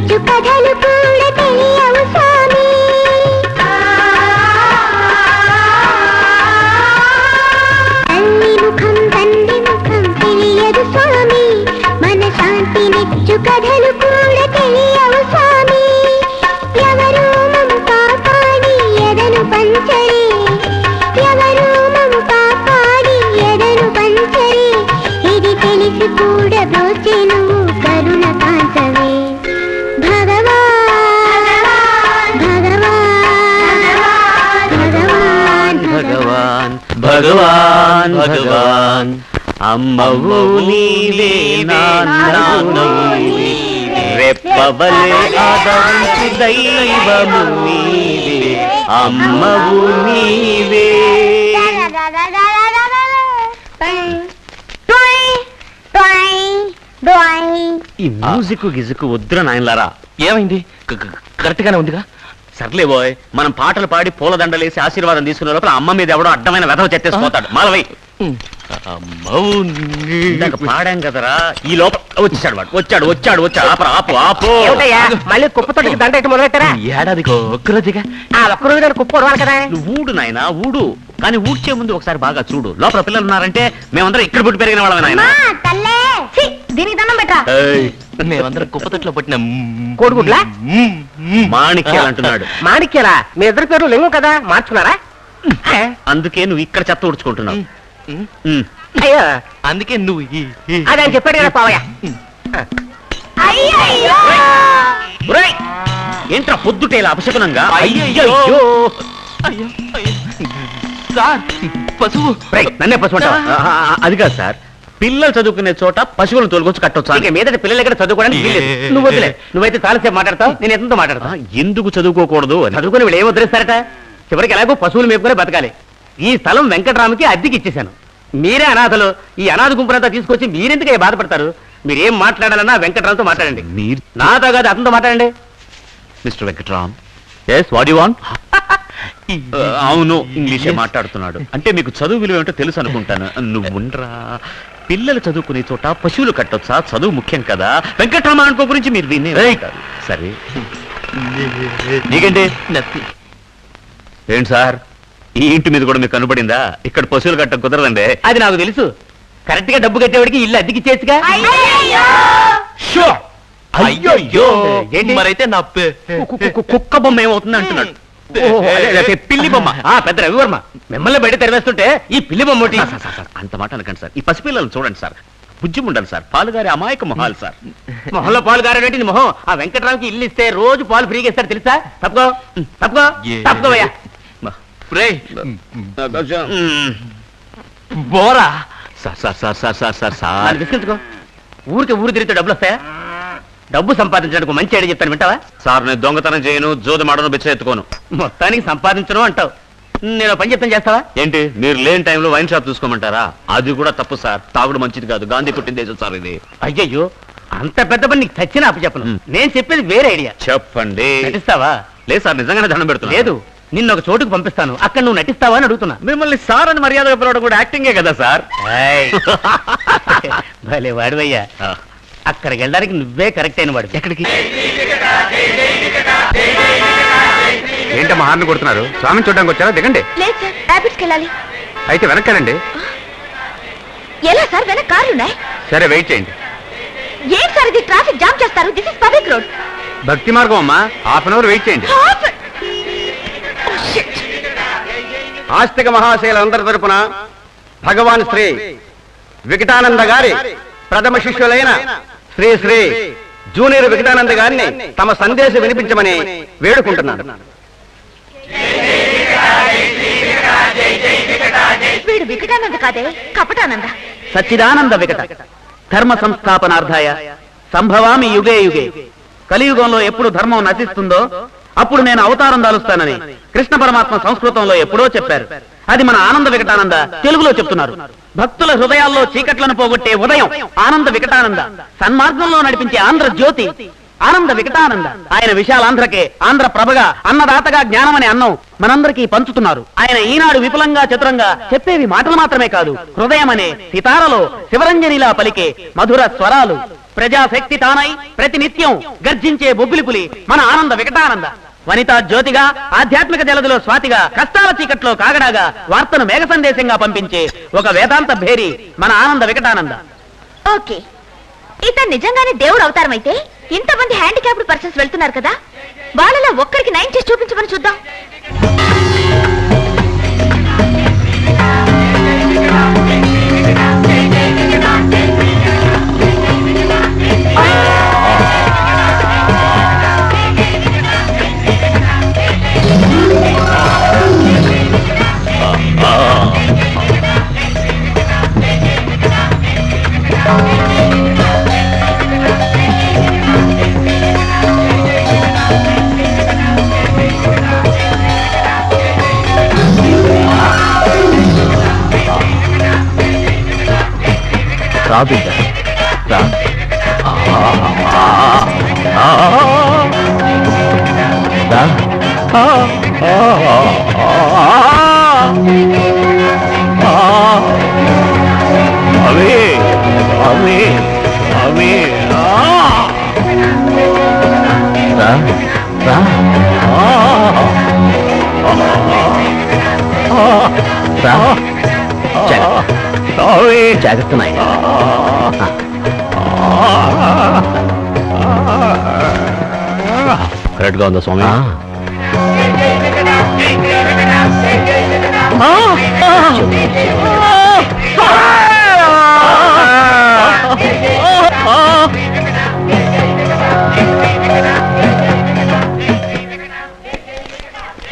నెచ్చు కథలు కూడా తెలియవు స్వామి తల్లి ముఖం తండ్రి ముఖం తెలియదు స్వామి మన శాంతి నెచ్చు కథలు కూడా తెలియవు స్వామి ఎవరు మము కాపాడి ఎదను పంచరే ఎవరు మము కాపాడి ఎదను పంచరే ఇది తెలిసి కూడా బ్రోచే నువ్వు కరుణ కాంతవే భగవాన్ భగవాన్ అమ్మవు నీవే నాన్నవు నీవే రెప్పవలే ఆదరించు దైవము నీవే అమ్మవు నీవే. ఈ మ్యూజిక్ గిజుకు వద్దురా నాయనలారా. ఏమైంది? కరెక్ట్ గానే ఉందిగా. సర్లే బోయ్, మనం పాటలు పాడి పూలదండలేసి ఆశీర్వాదం తీసుకునే లోపల అమ్మ మీద ఎవడో అడ్డమైన వెధవ చెత్తేసిపోతాడు. మాలవై పాడాం కదరా, ఈ లోపల వచ్చాడు వాడు. వచ్చాడు వచ్చాడు వచ్చాడు. ఆపరా ఆపు ఆపు. మళ్ళీ కుప్పతోటికి దండ ఎట్టి మొదలెట్టారా? ఏడాదికి ఒక్కరోజుగా. ఒక్కరోజు కుప్ప ఉడవాలి కదా. నువ్వు ఊడు నాయనా ఊడు, కానీ ఊడ్చే ముందు ఒకసారి బాగా చూడు. లోపల పిల్లలు ఉన్నారంటే మేమందరం ఇక్కడ పుట్టి పెరిగిన వాళ్ళమే నాయన. దీనికి దండం పెట్టా. మేమందరం కుప్పతొట్లో పుట్టిన కోడిగుడ్లా? మాణిక్యాలు అంటున్నాడు. మాణిక్యాలా? మీ ఇద్దరు పేరు లింగం కదా, మార్చుకున్నారా? అందుకే నువ్వు ఇక్కడ చెత్త ఊడ్చుకుంటున్నావు. అయ్యో అందుకే నువ్వు అదే అని చెప్పాడు కదా పావయ్య. ఒరేయ్, ఏంట్రా పొద్దుటేలా అపశకునంగా? అయ్యయ్యో. సార్ పశువు. నన్నే పశువు అంటావా? అది కాదు సార్, పిల్లలు చదువుకునే చోట పశువులను తోలుకొచ్చి కట్టొచ్చు. ఇక మీదట పిల్లలు ఎక్కడ చదువుకోవడానికి వీల్లేదు. నువ్వు వదిలే, నువ్వైతే చాలాసేపు మాట్లాడతావు, నేను ఎంతో మాట్లాడతా. ఎందుకు చదువుకోకూడదు అని చదువుకుని వీళ్ళు ఏం వదిలేస్తారట? చివరికి ఎలాగో పశువులు మేపుకునే బతకాలి. ఈ స్థలం వెంకటరామకి అద్దెకి ఇచ్చేశాను. మీరే అనాథలు. ఈ అనాథ గుంపునంతా తీసుకొచ్చి మీరెందుకు బాధపడతారు? మీరేం మాట్లాడాలన్నా వెంకటరామ్తో మాట్లాడండి. నాతో కాదు, అతనితో మాట్లాడండి. Mister Venkatram. Yes, what you want? అవును, ఇంగ్లీషే మాట్లాడుతున్నాడు. అంటే మీకు చదువు విలువ ఏమిటో తెలుసు అనుకుంటాను. నువ్వుండ్రా, పిల్లలు చదువుకునే చోట పశువులు కట్టొచ్చా? చదువు ముఖ్యం కదా. వెంకటరామ అనుకో గురించి మీరు వినే ఉంటారు. సరే, నీకంటే ఏంటి సార్, ఈ ఇంటి మీద కూడా మీకు కనబడిందా? ఇక్కడ పశువులు కట్టడం కుదరదండి. అది నాకు తెలుసు. కరెక్ట్ గా డబ్బు కట్టేవాడికి ఇల్లు అద్దెకి ఇచ్చేచ్చుగా. అయ్యో, మరైతే నా కుక్క బొమ్మ ఏమవుతుంది అంటున్నాడు. పిల్లి బొమ్మ. పెద్ద రవివర్మ మిమ్మల్ని బయట తెరవేస్తుంటే ఈ పిల్లి బొమ్మ ఒకటి. అంత మాట అనకండి సార్. ఈ పసిపిల్లలను చూడండి సార్, బుజ్జి ఉండాలి సార్. పాలుగారి అమాయక మొహాలు సార్. మొహంలో పాలు గారేటి మొహం. ఆ వెంకటరావుకి ఇల్లు ఇస్తే రోజు పాలు ఫ్రీగా ఇస్తారు తెలుసా? తప్పుకో తప్పుకో తప్పుకోవయ్యా. బోరా sir sir sir sir sir sir sir విసిగించుకో. ఊరికి ఊరు తిరిగితే డబ్బులు వస్తాయా? డబ్బు సంపాదించడానికి మంచి ఐడియా చెప్తాను, వింటావా? సార్, నేను దొంగతనం చేయను, జోదమాడను, బిచ్చ ఎత్తుకోను. మొత్తానికి సంపాదించను అంటావు. నేను పని చెప్తాను, చేస్తావా? ఏంటి, మీరు లేని టైంలో వైన్ షాప్ చూసుకోమంటారా? అది కూడా తప్పు సార్. తాగుడు మంచిది కాదు. గాంధీ పుట్టిందేశం సార్ ఇది. అయ్యయ్యో, అంత పెద్ద పని నీకు చచ్చినా అప్పచెప్పను. నేను చెప్పేది వేరే ఐడియా. చెప్పండి. నటిస్తావా? లేదు సార్, నిజంగానే దండం పెడుతున్నా. లేదు, నిన్న ఒక చోటుకు పంపిస్తాను, అక్కడ నువ్వు నటిస్తావా అని అడుగుతున్నా. మిమ్మల్ని సార్ అని మర్యాదగా పిలవడం కూడా యాక్టింగే కదా సార్. భలే వాడివయ్యా. అక్కడికి వెళ్ళడానికి నువ్వే కరెక్ట్ అయిన వాడు. ఎక్కడికి? ఏంటమ్మా హార్న్ కొడుతున్నారు? స్వామిని చూడడానికి వచ్చారా? దిగండి. లేదు సార్, ర్యాపిడ్స్కి వెళ్ళాలి. అయితే వెనక్కానండి. ఎలా సార్, వెనక కార్లు ఉన్నాయి. సరే, వెయిట్ చేయండి. ఏం సార్ ఇది, ట్రాఫిక్ జామ్ చేస్తారు. This is public road. భక్తి మార్గం అమ్మా, హాఫ్ అన్ అవర్ వెయిట్ చేయండి. ఆస్తిక మహాశైలందరి తరపున భగవాన్ శ్రీ వికటానంద గారి ప్రథమ శిష్యులైన శ్రీ శ్రీ జూనియర్ వికటానంద గారిని తమ సందేశం వినిపించమని వేడుకుంటున్నాను. వీడు వికటానంద కాదే, కపటానంద. సచ్చిదానంద వికట ధర్మ సంస్థాపనార్థాయ సంభవామి యుగే యుగే. కలియుగంలో ఎప్పుడు ధర్మం నశిస్తుందో అప్పుడు నేను అవతారం దాలుస్తానని కృష్ణ పరమాత్మ సంస్కృతంలో ఎప్పుడో చెప్పారు. అది మన ఆనంద వికటానంద తెలుగులో చెప్తున్నారు. భక్తుల హృదయాల్లో చీకట్లను పోగొట్టే ఉదయం ఆనంద వికటానంద, సన్మార్గంలో నడిపించే ఆంధ్ర జ్యోతి ఆనంద వికటానంద. ఆయన విశాలాంధ్రకే ఆంధ్ర ప్రభగా, అన్నదాతగా జ్ఞానం అనే అన్నం మనందరికీ పంచుతున్నారు. ఆయన ఈనాడు విపులంగా చతురంగా చెప్పేవి మాటలు మాత్రమే కాదు, హృదయం అనే సితారలో శివరంజనిలా పలికే మధుర స్వరాలు. ప్రజాశక్తి తానై ప్రతినిత్యం గర్జించే బొబ్బిలి మన ఆనంద వికటానంద. వనితా జ్యోతిగా, ఆధ్యాత్మిక జలదిలో స్వాతిగా, కష్టాల చీకట్లో కాగడాగా, వార్తను మేఘ సందేశంగా పంపించే ఒక వేదాంత భేరి మన ఆనంద వికటానంద. ఓకే, ఇతను నిజంగానే దేవుడు అవతారం అయితే ఇంతమంది హ్యాండిక్యాప్డ్ పర్సన్స్ వెళ్తున్నారు కదా, వాళ్ళలో ఒక్కరికి 9 చేసి చూపించమని చూద్దాం. రా బిడ్డ రా. అవే అవే అవే రా రా జాగ్రత్త నాయన. కరెక్ట్ గా ఉందా స్వామి?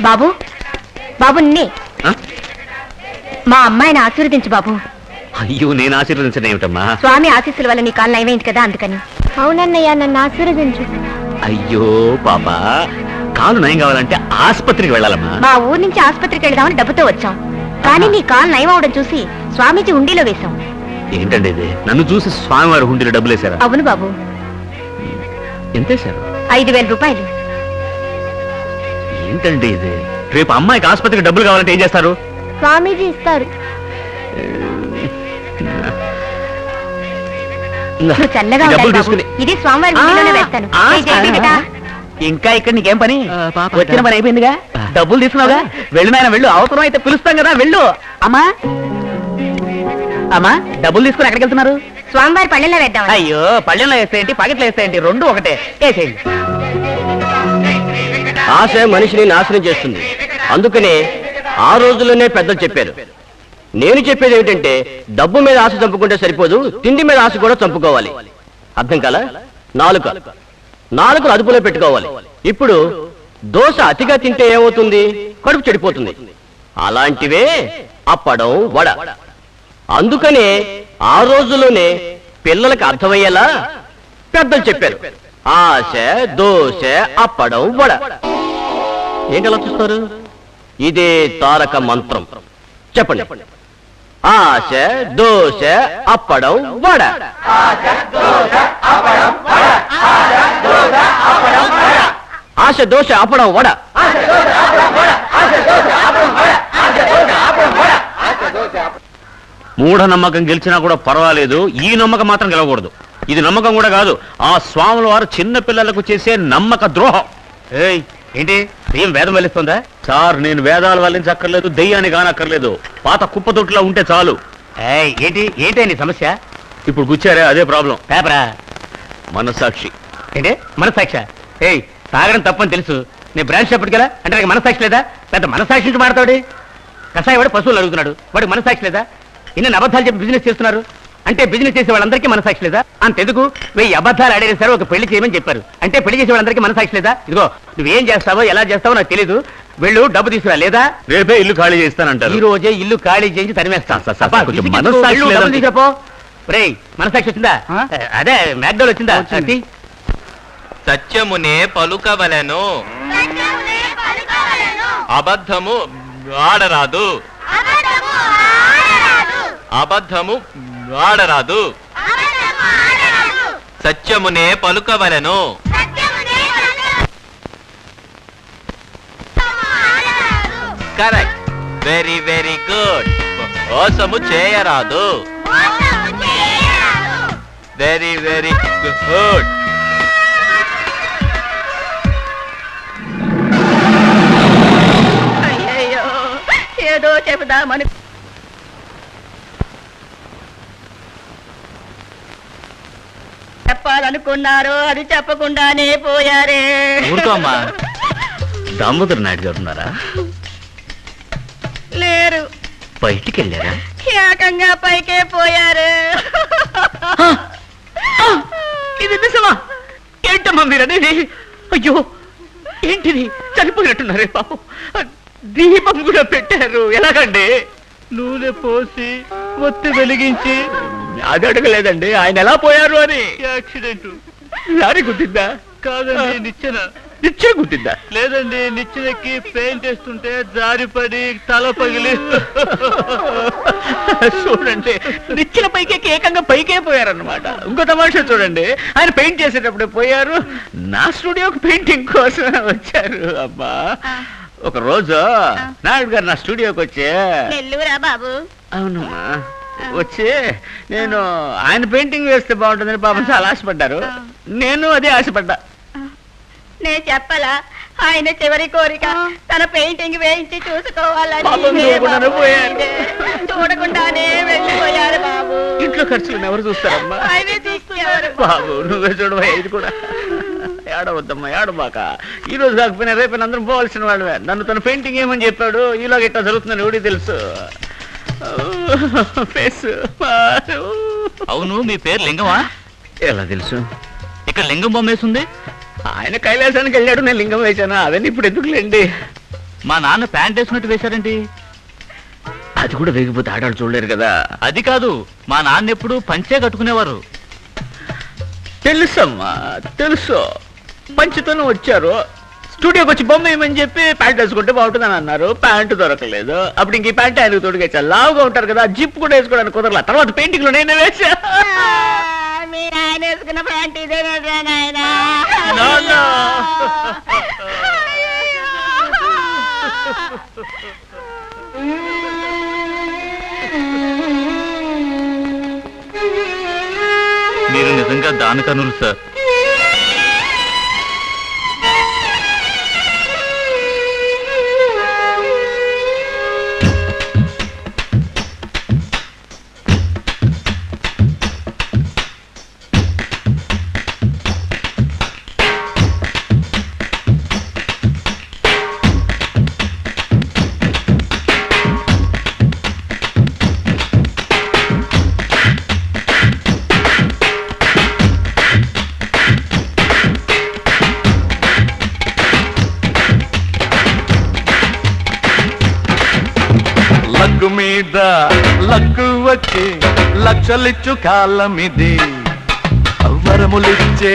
బాబు బాబు నిన్నే. మా అమ్మాయిని ఆశీర్వదించు బాబు. అయ్యో, నేను ఆశీర్వదించడం ఏమిటమ్మా? స్వామి ఆశీస్సుల వల్ల నీ కాలు నయమైంది కదా, అందుకని. అవునన్నయ్య, నన్ను ఆశీర్వదించు. అయ్యో పాపా, కాలు నయం కావాలంటే ఆసుపత్రికి వెళ్ళాలమ్మా. మా ఊరు నుంచి ఆసుపత్రికి వెళ్దామని డబ్బుతో వచ్చాం, కానీ నీ కాలు నయం అవడం చూసి స్వామీజీ హుండీలో వేశాం. ఏంటండి ఇది? నన్ను చూసి స్వామివారి హుండీలో డబ్బులు వేశారా? అవును బాబు. ఎంత వేశారు? 5,000 రూపాయలు. ఏంటండి ఇది? రేపు అమ్మాయికి ఆసుపత్రికి డబ్బులు కావాలంటే ఏం చేస్తారు? స్వామీజీ ఇస్తారు. నువ్వు చల్లగా డబ్బులు ఉండాలి బాబు. తీసుకుని ఇది స్వామివారి హుండీలోనే వేస్తాను. ఏ జై వెంకట. ఇంకా ఇక్కడ నీకేం పని? పాప. వచ్చిన పని అయిపోయిందిగా, డబ్బులు తీసుకున్నావుగా, వెళ్ళు నాయన వెళ్ళు. అవసరం అయితే పిలుస్తాం కదా, వెళ్ళు. అమ్మా అమ్మా, డబ్బులు తీసుకుని ఎక్కడికి వెళ్తున్నారు? స్వామివారి పళ్ళెంలో వేద్దాం. అయ్యో, పళ్ళెంలో వేస్తాయంటి, పాకెట్లో వేస్తాయంటి, రెండు ఒకటే. వేసేయండి. ఆశ మనిషిని నాశనం చేస్తుంది. అందుకనే ఆ రోజుల్లోనే పెద్దలు చెప్పారు. నేను చెప్పేది ఏమిటంటే, డబ్బు మీద ఆశ చంపుకుంటే సరిపోదు, తిండి మీద ఆశ కూడా చంపుకోవాలి. అర్థం కాలా? నాలుకలు అదుపులో పెట్టుకోవాలి. ఇప్పుడు దోశ అతిగా తింటే ఏమవుతుంది? కడుపు చెడిపోతుంది. అలాంటివే అప్పడం, వడ. అందుకనే ఆ రోజుల్లోనే పిల్లలకు అర్థమయ్యేలా పెద్దలు చెప్పారు. ఆశ, దోశ, అప్పడం, వడ. ఏంటలా చూస్తారు? ఇదే తారక మంత్రం. చెప్పండి. ఆశ, దోశ, అప్పడం, వడ. ఆశ, దోశ, అప్పడం, వడ. మూఢనమ్మకం గెలిచినా కూడా పర్వాలేదు, ఈ నమ్మకం మాత్రం గెలవకూడదు. ఇది నమ్మకం కూడా కాదు, ఆ స్వాముల వారు చిన్న పిల్లలకు చేసే నమ్మక ద్రోహం. ఏయ్, ఏంటి ఏం వేదం వెలుస్తుందా? సార్, నేను వేదాలు వల్లించక్కర్లేదు, దెయ్యాన్ని కానక్కర్లేదు, పాత కుప్పతొట్టులా ఉంటే చాలు. ఏయ్, ఏంటి నీ సమస్య? ఇప్పుడు గుచ్చారే, అదే ప్రాబ్లం. పేపరా? మనస్సాక్షి. ఏంటి మనసాక్షి? ఏయ్, తాగడం తప్పని తెలుసు, నేను బ్రాంచ్ చెప్పడు కదా, అంటే నాకు మనసాక్షి లేదా? పెద్ద మనసాక్షి నుంచి మాడతాడు. కషాయ వాడు పశువులు అడుగుతున్నాడు, వాడికి మనసాక్షి లేదా? ఇన్ని అబద్ధాలు చెప్పి బిజినెస్ చేస్తున్నారు అంటే బిజినెస్ చేసే వాళ్ళందరికీ మనసాక్షి లేదా? అంతెందుకు 1000 అబద్ధాలు ఆడేది సరే ఒక పెళ్లి చేయమని చెప్పారు, అంటే పెళ్లి చేసే వాళ్ళందరికీ మనసాక్షి లేదా? ఇదిగో, నువ్వేం చేస్తావో ఎలా చేస్తావో నాకు తెలీదు, వెళ్ళు డబ్బు తీసుకురా, లేదా రేపే ఇల్లు ఖాళీ చేస్తానంటారు. ఈ రోజే ఇల్లు ఖాళీ చేసి తరిమేస్తాను. సార్, సార్, సార్, కొంచెం మనస్సాక్షి లేదండి. చెప్పో రేయ్, మనసాక్షి వచ్చిందా? అదే మ్యాక్డోల్ వచ్చిందా? సత్యమునే పలుకవలెను, అబద్ధము ఆడరాదు. అబద్ధము ఆడరాదు. సత్యమునే పలుకవలెను. Correct, very very good. మోసము చేయరాదు. Very very good. అయ్యయ్యో ఏదో చెబుదామని చెప్పాలనుకున్నారు, అది చెప్పకుండానే పోయారే. ఊరుకో అమ్మా. దామోదర్ నాయుడు గారు ఉన్నారా? లేరు, బయటికి వెళ్ళారా? ఏకంగా పైకే పోయారు. ఇది నిజమా? ఏంటమ్మా మీరనేది? అయ్యో ఏంటిది? చనిపోయినట్టున్నారే పాపం. దీపం కూడా పెట్టారు. ఎలాగండి? నూనె పోసి ఒత్తి వెలిగించి. అది అడగలేదండి ఆయన ఎలా పోయారు అని. యాక్సిడెంట్. లారీ గుద్దిందా? కాదండి, నిచ్చెన. నిచ్చెన గుద్దిందా? లేదండి, నిచ్చెనకి పెయింట్ వేస్తుంటే జారిపడి తల పగిలి. చూడండి, నిచ్చెన పైకి ఏకంగా పైకే పోయారన్నమాట. ఇంకో తమాషా చూడండి, ఆయన పెయింట్ చేసేటప్పుడు పోయారు, నా స్టూడియోకి పెయింటింగ్ కోసం వచ్చారు. అబ్బా, ఒక రోజు నాయుడు గారు నా స్టూడియోకి వచ్చే. నెల్లూరా బాబు? అవునమ్మా, వచ్చి నేను ఆయన పెయింటింగ్ వేస్తే బాగుంటుందని పాపం చాలా ఆశపడ్డారు. నేను అదే ఆశపడ్డా. నేను చెప్పలా, ఆయన చివరి కోరిక తన పెయింటింగ్ వేయించి చూసుకోవాలని. పాపం చూడకుండానే పోయారు. చూడకుండానే వెళ్ళిపోయారు బాబు. ఇంట్లో ఖర్చులు ఎవరు చూస్తారమ్మా? ఆయనే తీసుకున్నారు బాబు నువ్వే చూడవా, ఇది కూడా. ఏడవద్దమ్మా, ఏడబాక. ఈ రోజు కాకపోయినా రేపైనా అందరం పోవాల్సిన వాళ్ళే. నన్ను తన పెయింటింగ్ ఏమని చెప్పాడు, ఈలోగా ఇట్లా జరుగుతుందని ఎవడికి తెలుసు. ఫేస్. అవును, మీ పేరు లింగమా? ఎలా తెలుసు? ఇక్కడ లింగం బొమ్మ వేసింది. ఆయన కైలాసానికి వెళ్ళాడు, నేను లింగం వేశాను. అవన్నీ ఇప్పుడు ఎందుకులేండి. మా నాన్న ప్యాంట్ వేసినట్టు వేశారేంటి? అది కూడా వేగిపోతే ఆడాడు చూడలేరు కదా. అది కాదు, మా నాన్న ఎప్పుడు పంచే కట్టుకునేవారు. తెలుసమ్మా, తెలుసు. పంచుతోనే వచ్చారు. స్టూడియోకి వచ్చి బొమ్మ ఏమని చెప్పి ప్యాంట్ వేసుకుంటే బాగుంటుందని అన్నారు. ప్యాంటు దొరకలేదు. అప్పుడు ఇంక ఈ ప్యాంట్ ఆయనకు తోడుగా లావుగా ఉంటారు కదా, జిప్ కూడా వేసుకోవడానికి కుదరలా. తర్వాత పెయింటింగ్ లో నేనే వేసా. మీరు ఆయన వేసుకున్న ప్యాంట్ ఇదేనా నాయన? No, no. మీరు నిజంగా దానకనులు సార్. లగ్గు మీద లగ్గు వచ్చి లక్షలిచ్చు కాలమిది. వరములిచ్చే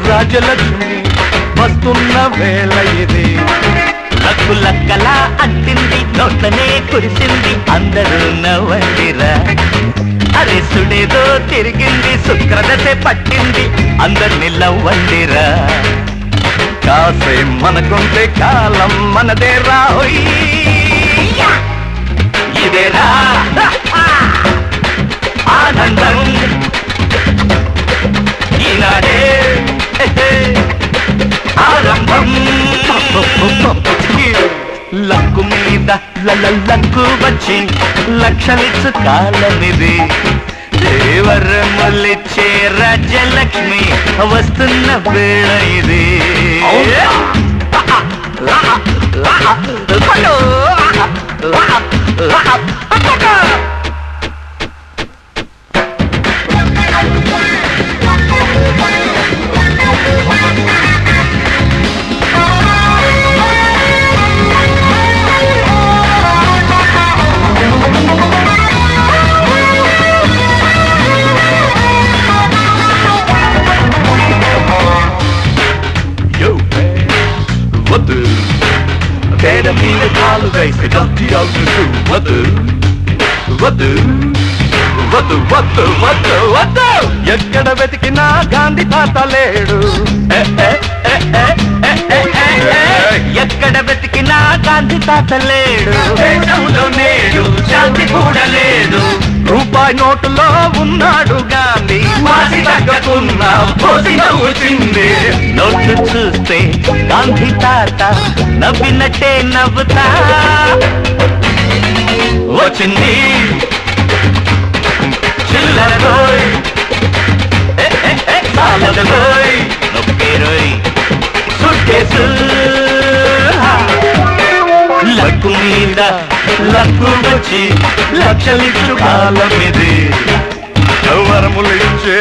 రాజలక్ష్మి వస్తున్న వేళ ఇది. లక్కు లక్కలా అంటింది, నోట్లనే కురిసింది, అందరూ నవ్వండిరా. అరే సుడేదో తిరిగింది, శుక్రదశే పట్టింది, అందరిని నవ్వండిరా. కాసే మనకుంటే కాలం మనదే రాహోయ్. ఇదేరా ఆనందం, ఈనాడే ఆరంభం. లక్కు మీద లక్కు వచ్చి లక్షలిచ్చు కాలమిది. దేవరములిచ్చే రాజ్యలక్ష్మి వస్తున్న వేళ ఇది. వద్దు పేడ మీద కాలు వేసి గట్టి అవుతూ వద్దు వద్దు వద్దు వద్దు వద్దు వద్దు. ఎక్కడ వెతికినా గాంధీ తాత లేడు. ఎక్కడ వెతికినా గాంధీ తాత లేడు, దేశంలో నేడు శాంతి కూడా లేదు. రూపాయి నోటులో ఉన్నాడు గాంధీ, మాసి తగ్గకున్న పోసి నవ్వుతుంది. నోటు చూస్తే గాంధీ తాత నవ్వినట్టే నవ్వుతా. వచ్చింది చిల్లర రోయ్, సాలద రోయ్, నొప్పి రోయ్, సుట్టేసు లక్కు మీద లక్కు వచ్చి లక్షలిచ్చు కాలం ఇది. వరములిచ్చే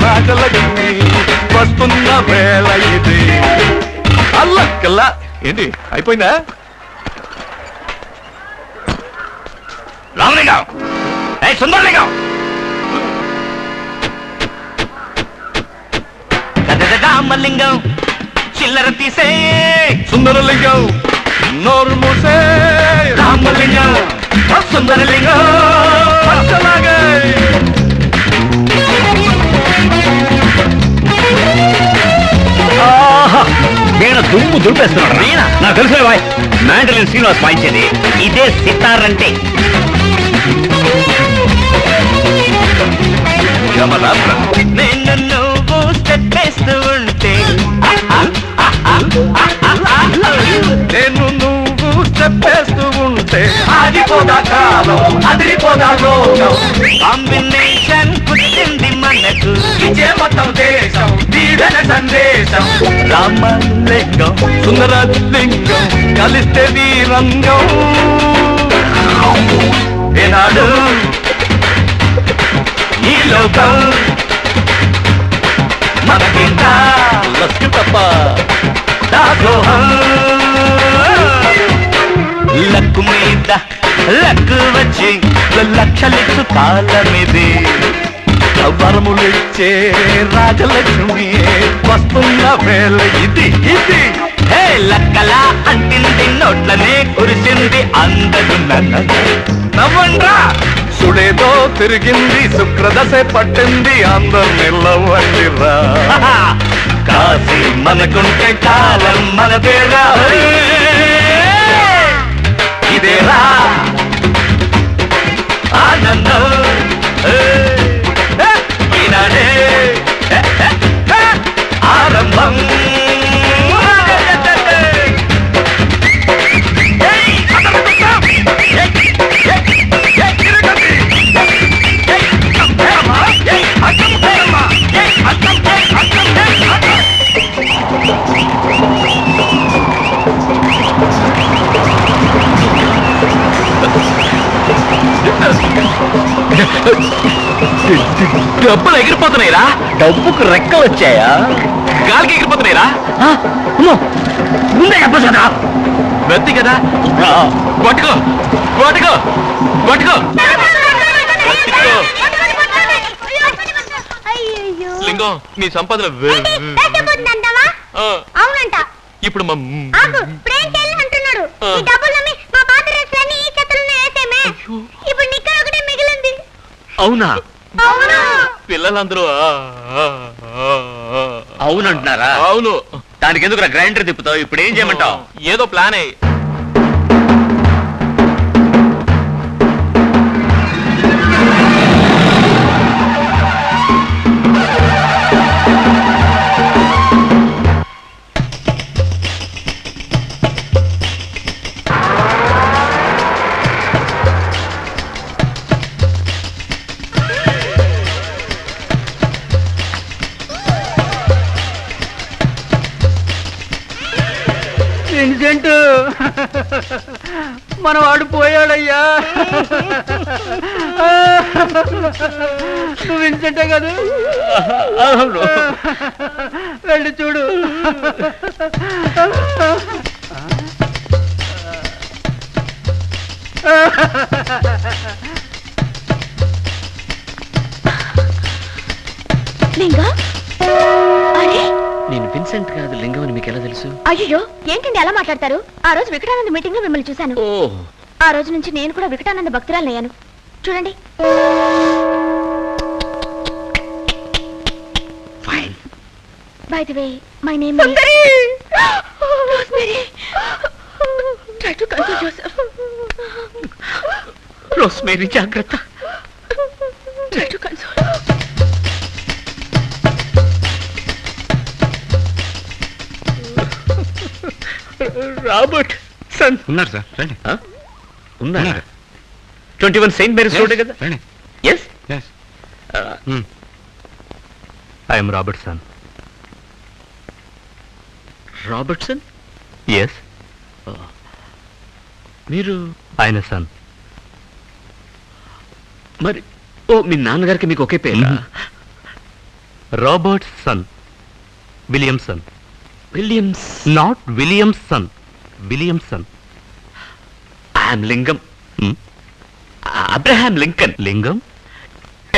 రాజలక్ష్మి వస్తున్న వేళ ఇది. అల్లక్కల్లా ఏంటి అయిపోయిందా? రామలింగం, సుందరలింగం, రామలింగం చిల్లర తీసే, సుందరలింగం నోరు మూసే, రామలింగం సుందరలింగం పచ్చలాగే. వీణ దుమ్ము దులిపేస్తున్నాడు. వీణ నాకు తెలుసు బాయ్, మ్యాండలిన్ శ్రీనివాస్ వాయించేది ఇదే సితార్ అంటే. నేను నువ్వు స్టెప్ వేస్తూ ఉంటే, నేను నువ్వు స్టెప్ వేస్తూ ఉంటే ఆగిపోదా కాలం, అదిరిపోదా లోకం. కాంబినేషన్ పుట్టింది మనకు, విజయ మొత్తం దేశం దీవెన సందేశం. రామలింగం సుందరలింగం కలిస్తే వీరంగం. ఏనాడు ఈ లోకం మనకింత లస్కి తప్ప దాసోహం. లక్కు మీద లక్కు వచ్చి లక్షలిచ్చు కాలమిది. వరములిచ్చే రాజలక్ష్మి వస్తున్న వేళ ఇది ఇది. హే లక్కలా అంటింది నోట్లనే కురిసింది అందరు నవ్వండ్రా. సుడేదో తిరిగింది శుక్రదశ పట్టింది అందరు నిల్లవండిరా. కాశీ మనకుంటే కాలం మనదేరా. ఇదేరా ఆనందం ఈనాడే ఆరంభం. డబ్బులు ఎగిరిపోతున్నాయిరా. డబ్బుకు రెక్కలు వచ్చాయా? గాలికి ఎగిరిపోతున్నాయిరా. ముందే చెప్పదా? వెత్తి కదా, పట్టుకో పట్టుకో పట్టుకో. లింగం నీ సంపాదన అవునంట. ఇప్పుడు అంటున్నాడు. ఈ డబ్బులు నమ్మి మా పాత రేట్లన్నీ ఈ చెత్తలను వేసేమే. ఇప్పుడు నిక్కర్ ఒకటే మిగిలింది. అవునా? అవును. పిల్లలందరూ అవునంటున్నారా? అవును. దానికి ఎందుకు గ్రైండర్ తిప్పుతావు? ఇప్పుడు ఏం చేయమంటావు? ఏదో ప్లాన్ అయ్యి. ఇన్సెంట్ మనవాడు పోయాడయ్యా. నువ్వు ఇన్సెంటే కదా? వెళ్ళి చూడు. లింగా, అరే నేను విన్సెంట్ కాదు, లింగం అని మీకు ఎలా తెలుసు? అయ్యో ఏంటండి అలా మాట్లాడతారు? ఆ రోజు వికటానంద మీటింగ్ లో మిమ్మల్ని చూశాను. ఆ రోజు నుంచి నేను కూడా వికటానంద భక్తురాలయ్యాను. చూడండి. By the way, my name is Rosemary. Try to Rosemary జాగ్రత్త. Try to console. Robertson ఉన్నారు సార్ రండి ఉన్నారు. 21 సెయింట్ మేరీస్ రోడ్ కదా? రండి yes. Yes. I'm Robertson. Robertson. Yes, మీరు ఆయన సన్. మరి మీ నాన్నగారికి మీకు ఒకే పేరు? Robertson, Williamson. Williams. Not Williamson, Williamson. I'm Lingam. Abraham Lincoln. Lingam.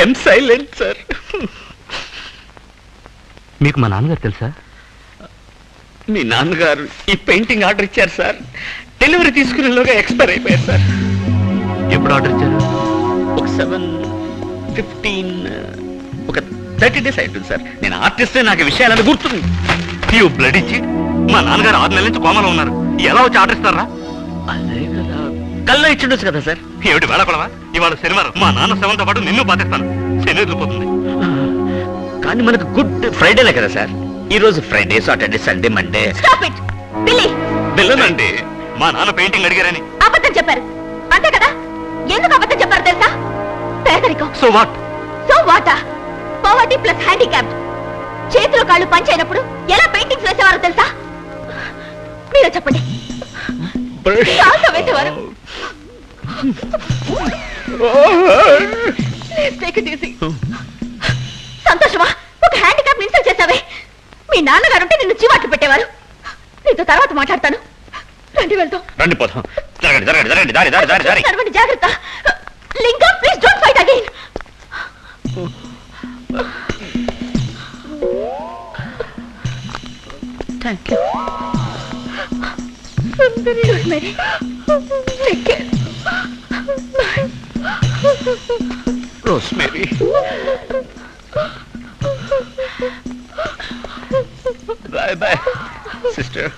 M silent sir. మీకు మా నాన్నగారు తెలుసా? మీ నాన్నగారు ఈ పెయింటింగ్ ఆర్డర్ ఇచ్చారు సార్. డెలివరీ తీసుకునేలోగా ఎక్స్పైర్ అయిపోయారు సార్. ఎప్పుడు ఆర్డర్ ఇచ్చారు? ఒక 7-15 ఒక 30 డేస్ అవుతుంది సార్. నేను ఆర్టిస్ట్, నాకు విషయాలని గుర్తుంది. యూ బ్లడ్ ఇచ్చి మా నాన్నగారు 6 నెలల నుంచి కోమలో ఉన్నారు. ఎలా వచ్చి ఆర్డర్ ఇస్తారా? అదే కదా, కల్లో ఇచ్చిండొచ్చు కదా సార్. ఏమిటి వేళపడవా? ఇవాళ శనివారం మా నాన్న శవంతో పాటు నిన్ను బాధేస్తాను. శని వదిలిపోతుంది. కానీ మనకు గుడ్ ఫ్రైడేలే కదా సార్. ఈ రోజు Friday, Saturday, Sunday, Monday. Stop it. Billy, వెళ్ళనండి. మా నాన్న పెయింటింగ్ అడిగారని. అబద్ధం చెప్పారు అంతే కదా? ఎందుకు అబద్ధం చెప్పారు తెలుసా? పేదరికం. So what? సో వాటా? Poverty plus handicapped. చేతులు కాళ్ళు పంచైనప్పుడు ఎలా పెయింటింగ్స్ వేసేవారో తెలుసా? మీరు చెప్పండి. కాళ్ళతో వేసేవారు. Please take it easy. సంతోషమా? ఒక హ్యాండిక్యాప్ ఇన్సల్ట్ చేసావే. మీ నాన్నగారు ఉంటే నిన్ను చీవాట్లు పెట్టేవారు. నీతో తర్వాత మాట్లాడతాను. రండి వెళ్తాం. రండి పోతాం. జరగండి జరగండి జరగండి. దారి దారి దారి దారి. నడవండి, జాగ్రత్త. Lingam, please don't fight again. Thank you. Sundari, take care. Rosemary. Bye bye sister.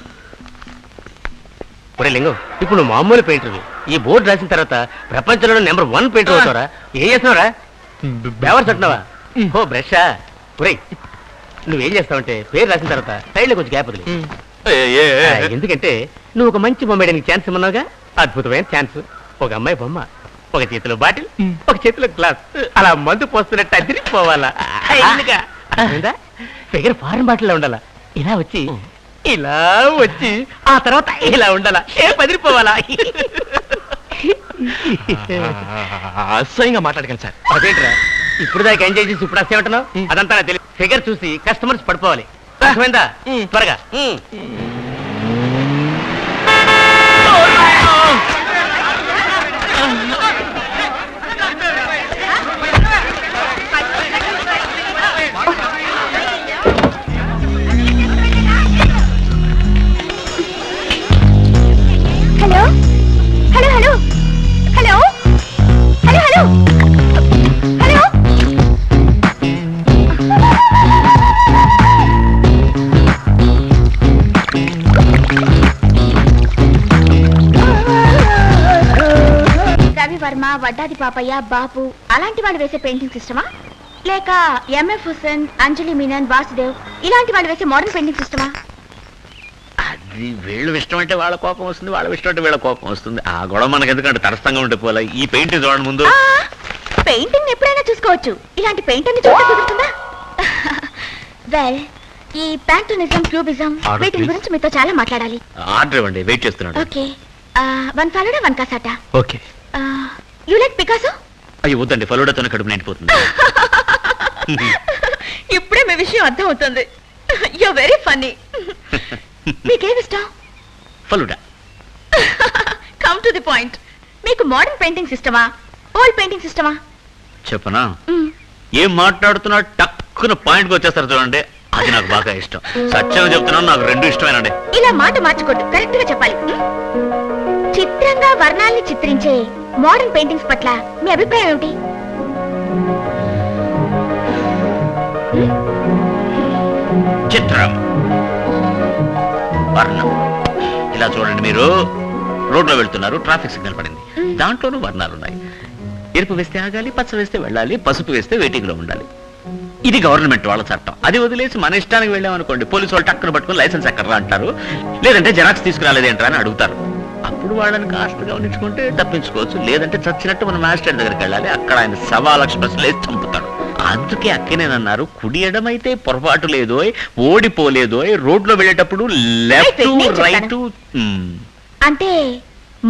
ఒరే లింగం, ఇప్పుడు నువ్వు మామూలు పెయింటర్. ఈ బోర్డు రాసిన తర్వాత ప్రపంచంలో నెంబర్ 1 పెయింటర్ అవుతారా? ఏం చేస్తున్నావురా? బేవర్స్ అంటున్నావా? ఓ బ్రషా? ఒరేయ్, నువ్వేం చేస్తావంటే పేరు రాసిన తర్వాత సైడ్ లో కొంచెం గ్యాప్ వదిలి. ఎందుకంటే నువ్వు ఒక మంచి బొమ్మ వేయడానికి ఛాన్స్ ఇమ్మన్నావుగా. అద్భుతమైన ఛాన్స్. ఒక అమ్మాయి బొమ్మ, ఒక చేతిలో బాటిల్, ఒక చేతిలో గ్లాస్, అలా మందు పోస్తున్నట్టు అదిరిపోవాలా? ఫిగర్ ఫారెన్ బాటిల్ లో ఉండాలా? ఇలా వచ్చి ఇలా వచ్చి ఆ తర్వాత ఇలా ఉండాలా? అదిరిపోవాలా? అసహ్యంగా మాట్లాడకండి సార్. అదేంట్రా, ఇప్పుడు దాకా ఎంజాయ్ చేసి ఇప్పుడు వస్తేమంటున్నావు? అదంతా నాకు తెలియదు. ఫిగర్ చూసి కస్టమర్స్ పడిపోవాలి. అర్థమైందా? త్వరగా. Hello hello hello hello hello hello hello. Ravi Varma, Vaddadi Papayya, Bapu అలాంటి వాళ్ళు వేసే పెయింటింగ్ సిస్టమా, లేక ఎంఎఫ్ హుసేన్, అంజలి మీనన్, వాసుదేవ్ ఇలాంటి వాళ్ళు వేసే మోడర్న్ పెయింటింగ్ సిస్టమా? అది వీళ్ళు ఇష్టం అంటే వాళ్ళ కోపం వస్తుంది, వాళ్ళ ఇష్టం అంటే వీళ్ళ కోపం వస్తుంది. ఆ గొడవ మనకు ఎందుకంటే తటస్థంగా ఉంటే పోలే. ఈ పెయింటింగ్ చూడండి ముందు. పెయింటింగ్ ఎప్పుడైనా చూసుకోవచ్చు, ఇలాంటి పెయింటింగ్ చూస్తే కుదురుతుందా? వెల్, ఈ ప్యాంటోనిజం, క్యూబిజం వీటి గురించి మీతో చాలా మాట్లాడాలి. ఆర్డర్ ఇవ్వండి, వెయిట్ చేస్తున్నాడు. Okay, 1 falooda 1 cassata? Okay. You like Picasso? అయ్యో వద్దండి, ఫలోడాతోనే కడుపు నిండిపోతుంది. ఇప్పుడే మీ విషయం అర్థం అవుతుంది. You very funny. మీకేమి ఇష్టం? Falooda. Come to the point. మీకు మోడర్న్ పెయింటింగ్ సిస్టమా, ఓల్డ్ పెయింటింగ్ సిస్టమా? చెప్పనా? ఏం మాట్లాడుతున్నా టక్కున పాయింట్కి వచ్చేస్తారు చూడండి, అది నాకు బాగా ఇష్టం. సత్యం చెప్తున్నాను, నాకు 2 ఇష్టమేనండి. ఇలా మాట మార్చుకోవద్దు, కరెక్ట్ గా చెప్పాలి. చిత్రంగా వర్ణాల్ని చిత్రించే మోడర్న్ పెయింటింగ్స్ పట్ల మీ అభిప్రాయం ఏమిటి? చిత్రం, వర్ణం. ఇలా చూడండి, మీరు రోడ్లో వెళ్తున్నారు, ట్రాఫిక్ సిగ్నల్ పడింది, దాంట్లోనూ వర్ణాలు ఉన్నాయి. ఎరుపు వేస్తే ఆగాలి, పచ్చ వేస్తే వెళ్ళాలి, పసుపు వేస్తే వెయిటింగ్ లో ఉండాలి. ఇది గవర్నమెంట్ వాళ్ళ చట్టం. అది వదిలేసి మన ఇష్టానికి వెళ్ళామనుకోండి, పోలీసు వాళ్ళు టక్కున పట్టుకుని లైసెన్స్ ఎక్కడరా అంటారు, లేదంటే జెరాక్స్ తీసుకురాలేదేంట్రా అని అడుగుతారు. అప్పుడు వాళ్ళని కాస్త గమనించుకుంటే తప్పించుకోవచ్చు, లేదంటే చచ్చినట్టు మన మాస్టర్ దగ్గరికి వెళ్ళాలి. అక్కడ ఆయన 1,00,000 ప్రశ్నలు వేసి చంపుతాడు. అందుకే అక్కినేనన్నారు, కుడి ఎడమైతే పొరపాటు లేదోయ్, ఓడిపోలేదోయ్, రోడ్లో వెళ్ళేటప్పుడు లెఫ్ట్ నేను రైట్. అంటే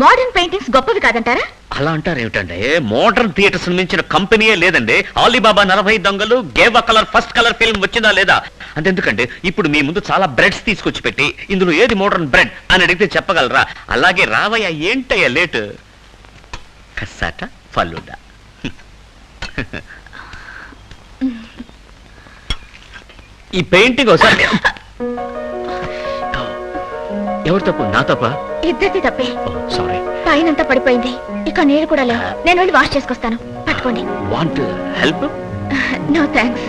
మోడర్న్ పెయింటింగ్స్ గొప్పవి కాదంటారా? అలా అంటారు ఏమిటండి? మోడర్న్ థియేటర్స్ మించిన కంపెనీయే లేదండి. అలీబాబా 40 దొంగలు, gave colour first colour film వచ్చిందా లేదా? అంతెందుకంటే ఇప్పుడు మీ ముందు చాలా బ్రెడ్స్ తీసుకొచ్చి పెట్టి ఇందులో ఏది మోడర్న్ బ్రెడ్ అని అడిగితే చెప్పగలరా? అలాగే రావయ్య, ఏంటయ్యా లేట్? కస్సాట ఫలుడా. ఈ పెయింటింగ్ ఒకసారి ఎవరు తప్పు? నా తప్ప? ఇద్దరిది తప్పే. సారీ. పైనంతా పడిపోయింది, ఇక నీళ్ళు కూడా లేవు. నేను వెళ్ళి వాష్ చేసుకొస్తాను, పట్టుకోండి. Want help? No thanks.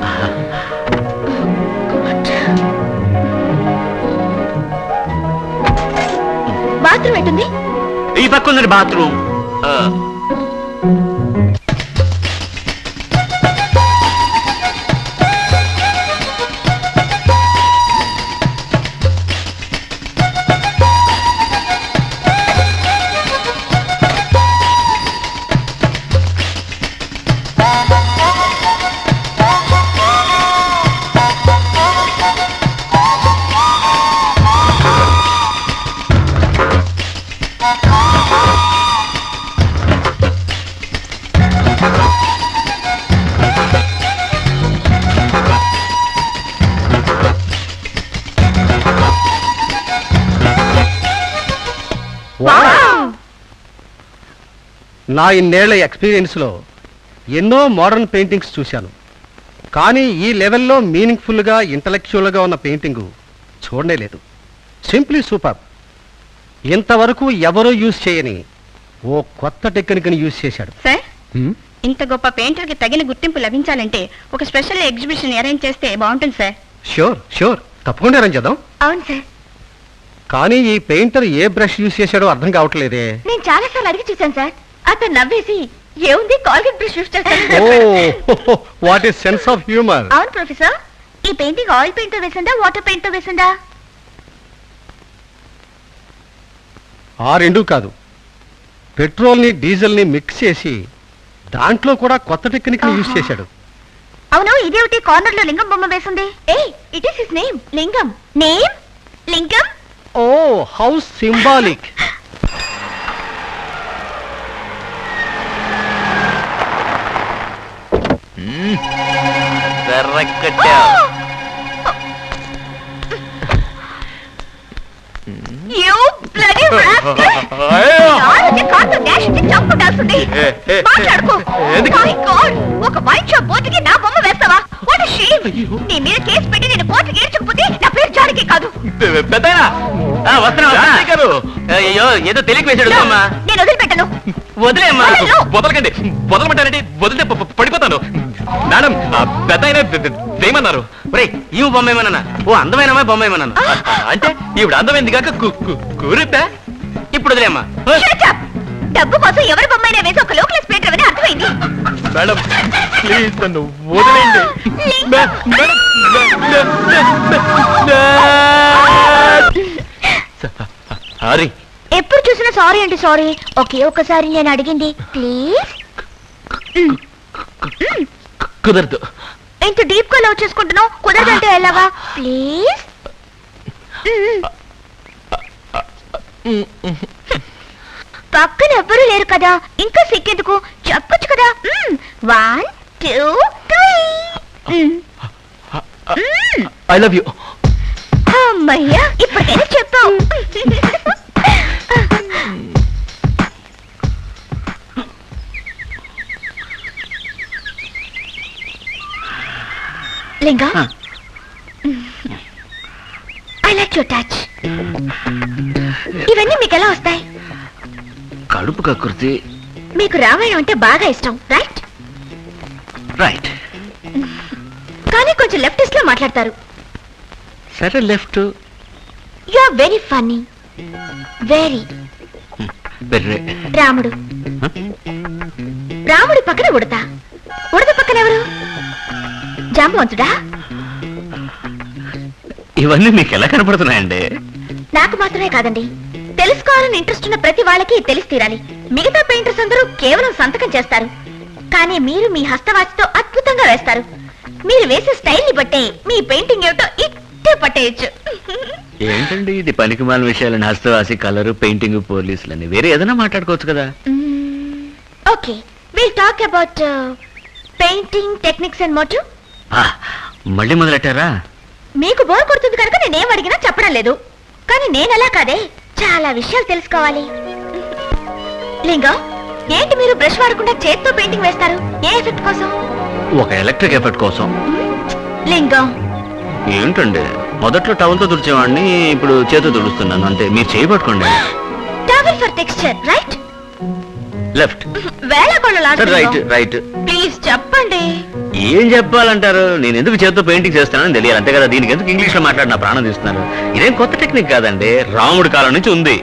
Bathroom ఎటుంది? ఈ పక్క ఉందండి బాత్రూమ్. నా ఇన్నేళ్ల ఎక్స్పీరియన్స్లో ఎన్నో మోడర్న్ పెయింటింగ్స్ చూశాను, కానీ ఈ లెవెల్లో మీనింగ్ఫుల్గా ఇంటలెక్చువల్గా ఉన్న పెయింటింగు చూడనే లేదు. Simply super. ఇంతవరకు ఎవరూ యూజ్ చేయని ఓ కొత్త టెక్నిక్ని యూజ్ చేశాడు. సార్, ఇంత గొప్ప పెయింటర్కి తగిన గుర్తింపు లభించాలంటే ఒక స్పెషల్ ఎగ్జిబిషన్ అరేంజ్ చేస్తే బాగుంటుంది సార్. ష్యూర్ ష్యూర్, తప్పకుండా అరేంజ్ చేద్దాం. అవును సార్. కానీ ఈ పెయింటర్ ఏ బ్రష్ యూజ్ చేశాడో అర్థం కావట్లేదే. నేను చాలా సార్లు అడిగి చూశాను సార్. అతను నవ్వేసి ఏముంది కాల్గేట్ బ్రష్ యూజ్ చేస్తాను. Oh, what is sense of humour. అవును ప్రొఫెసర్, ఈ పెయింటింగ్ ఆయిల్ పెయింట్ తో వేసిందా, వాటర్ పెయింట్ తో వేసిందా? ఆ రెండు కాదు, పెట్రోల్ని డీజిల్ని మిక్స్ చేసి దాంట్లో కూడా కొత్త టెక్నిక్ని యూజ్ చేశాడు. అవును, ఇదేమిటి కార్నర్ లో లింగం బొమ్మ వేసింది? ఏ, it is his name. Lingam. Name Lingam. Oh, how symbolic. You bloody rascal! నాలుగు కార్లు డాష్ ఇచ్చి చంపుతాల్సింది. మాట్లాడుకో. My God! ఒక వైన్ షాప్ బోర్డుకి నా బొమ్మ వేస్తావా? What a shame! నీ మీద కేసు పెట్టి నేను కోర్టుకి ఏడ్చకపోతే నా పేరు జానకి కాదు. అయ్యో, ఏదో తెలియక వేసాడు అమ్మా. నేను వదిలిపెట్టను. వదిలేమ్మా. వదలకండి, వదలమంటారండి. వదిలితే పడిపోతాను. మేడం, పెద్ద ఆయన వేయమన్నారు. ఒరేయ్, ఈ బొమ్మ ఏమన్నా? ఓ అందమైన అమ్మాయి బొమ్మ ఏమన్నాను అంటే ఈవిడ అందమైంది కాక కూరితే. ఇప్పుడు వదిలేమ్మా. Shut up! డబ్బు కోసం ఎవరి బొమ్మైనా వేసి ఒక లోకల్ పెయింటర్ అని అర్థమైంది. మేడం ప్లీజ్ నన్ను వదిలేండి. సారీ. ఎప్పుడు చూసినా సారీ అంటే సారీ. ఒకే ఒక్కసారి నేను అడిగింది ప్లీజ్. కుదరదు. ఇంత డీప్ గా లవ్ చేసుకుంటున్నావు, కుదరదంటే ఎలాగా? ప్లీజ్. పక్కన ఎవ్వరూ లేరు కదా, ఇంకా సిగ్గెందుకు? చెప్పొచ్చు కదా. 1 2 3. I love you. అమ్మయ్యా, ఇప్పటికైనా చెప్పావు. లింగా, ఐ లైక్ యువర్ టచ్. ఇవన్నీ మీకు ఎలా వస్తాయి? కడుపు కకృతి. మీకు రామాయణం అంటే బాగా ఇష్టం, రైట్? రైట్. కానీ కొంచెం లెఫ్టిస్ట్ లో మాట్లాడతారు. సరే, left. You are very funny. Very. బెర్రే. రాముడు. రాముడి పక్కన ఉడత, ఉడత పక్కన ఎవరు? జాంబవంతుడా? ఇవన్నీ మీకు ఎలా కనపడుతున్నాయండి? నాకు మాత్రమే కాదండి, తెలుసుకోవాలని ఇంట్రెస్ట్ ఉన్న ప్రతి వాళ్ళకి తెలిసి తీరాలి. మిగతా పెయింటర్స్ అందరూ కేవలం సంతకం చేస్తారు, కానీ మీరు మీ హస్తవాచితో అద్భుతంగా వేస్తారు. మీరు వేసే స్టైల్ ని బట్టే మీ పెయింటింగ్ ఏమిటో ఇట్టే పట్టేయచ్చు. ఏంటండి ఇది పనికిమాల విషయాలని, హస్తవాసి, కలరు, పెయింటింగ్, పోలీసులని, వేరే ఏదైనా మాట్లాడుకోవచ్చు కదా. Okay, will talk about painting techniques and motive. మళ్ళీ మొదలెట్టారా? మీకు బోర్ కొడుతుంది కనుక నేనేం అడిగినా చెప్పడం లేదు, కానీ నేను అలా కాదే, చాలా విషయాలు తెలుసుకోవాలి. లింగం, ఏంటి మీరు బ్రష్ వాడకుండా చేత్తో పెయింటింగ్ వేస్తారు? ఏ ఎఫెక్ట్ కోసం? ఒక ఎలక్ట్రిక్ ఎఫెక్ట్ కోసం. లింగం, ఏంటండి మొదట్లో టవల్తో తుడిచేవాడిని, ఇప్పుడు చేతితో తుడుస్తున్నాను అంతే. మీరు చేయబట్టుకోండి. Towel for texture, right? Left. Right right. Please చెప్పండి. ఏం చెప్పాలంటారు? నేను ఎందుకు చేతితో పెయింటింగ్ చేస్తానని తెలియాలి అంతే కదా. దీనికి ఎందుకు ఇంగ్లీష్ లో మాట్లాడి నా ప్రాణం తీస్తున్నారు? ఇదేం కొత్త టెక్నిక్ కాదండి, రాముడి కాలం నుంచి ఉంది.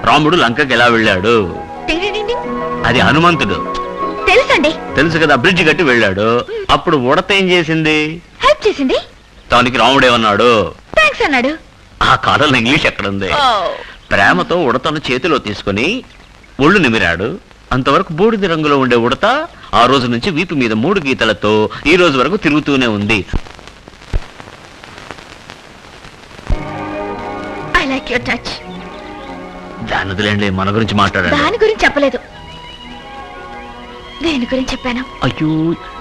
రాముడు లంకకి ఎలా వెళ్ళాడు? అది హనుమంతుడు. తెలుసండి. తెలుసు కదా, బ్రిడ్జ్ కట్టి వెళ్ళాడు. అప్పుడు ఉడత ఏం చేసింది? హెల్ప్ చేసింది. దానికి రాముడు ఏమన్నాడు? థాంక్స్ అన్నాడు. ఆ కాలంలో ఇంగ్లీష్ ఎక్కడుంది? ప్రేమతో ఉడతను చేతిలో తీసుకుని ఒళ్ళు నిమిరాడు. అంతవరకు బూడిద రంగులో ఉండే ఉడత ఆ రోజు నుంచి వీపు మీద 3 గీతలతో ఈ రోజు వరకు తిరుగుతూనే ఉంది. I like your touch. దాని వదిలేండి, మన గురించి మాట్లాడండి. దాని గురించి చెప్పలేదు, దేని గురించి చెప్పాను? అయ్యో,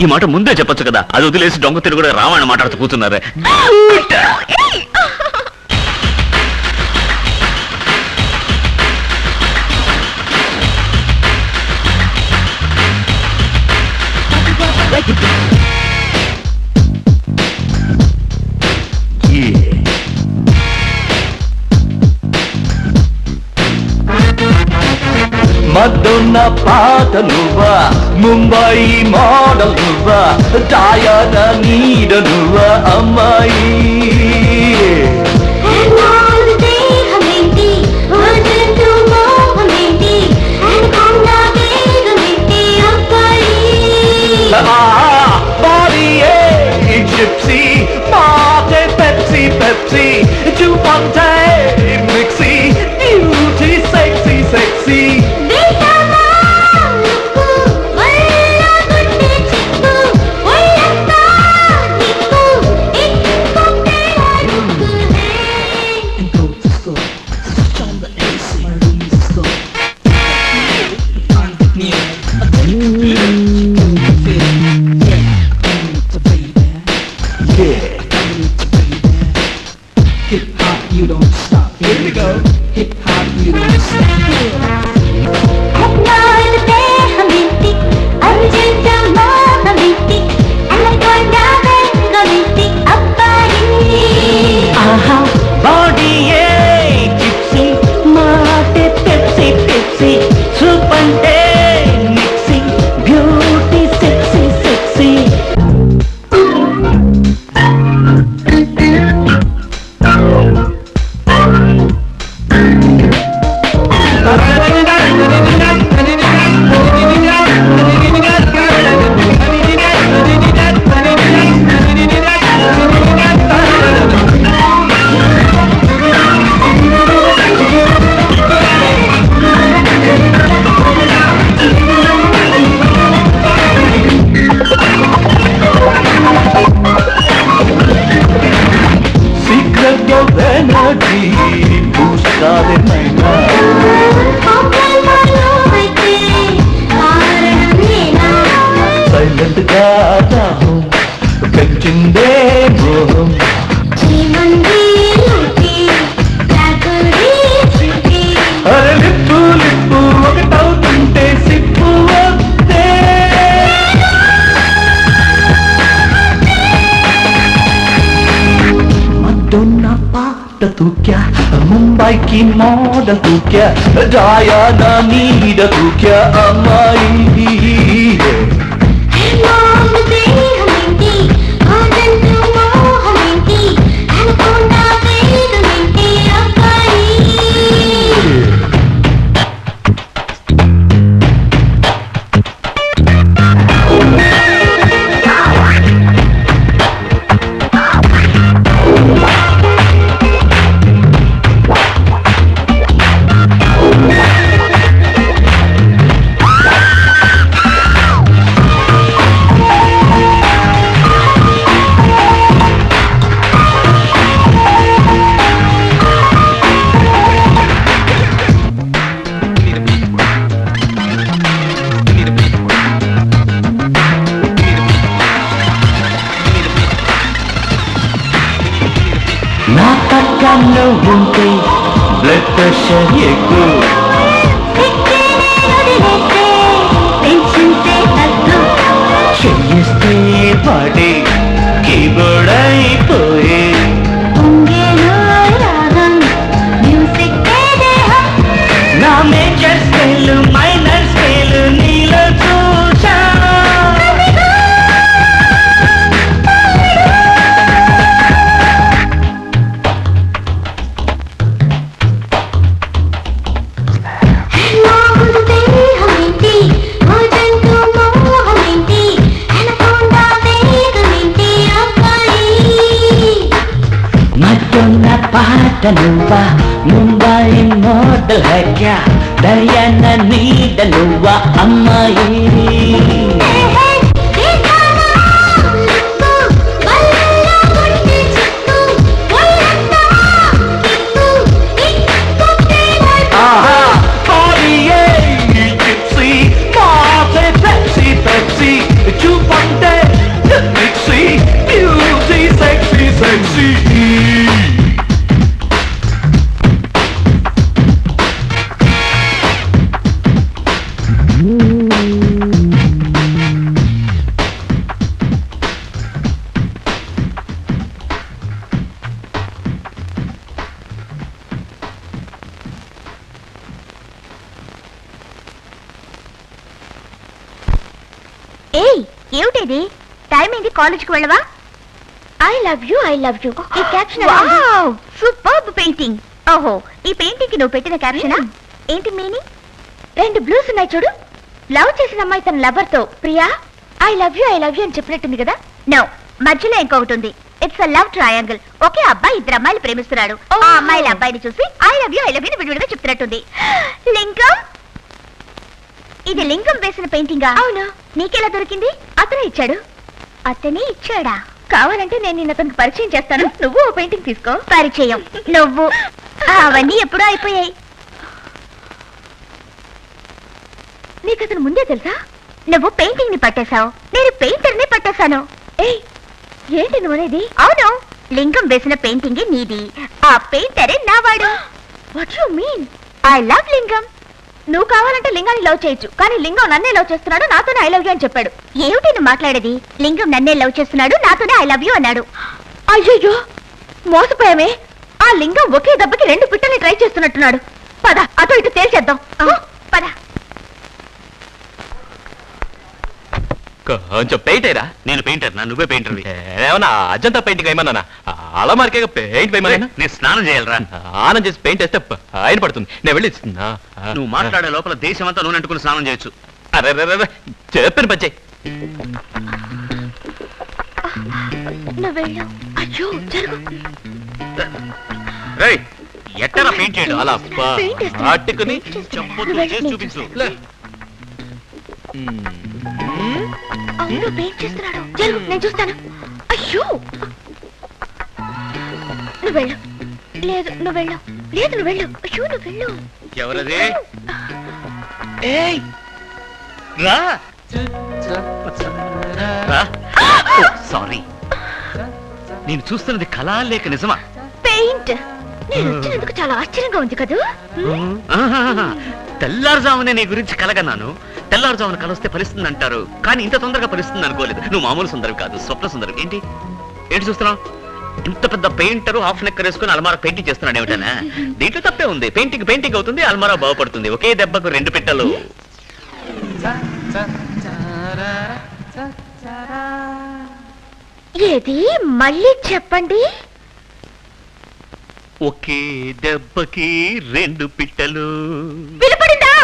ఈ మాట ముందే చెప్పొచ్చు కదా. అది వదిలేసి దొంగ తిరుగుడు రామాయణ మాట్లాడుతూ కూర్చున్నారే. మదొన్న పాట నువ్వా, ముంబై మోడల్ నువ్వా, ఛాయన నీడ నువ్వా అమ్మాయి. బాడీయే జిప్సీ, మాటే పెప్సీ పెప్సీ, చూపంటే మిక్సీ, బ్యూటీ సెక్సీ సెక్సీ. तू क्या मुंबई की मॉडल तू क्या जाया नीड तू क्या अमाई ప్రెషర్ ఎక్కువ చెయ్యిస్తే పాడే కీబోర్డ్ అయిపోయే నా మేజర్ స్కేల్ మైనర్ స్కేల్ నీలో చూసా మధ్యున్న పాట నువ్వా ముంబై మోడల్ హెక్యా దయన నీడ నువ్వా అమ్మాయి ఏమిటిది? టైం ఏంది? కాలేజ్కి వెళ్ళవా? ఐ లవ్ యూ ఈ క్యాప్షన్ సూపర్బ్ పెయింటింగ్. ఓహో, ఈ పెయింటింగ్ కి నువ్వు పెట్టిన క్యాప్షనా? ఏంటి మీనింగ్? 2 బ్లూస్ ఉన్నాయి చూడు. లవ్ చేసిన అమ్మాయి తన లవర్ తో ప్రియా ఐ లవ్ యూ అని చెప్పినట్టుంది కదా. నో, మధ్యలో ఇంకొకటి ఉంది. It's a love triangle. ఒకే అబ్బాయి 2 అమ్మాయిలు ప్రేమిస్తున్నాడు. ఆ అమ్మాయిల అబ్బాయిని చూసి ఐ లవ్ యూ విడివిడిగా చెప్తున్నట్టుంది. లింగం, ఇది లింగం వేసిన పెయింటింగా? అవును. నీకెలా దొరికింది? అతనే ఇచ్చాడు. అతనే ఇచ్చాడా? కావాలంటే నేను నిన్న అతనికి పరిచయం చేస్తాను. నువ్వు ఓ పెయింటింగ్ తీసుకో. పరిచయం నువ్వు? అవన్నీ ఎప్పుడూ అయిపోయాయి. నీకు అతను ముందే తెలుసా? నువ్వు పెయింటింగ్ ని పట్టేశావు, నేను పెయింటర్ ని పట్టేశాను. ఏయ్, ఏంటి నువ్వు అనేది? అవును, లింగం వేసిన పెయింటింగ్ నీది, ఆ పెయింటరే నావాడు. What you mean? I love Lingam. నువ్వు కావాలంటే లింగాన్ని లవ్ చేయొచ్చు, కానీ లింగం నన్నే లవ్ చేస్తున్నాడు, నాతోనే ఐ లవ్ యూ అని చెప్పాడు. ఏమిటి నువ్వు మాట్లాడేది? లింగం నన్నే లవ్ చేస్తున్నాడు, నాతోనే ఐ లవ్ యూ అన్నాడు. అయ్యో, మోసపోయామే. ఆ లింగం ఒకే దెబ్బకి 2 పిట్టల్ని ట్రై చేస్తున్నట్టున్నాడు. పద, అటు ఇటు తేల్చేద్దాం. పద. కొంచెం పెయింట్ అయ్యరా. నేను పెయింటర్ నా, నువ్వే పెయింటర్. ఏమన్నా అజంతా పెయింటింగ్ వేయమన్నా? అలా మరికే పెయింట్ వేయమన్నా? నేను స్నానం చేయాలరా. ఆనం చేసి పెయింట్ వేస్తే ఆయన పడుతుంది. నేను వెళ్ళి నువ్వు మాట్లాడే లోపల దేశం అంతా నూనె అంటుకుని స్నానం చేయొచ్చు. అరే చెప్పాను పచ్చే. అయ్యో, జరుగు. ఎట్టరా పెయింట్ చేయడం? అలా పట్టుకుని చెప్పుతూ చేసి చూపించు. అవును, పెయింట్ చేస్తున్నాడు. జరుగు, నేను చూస్తాను. అయ్యో, నువ్వు వెళ్ళు. లేదు, నువ్వు వెళ్ళు. లేదు, నువ్వు వెళ్ళు. అయ్యో, నువ్వు వెళ్ళు. ఎవరది? సారీ, నేను చూస్తున్నది కళా లేక నిజమా? పెయింట్. నేను వచ్చినందుకు చాలా ఆశ్చర్యంగా ఉంది కదా. తెల్లారుజామునే నీ గురించి కలగన్నాను. తెల్లారుజామున కలొస్తే ఫలిస్తుంది అంటారు, కానీ ఇంత తొందరగా ఫలిస్తుంది అనుకోలేదు. నువ్వు మామూలు సుందరం కాదు, స్వప్న సుందరం. ఏంటి ఏంటి చూస్తున్నావు? ఇంత పెద్ద పెయింటర్ హాఫ్ నెక్కర్ వేసుకుని అల్మారా పెయింటింగ్ చేస్తున్నాడు ఏమిటనా? దీంట్లో తప్పే ఉంది. పెయింటింగ్ అవుతుంది, అల్మారా బాగుపడుతుంది. ఒకే దెబ్బకు 2 పిట్టలు. ఏది? మళ్ళీ చెప్పండి. ఒకే దెబ్బకి 2 పిట్టలు. వినపడిందా?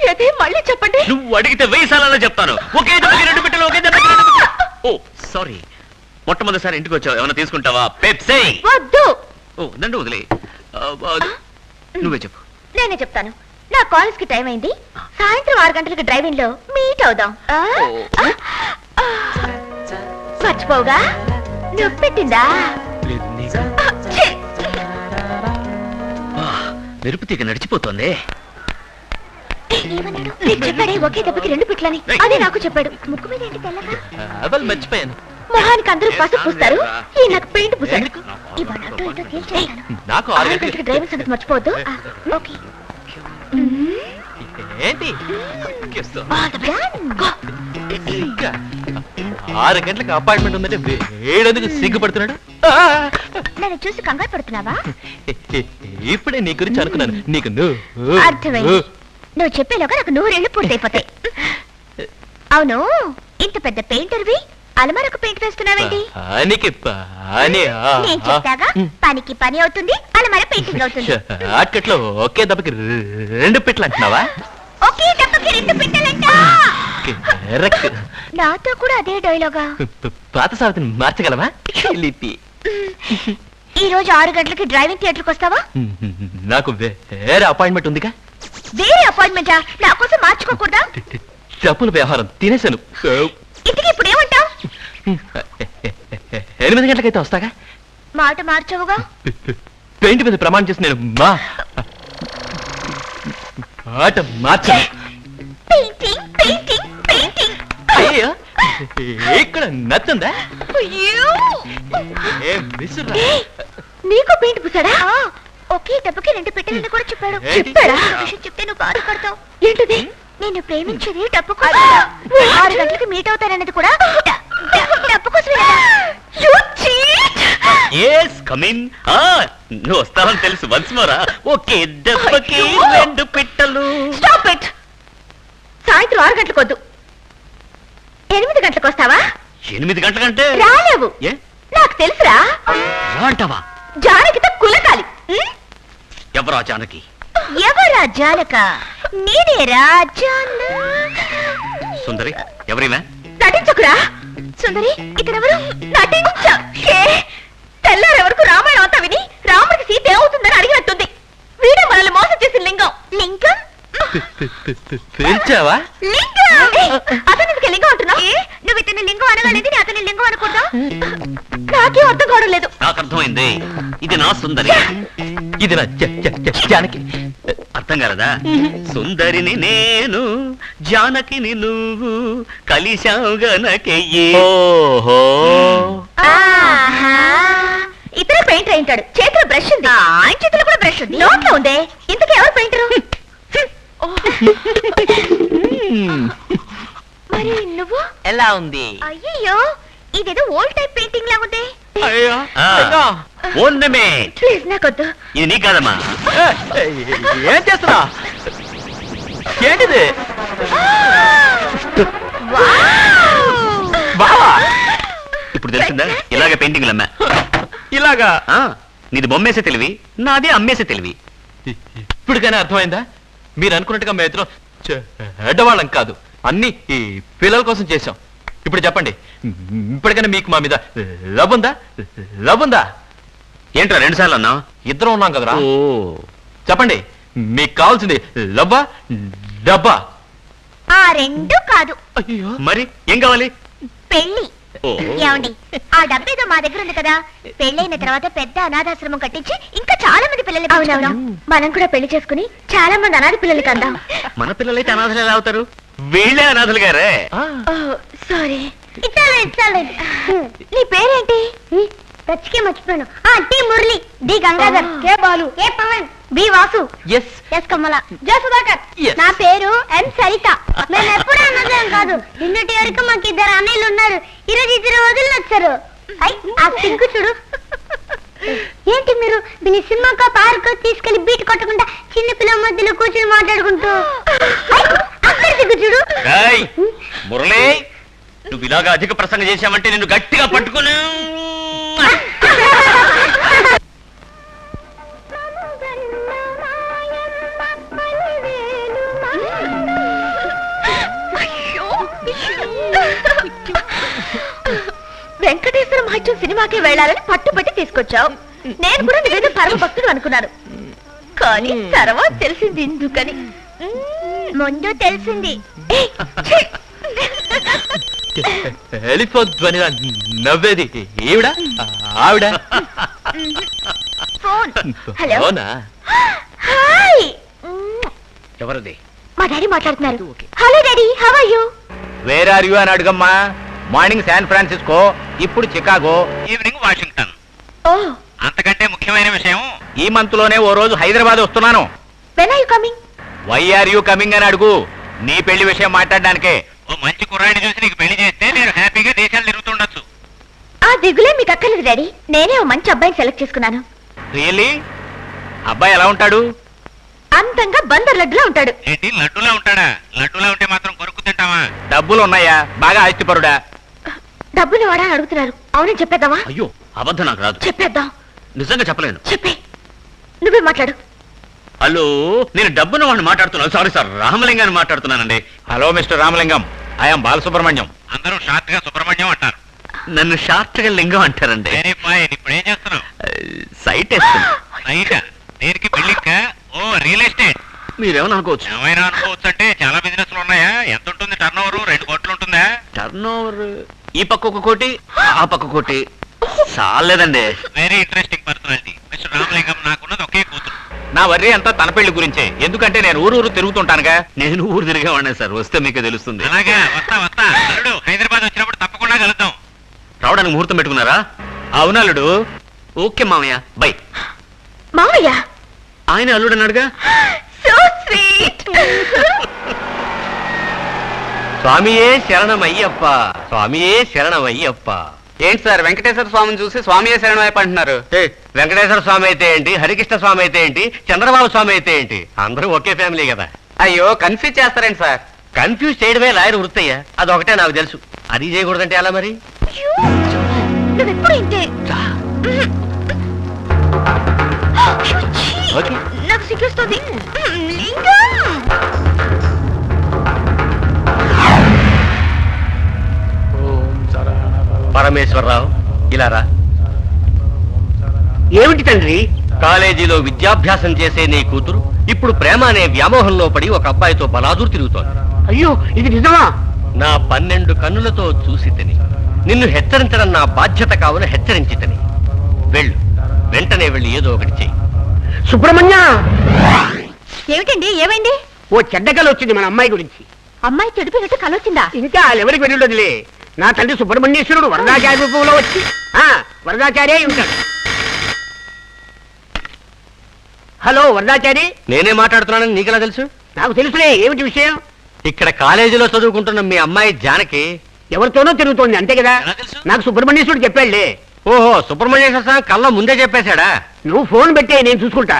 ఏది? మళ్ళీ చెప్పండి. నువ్వు అడిగితే 1000 సార్లు చెప్తాను. ఒకే దెబ్బకి 2 పిట్టలు, ఒకే దెబ్బకి 2 పిట్టలు. ఓ సారీ, మొట్టమొదటిసారి ఇంటికి వచ్చావు. ఏమైనా తీసుకుంటావా? పెప్సీ. వద్దు. ఓ, నన్ను వదిలే. నువ్వే చెప్పు. నేనే చెప్తాను. నా కాలేజ్ కి టైం అయింది. సాయంత్రం 6 గంటలకు డ్రైవింగ్ లో మీట్ అవుదాం. మర్చిపోగా? నొప్పి పెట్టిందా? మెరుపు తీగ నడిచిపోతుంది. చెప్పాడే ఒకే దెబ్బకి 2 పిట్లని. అదే నాకు చెప్పాడు. ముక్కు మీద ఏంటి తెల్లగా? అవల్ మర్చిపోయాను. మొహానికి అందరూ పసుపు పూస్తారు ఈ నాకు పెయింట్ పూసాడు ఇవాళ అటో ఇటో తేల్చేస్తాను నాకు 6 గంటలకి డ్రైవర్ సంగతి మర్చిపోవద్దు ఓకే ఏంటి ఇంకా 6 గంటలకు అపాయింట్మెంట్ ఉందంటే వేడెందుకు సిగ్గుపడుతున్నాడు నన్ను చూసి కంగారు పడుతున్నావా ఇప్పుడే నీ గురించి అనుకున్నాను నీకు నువ్వు అర్థమైంది నువ్వు చెప్పేలోగా నాకు 100 ఏళ్ళు పూర్తయిపోతాయి అవును ఇంత పెద్ద పెయింటర్వి అలమారకు పెయింట్ వేస్తున్నావేంటి పనికి పని నేను చెప్తాగా పనికి పని అవుతుంది అలమార పెయింటింగ్ అవుతుంది షార్ట్కట్ లో ఒకే దెబ్బకి 2 పిట్లు అంటున్నావా ఒకే దెబ్బకి 2 పెట్టాలంట కరెక్ట్ నాతో కూడా అదే డైలాగా పాత సావిత్రిని మార్చగలవా లిపి ఈ రోజు 6 గంటలకి డ్రైవింగ్ థియేటర్కి వస్తావా నాకు వేరే అపాయింట్మెంట్ ఉందిగా వేరే అపాయింట్మెంటా నా కోసం మార్చుకోకూడదా డబ్బుల వ్యవహారం తినేశాను ఇంటికి ఇప్పుడు ఏమంటావు 8 గంటలకైతే వస్తాగా మాట మార్చవుగా పెయింట్ మీద ప్రమాణం చేసి నేను మాట మార్చా పెయింటింగ్ పెయింటింగ్ పెయింటింగ్ అయ్యో ఇక్కడ నచ్చుందా అయ్యో ఏం విసురా నీకు పెయింట్ పూసాడా ఒకే దెబ్బకి 2 పెట్టెలని కూడా చెప్పాడు చెప్పాడా విషయం చెప్తే నువ్వు బాధపడతావు ఏంటిది నేను ప్రేమించేది డబ్బు కోసం 6 గంటలకి మీట్ అవుతానన్నది కూడా డబ్బు కోసమే ఎస్ కమ్ ఇన్ నువ్వు వస్తావని తెలుసు వన్స్ మోరా ఓకే దెబ్బకి 2 పిట్టలు స్టాప్ ఇట్ సాయంత్రం 6 గంటలకు వద్దు 8 గంటలకు వస్తావా 8 గంటలకంటే రాలేవు ఏ నాకు తెలుసురా అంటావా జానకితో కులకాలి ఎవరా జానకి ఎవరా జానక నేనే రాజాన సుందరి ఎవరివే నటించకురా సుందరి ఇతనెవరు నటించ తెల్లారెవరకు రామాయణం అంతా విని రాముడికి సీత ఏమవుతుందని అడిగినట్టుంది వీడే మనల్ని మోసం చేసిన లింగం లింగం పేల్చావా లింగం అతను ఎందుకు లింగం అంటున్నా నువ్వు ఇతని లింగం అనగానేది నేను అతని లింగం అనుకుంటా నాకేం అర్థం కావడం లేదు నాకు అర్థమైంది ఇది నా సుందరి ఇది నా జానకి అర్థం కాలదా సుందరిని నేను జానకిని నువ్వు కలిశావు గనకెయ్యి ఓహో ఇతనే పెయింటర్ అయింటాడు చేతిలో బ్రష్ ఉంది ఆయన చేతిలో కూడా బ్రష్ ఉంది నోట్లో ఉందే ఇంతకీ ఎవరు పెయింటరు మరి నువ్వు ఎలా ఉంది అయ్యో ఇదేదో ఓల్డ్ టైప్ పెయింటింగ్ లా ఉంది ఓర్నమెంట్ ప్లీజ్ నాకొద్దు ఇది నీ కాదమ్మా ఏం చేస్తున్నా ఏంటిది బావా ఇప్పుడు తెలిసిందా ఇలాగ పెయింటింగ్లు అమ్మా ఇలాగా నీది బొమ్మేసే తెలివి నాది అమ్మేసే తెలివి ఇప్పటికైనా అర్థమైందా మీరు అనుకున్నట్టుగా మేము ఇద్దరం చెడ్డవాళ్ళం కాదు అన్ని ఈ పిల్లల కోసం చేశాం ఇప్పుడు చెప్పండి ఇప్పటికైనా మీకు మా మీద లవ్ ఉందా ఏంట్రా 2 సార్లు అన్నా ఇద్దరం ఉన్నాం కదరా ఓ చెప్పండి మీకు కావాల్సింది లవ్వా డబ్బా? ఆ రెండు కాదు. అయ్యో, మరి ఏం కావాలి? పెళ్లి. ఓ. ఏమండి, ఆ డబ్బేదో మా దగ్గర ఉంది కదా, పెళ్ళైన తర్వాత పెద్ద అనాథాశ్రమం కట్టించి ఇంకా చాలా మంది పిల్లల్ని పెంచుకుందాం. మనం కూడా పెళ్లి చేసుకుని చాలా మంది అనాథ పిల్లలకి అందాం. మన పిల్లలైతే అనాథలు ఎలా అవుతారు? వీళ్ళే అనాథలు గారే. సారీ. నీ పేరేంటి? టచ్కే మర్చిపోయాను. టి మురళి, డి గంగాధర్, కే బాలు, ఏ పవన్, బి వాసు, ఎస్ కమల, జే సుధాకర్. నా పేరు ఎం సరిత. మేము ఎప్పుడు అన్నదేం కాదు. నిన్నటి వరకు మాకు 2 అన్నయ్యలు ఉన్నారు. ఈరోజు 2 వదిలి వచ్చారు. ఆ సింకు చూడు. ఏంటి మీరు దీని సినిమాకో పార్కో తీసుకెళ్లి బీట్ కొట్టకుండా చిన్న పిల్లల మధ్యలో కూర్చొని మాట్లాడుకుంటూ అక్కడ దిగు చూడు. మురళి, నువ్వు ఇలాగా అధిక ప్రసంగం చేశావంటే నిన్ను గట్టిగా పట్టుకుని వెంకటేశ్వర మహత్యం సినిమాకి వెళ్ళాలని పట్టుబట్టి తీసుకొచ్చావు. నేను కూడా నువ్వేదో పరమ భక్తుడు అనుకున్నాను, కానీ తర్వాత తెలిసింది ఎందుకని. ముందు తెలిసింది. వెళ్ళిపోద్దని నవ్వేది ఈవిడ ఆవిడ. ఫోన్. హలో. అవునా? హాయ్. ఎవరిది? మా డాడీ మాట్లాడుతున్నారు. Hello daddy, how are you? Where are you అని అడుగమ్మా. మార్నింగ్ శాన్ ఫ్రాన్సిస్కో, ఇప్పుడు చికాగో, ఈవినింగ్ వాషింగ్టన్. ఓ అంతకంటే ముఖ్యమైన విషయం, ఈ మంత్ లోనే ఓ రోజు హైదరాబాద్ వస్తున్నాను. When are you coming? Why are you coming అని అడుగు. నీ పెళ్లి విషయం మాట్లాడడానికే. ఓ మంచి కుర్రాడిని చూసి నీకు పెళ్లి చేస్తే నేను హ్యాపీగా దేశాలు తిరుగుతుండొచ్చు. ఆ దిగులే మీకు అక్కర్లేదు డాడీ, నేనే ఓ మంచి అబ్బాయిని సెలెక్ట్ చేసుకున్నాను. రియల్లీ? అబ్బాయి ఎలా ఉంటాడు? అంతంగా బందర్ లడ్డులా ఉంటాడు. ఏంటి లడ్డూలా ఉంటాడా? లడ్డూలా ఉంటే మాత్రం కొరుకు తింటావా? డబ్బులు ఉన్నాయా? బాగా ఆస్తిపరుడా? డబ్బులు వాడా అని అడుగుతున్నారు. అవునని చెప్పేద్దామా? అయ్యో అబద్ధం నాకు రాదు, చెప్పేద్దాం. నిజంగా చెప్పలేను. చెప్పే, నువ్వే మాట్లాడు. హలో, నేను డబ్బున్న వాడిని మాట్లాడుతున్నాను. సారీ సార్, రామలింగాన్ని మాట్లాడుతున్నానండి. Hello mister Ramalingam, I'm Balasubrahmanyam. అందరూ షార్ట్ గా సుబ్రహ్మణ్యం అంటారు. నన్ను షార్ట్ గా లింగం అంటారండి. ఇప్పుడు ఏం చేస్తున్నావు? సైట్ వేస్తున్నా. దేనికి బిల్డింగ్? ఓ రియల్ ఎస్టేట్. మీరేమని అనుకోవచ్చు. ఏమైనా అనుకోవచ్చు అంటే చాలా బిజినెస్ ఉన్నాయా? ఎంత ఉంటుంది టర్న్ ఓవర్? 2 కోట్లు ఉంటుందా? టర్న్ ఓవర్ ఈ పక్క ఒక కోటి, ఆ పక్క కోటి. చాలేదండి. Very interesting personality mister Ramalingam. నాకున్నది ఒకే కూతురు. నా వర్రీ అంతా తన పెళ్లి గురించే, ఎందుకంటే నేను ఊరు తిరుగుతుంటానుగా. నేను ఊరు తిరిగేవాడినే సార్, వస్తే మీకు తెలుస్తుంది. అలాగా, వస్తా అల్లుడు. హైదరాబాద్ వచ్చినప్పుడు తప్పకుండా కలుద్దాం. రావడానికి ముహూర్తం పెట్టుకున్నారా? అవునల్లుడు. ఓకే మామయ్య, బై. మావయ్య ఆయన అల్లుడు అన్నాడుగా. So sweet. స్వామియే శరణమయ్యప్ప, స్వామియే శరణమయ్యప్ప. ఏంటి సార్, వెంకటేశ్వర స్వామిని చూసి స్వామియే శరణం వైపు అంటున్నారు? వెంకటేశ్వర స్వామి అయితే ఏంటి, హరికృష్ణ స్వామి అయితే ఏంటి, చంద్రబాబు స్వామి అయితే ఏంటి, అందరూ ఒకే ఫ్యామిలీ కదా. అయ్యో, కన్ఫ్యూజ్ చేస్తారేంటి సార్? కన్ఫ్యూజ్ చేయడమే లాయర్ వృత్తయ్య, అదొకటే నాకు తెలుసు. అది చేయకూడదంటే అలా మరి. నువ్వెప్పుడు ఇంతే. ఓకే. నాకు సిగ్గేస్తుంది. లింగం. పరమేశ్వరరావు, ఇలా రా. ఏమిటి తండ్రి? కాలేజీలో విద్యాభ్యాసం చేసే నీ కూతురు ఇప్పుడు ప్రేమ అనే వ్యామోహంలో పడి ఒక అబ్బాయితో బలాదూరు తిరుగుతోంది. అయ్యో, ఇది నిజమా? నా 12 కన్నులతో చూసి తిని నిన్ను హెచ్చరించడం నా బాధ్యత కావున హెచ్చరించి తిని. వెళ్ళు, వెంటనే వెళ్ళి ఏదో ఒకటి చెయ్యి. సుబ్రహ్మణ్య, ఏమిటండి, ఏమైంది? ఓ చెడ్డ కల వచ్చింది మన అమ్మాయి గురించి. అమ్మాయి చెడిపోయినట్టు కలొచ్చిందా? ఇంకా ఎవరికి వెళ్ళుండదులే. నా తండ్రి సుబ్రహ్మణ్యేశ్వరుడు వరదాచార్య రూపంలో వచ్చి వరదాచార్య అయి ఉంటాడు. హలో వరదాచారి. నేనే మాట్లాడుతున్నానని నీకెలా తెలుసు? నాకు తెలుసులే. ఏమిటి విషయం? ఇక్కడ కాలేజీలో చదువుకుంటున్న మీ అమ్మాయి జానకి ఎవరితోనో తిరుగుతోంది, అంతే కదా? ఎలా తెలుసు? నాకు సుబ్రహ్మణ్యేశ్వరుడు చెప్పాడులే. ఓహో, సుబ్రహ్మణ్యేశ్వర స్వామి కళ్ళ ముందే చెప్పేశాడా? నువ్వు ఫోన్ పెట్టే, నేను చూసుకుంటా.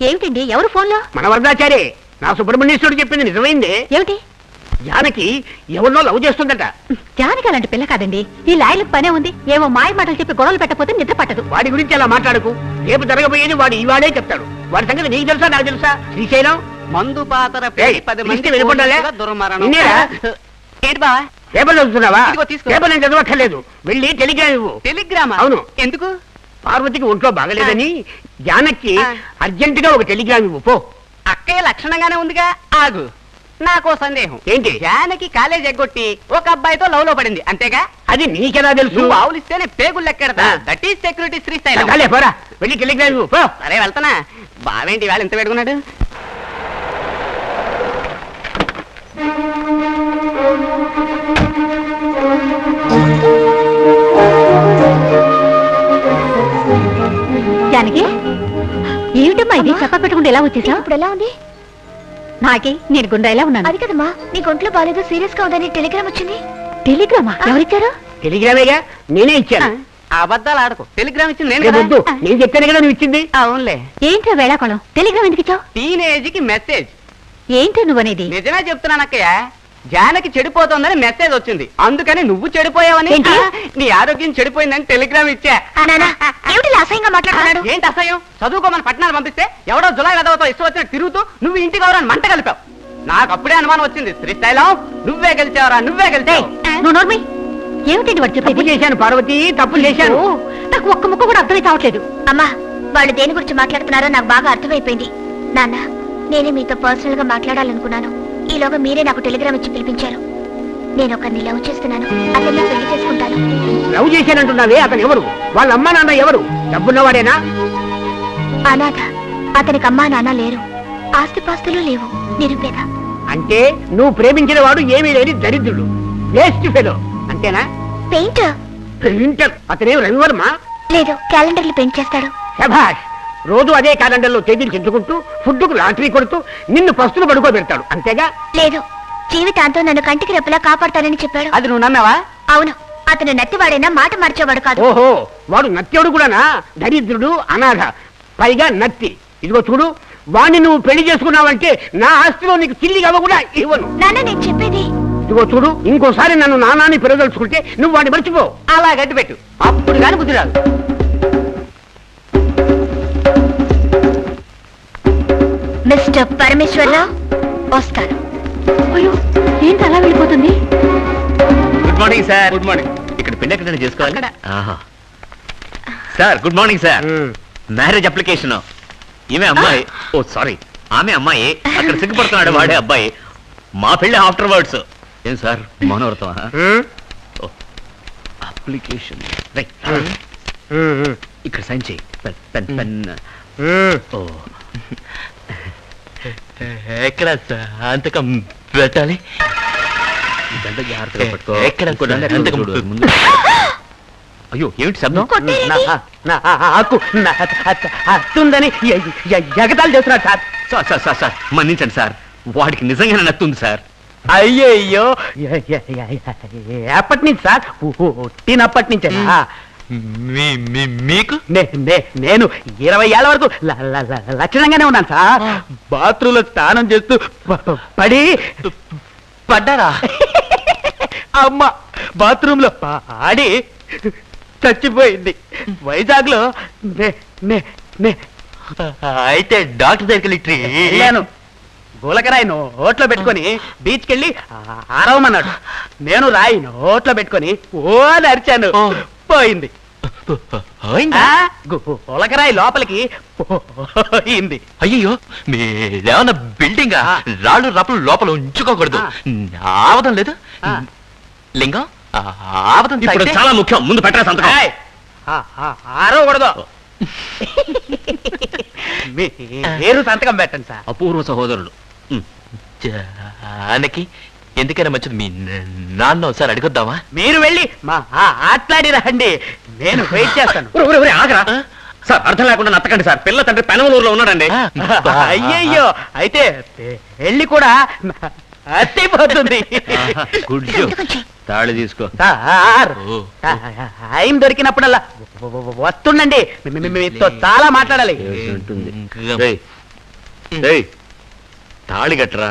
ఏమిటండి, ఎవరు ఫోన్లో? మన వరదాచారి. నా సుబ్రహ్మణ్యేశ్వరుడు చెప్పింది నిజమైందే. ఏమిటి? జానకి ఎవరినో లవ్ చేస్తుందట. జానకి అలాంటి పిల్ల కాదండి. ఈ లాయలకు పనే ఉంది. ఏవో మాయ మాటలు చెప్పి గొడవలు పెట్టకపోతే నిద్ర పట్టదు. వాడి గురించి అలా మాట్లాడకు. రేపు జరగబోయేది వాడు ఇవాడే చెప్తాడు. వాడి సంగతి నీకు తెలుసా, నాకు తెలుసా? శ్రీశైలం మందు పాతర ఏయ్, పిలిస్తే వెళ్ళిపోతాలే. నిన్నేరా? ఏంటి బావా? పేపర్ చదువుతున్నావా? ఇదిగో తీసుకో. పేపర్ నేను చదవక్కర్లేదు. వెళ్ళి టెలిగ్రామ్ ఇవ్వు. టెలిగ్రామా? అవును. ఎందుకు? పార్వతికి ఒంట్లో బాగలేదని జానకి అర్జెంటుగా ఒక టెలిగ్రామ్ ఇవ్వు పో. అక్కయ్య లక్షణంగానే ఉందిగా. ఆగు, నాకో సందేహం. ఏంటి? జానకి కాలేజ్ ఎగ్గొట్టి ఒక అబ్బాయితో లవ్ లో పడింది, అంతేగా? అది నీకెలా తెలుసు? నువ్వు ఆవులిస్తేనే పేగులు లెక్కెడతా. ఆ. That is security Srisailam. చాలే, పోరా. వెళ్ళి టెలిగ్రామ్ ఇవ్వు పో. సరే, వెళ్తానా. బావేంటి వాళ్ళు ఎంత పెడుకున్నాడు? జానకి, ఏమిటమ్మా ఇది? చెప్ప పెట్టకుండా ఎలా వచ్చేసా? ఇప్పుడు ఎలా ఉంది? నాకే, నేను గుండ్రా ఎలా ఉన్నాను. అది కదమ్మా, నీ ఒంట్లో బాగాలేదు, సీరియస్ గా ఉందని టెలిగ్రామ్ వచ్చింది. టెలిగ్రామా? ఎవరిచ్చారు? టెలిగ్రామేగా, నేనే ఇచ్చాను. అబద్ధాలు ఆడకు. టెలిగ్రామ్ ఇచ్చింది నేను రే కదా. వద్దు, నేను చెప్పాను కదా నువ్వు ఇచ్చింది. అవునులే. ఏంట్రా వేళాకోళం? టెలిగ్రామ్ ఎందుకు ఇచ్చావు? టీనేజ్ కి మెసేజ్. ఏంటో నువ్వనేది? నిజమే చెప్తున్నాను అక్కయ్య. జానకి చెడిపోతోందని మెసేజ్ వచ్చింది, అందుకని నువ్వు చెడిపోయావని. ఏంటి? నీ ఆరోగ్యం చెడిపోయిందని టెలిగ్రామ్ ఇచ్చా. ఏమిటి అసహ్యంగా మాట్లాడుతున్నాడు? ఏంటి అసహ్యం? చదువుకోమని పట్టణాలు పంపిస్తే ఎవడో జులై వెదవతో ఇష్టం వచ్చినట్టు తిరుగుతూ నువ్వు ఇంటికి ఎవరని మంట కలిపావు. నాకు అప్పుడే అనుమానం వచ్చింది. శ్రీశైలం, నువ్వే గెలిచావరా, నువ్వే గెలిచావు. నువ్వు నోర్మి. ఏమిటండి వాడు తప్పు చెప్పేది? చేశాను పార్వతి, తప్పు చేశాను. ఓ, నాకు ఒక్క ముక్క కూడా అర్థమై కావట్లేదు. అమ్మా, వాళ్ళు దేని గురించి మాట్లాడుతున్నారో నాకు బాగా అర్థమైపోయింది. నాన్న, నేనే మీతో పర్సనల్ గా మాట్లాడాలనుకున్నాను. ఈలోగా మీరే నాకు టెలిగ్రామ్ ఇచ్చి పిలిపించారు. నేను ఒకరిని లవ్ చేస్తున్నాను, అతన్ని పెళ్లి చేసుకుంటాను. లవ్ చేశానంటున్నావే, అతను ఎవరు? వాళ్ళ అమ్మా నాన్న ఎవరు? డబ్బున్నవాడేనా? అనాథ. అతనికి అమ్మా నాన్న లేరు, ఆస్తిపాస్తులు లేవు, నిరుపేద. అంటే నువ్వు ప్రేమించిన వాడు ఏమీ లేని దరిద్రుడు, వేస్ట్ ఫెలో. అంతేనా? పెయింటర్. పెయింటర్ అతనేం రవివర్మ? లేదు, క్యాలెండర్లు పెయింట్ చేస్తాడు. శభాష్. రోజు అదే క్యాలెండర్లో తేదీలు చెంచుకుంటూ ఫుడ్కు లాటరీ కొడుతూ నిన్ను పస్తులు పడుకోబెడతాడు అంతేగా? లేదు, జీవితాంతం నన్ను కంటికి రెప్పలా కాపాడతానని చెప్పాడు. అది నువ్వు నమ్మావా? అవును, అతను నత్తివాడైనా మాట మార్చేవాడు కాదు. ఓహో, వాడు నత్యుడు కూడానా? దరిద్రుడు, అనాథ, పైగా నత్తి. ఇదిగో చూడు, వాణ్ణి నువ్వు పెళ్లి చేసుకున్నావంటే నా ఆస్తిలో నీకు చిల్లిగవ్వ కూడా ఇవ్వను. నాన్న, నేను చెప్పేది. ఇదిగో చూడు, ఇంకోసారి నన్ను నానాన్ని పెరదలుచుకుంటే నువ్వు వాడిని మర్చిపో. అలా గట్టి పెట్టు, అప్పుడు కానీ బుద్ధి రాదు. మిస్టర్ పరమేశ్వరరావు, వస్తాను. అయ్యో, ఏంటి అలా వెళ్ళిపోతుంది? Good morning sir. Good morning. ఇక్కడ పెళ్లి ఎక్కడ చేసుకోవాలి? ఆహా. Sir good morning sir. Marriage application. ఈమె అమ్మాయి, ఓ సారీ, ఆమె అమ్మాయి. అక్కడ సిగ్గుపడుతున్నాడు వాడే అబ్బాయి. మా పెళ్లి ఆఫ్టర్ వర్డ్స్. ఏం సార్ మౌనవ్రతం? అప్లికేషన్ ఇక్కడ సైన్ చేయి. Pen pen. ఓ, ఎక్కడ సంతకం పెట్టాలి? దండ జాగ్రత్తగా పట్టుకో. ఎక్కడ ఇంకో దండ ఎక్కడ సంతకం? చూడు ముందు. అయ్యో, ఏమిటి శబ్దం? అత్తుందని ఎగతాలు చేస్తున్నాడు sir. Sir sir sir sir మన్నించండి సార్, వాడికి నిజంగానే నత్తుంది సార్. అయ్యయ్యో, ఎప్పటి నుంచి సార్? పుట్టినప్పటి నుంచే. మీకు నేను 20 ఏళ్ల వరకు లక్షణంగానే ఉన్నాను సార్. బాత్రూంలో స్నానం చేస్తూ పడి పడ్డారా? అమ్మ బాత్రూంలో పాడి చచ్చిపోయింది. వైజాగ్ లో అయితే డాక్టర్ దగ్గరికి వెళ్ళాను. గులకరాయి నోట్లో పెట్టుకొని బీచ్కి వెళ్ళి ఆరవమన్నాడు. నేను రాయి నోట్లో పెట్టుకొని ఓ అని అరిచాను. పోయింది. గులకరాయి లోపలికి పోయింది. అయ్యో, మీరేమన్నా బిల్డింగ్ రాళ్ళు రప్పలు లోపల ఉంచుకోకూడదు. ఆవదం లేదు లింగం, ఆవదం ఇప్పుడు చాలా ముఖ్యం. ముందు పెట్టరా సంతకం. ఆరవకూడదు. మీరు సంతకం పెట్టండి సార్. అపూర్వ సహోదరులు. జానకి, ఎందుకైనా మంచిది మీ నాన్న ఒకసారి అడిగొద్దామా? మీరు వెళ్ళి ఆట్లాడి రండి, నేను వెయిట్ చేస్తాను. ఆగరా సార్, అర్థం లేకుండా నత్తకండి సార్. పిల్ల తండ్రి పెనమలూరులో ఉన్నాడండి. అయ్యయ్యో, అయితే పెళ్లి కూడా అత్తిపోతుంది. గుడ్ తాళి తీసుకో సార్. టైం దొరికినప్పుడల్లా వస్తుండండి, మీతో చాలా మాట్లాడాలి. తాళి కట్టరా.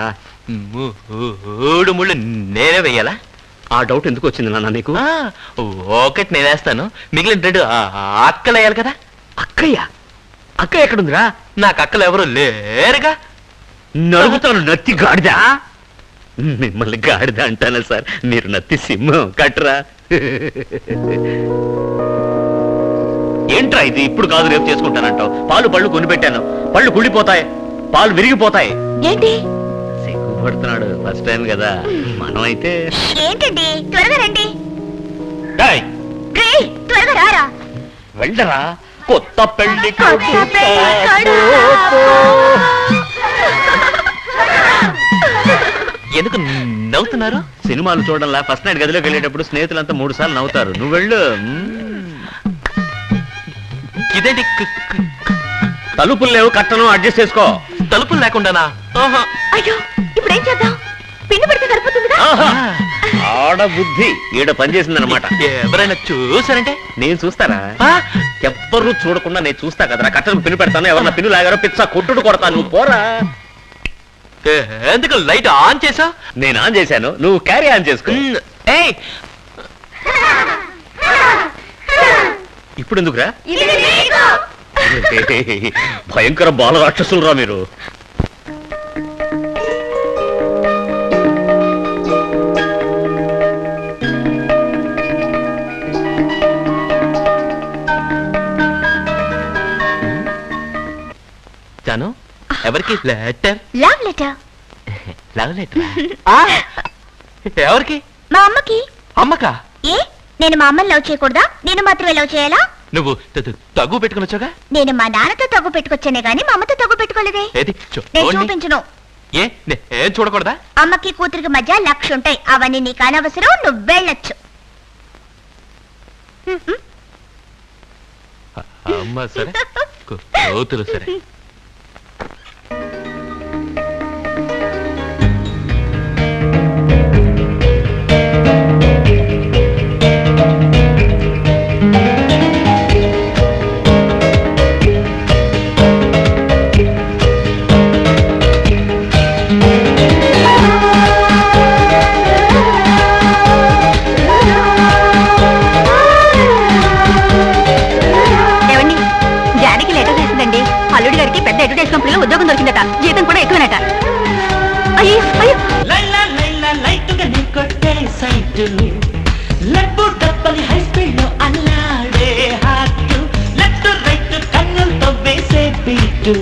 3 ముళ్ళు నేనే వెయ్యాలా? ఆ డౌట్ ఎందుకు వచ్చింది నాన్న నీకు? ఒకటి నేనేస్తాను, మిగిలిన 2 అక్కలు వేయాలి కదా. అక్కయ్య? అక్క ఎక్కడుందిరా? నాకు అక్కలు ఎవరు లేరుగా. నడుగుతాను నత్తి గాడిద. మిమ్మల్ని గాడిద అంటానా సార్? మీరు నత్తి సింహం. కట్టరా. ఏంట్రా ఇది? ఇప్పుడు కాదు రేపు చేసుకుంటానంటావు. పాలు పళ్ళు కొనిపెట్టాను, పళ్ళు కుళ్ళిపోతాయి, పాలు విరిగిపోతాయి. ఏంటి సిగ్గుపడుతున్నాడు, ఫస్ట్ టైం కదా. మనం అయితే ఏంటండి, త్వరగా రండి. డేయ్, త్వరగా రారా. వెళ్ళరా. కొత్త పెళ్లి ఎందుకు నవ్వుతున్నారు? సినిమాలు చూడాలా? ఫస్ట్ నైట్ గదిలోకి వెళ్ళేటప్పుడు స్నేహితులంతా 3 సార్లు నవ్వుతారు. నువ్వు వెళ్ళు. ఇదేంటి తలుపులు లేవు, కట్టను అడ్జస్ట్ చేసుకో. తలుపులు లేకుండానా? అయ్యో, ఇప్పుడు ఏం చేద్దాం? పిండి పెడితే సరిపోతుందిగా. ఆడ బుద్ధి ఈడ పనిచేసిందనమాట. ఎవరైనా చూసారంటే? నేను చూస్తారా? ఎవ్వరూ చూడకుండా నేను చూస్తా కదరా. కట్టలకు పిన్ను పెడతాను, ఎవరన్నా పిన్ను లాగారో పిచ్చ కొట్టుడు కొడతాను. నువ్వు పోరా. ఎందుకు లైట్ ఆన్ చేసా? నేను ఆన్ చేశాను, నువ్వు క్యారీ ఆన్ చేసుకో. ఇప్పుడు ఎందుకురా? భయంకర బాల రాక్షసులు రా మీరు. జాను, ఎవరికి letter? Love letter. Love letter ఎవరికి? మా అమ్మకి. అమ్మకా? ఏ, నేను మా అమ్మని లవ్ చేయకూడదా? నేను మాత్రమే లవ్ చేయాలా? నువ్వు తగ్గు పెట్టుకుని వచ్చాగా? నేను మా నాన్నతో తగ్గు పెట్టుకొచ్చానే గానీ మా అమ్మతో తగ్గు పెట్టుకోలేదే. ఏది నేను చూపించను. ఏ, ఏం చూడకూడదా? అమ్మకి కూతురికి మధ్య 1,00,000 ఉంటాయి. అవన్నీ నీకు అనవసరం, నువ్వు వెళ్ళొచ్చు. అమ్మ సరే కూతురు సరే. ఏమండి, జానకి లెటర్ చేసిందండి. అల్లుడి గారికి పెద్ద అడ్వర్టైజ్ కంపెనీలో ఉద్యోగం దొరికిందట. జీతం కూడా ఎక్కువనట. అయ్యో అయ్యో, లైలా లైలా లైటుగా నీ కొట్టే సైటు లబ్బు డబ్బని హై స్పీడ్ లో అల్లాడే హార్ట్ లెఫ్ట్ రైట్ కన్నులతో వేసే బీటు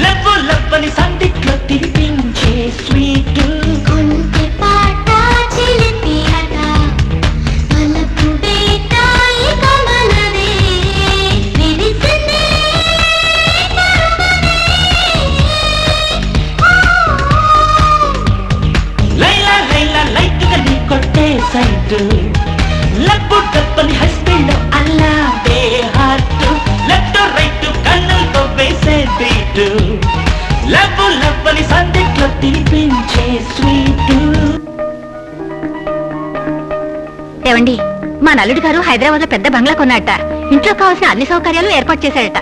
లబ్బు లబ్బని సందిట్లో తినిపించే స్వీట్ కొంచె పాట చిలిపి ఆట అలపు బేట ఇక మనదే విరిసిందే లైలా లైలా లైటుగా నీ కొట్టే సైటు లబ్బు డబ్బని హై స్పీడ్ లో అల్లాడే హార్ట్ లెఫ్ట్ రైట్ కన్నులతో వేసే బీటు లబ్బు లబ్బని సందిట్లో తినిపించే స్వీట్ ఏమండి, మా నల్లుడి గారు హైదరాబాద్ లో పెద్ద బంగ్లా కొన్నట్ట. ఇంట్లో కావాల్సిన అన్ని సౌకర్యాలు ఏర్పాటు చేశాడట.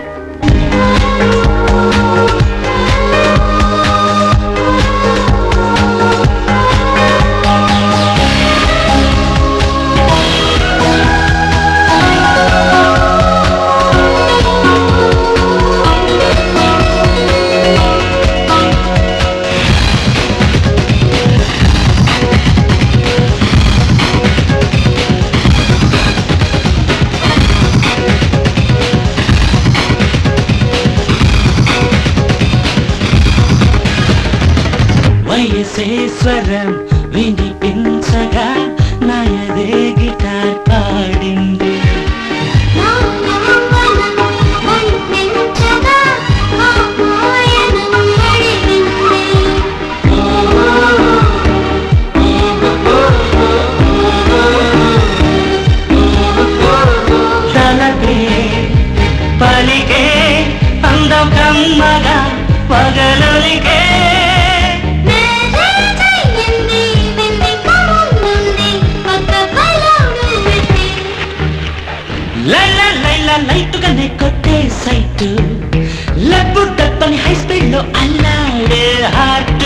వయసేశ్వరం వినిపించగా నాయదే గిటార్ పాడింది వంటించగా ఆపోయనం అడిగింది తలపే పలికే అందం కమ్మగా పగలులికే చెయ్యింది వెండి కమ్ముంది పక్క బలౌడు పెట్టి లైలా లైలా లైటుగానే కొట్టే సైటు లబ్బు డబ్బని హై స్పీడ్ లో అల్లాడే హార్ట్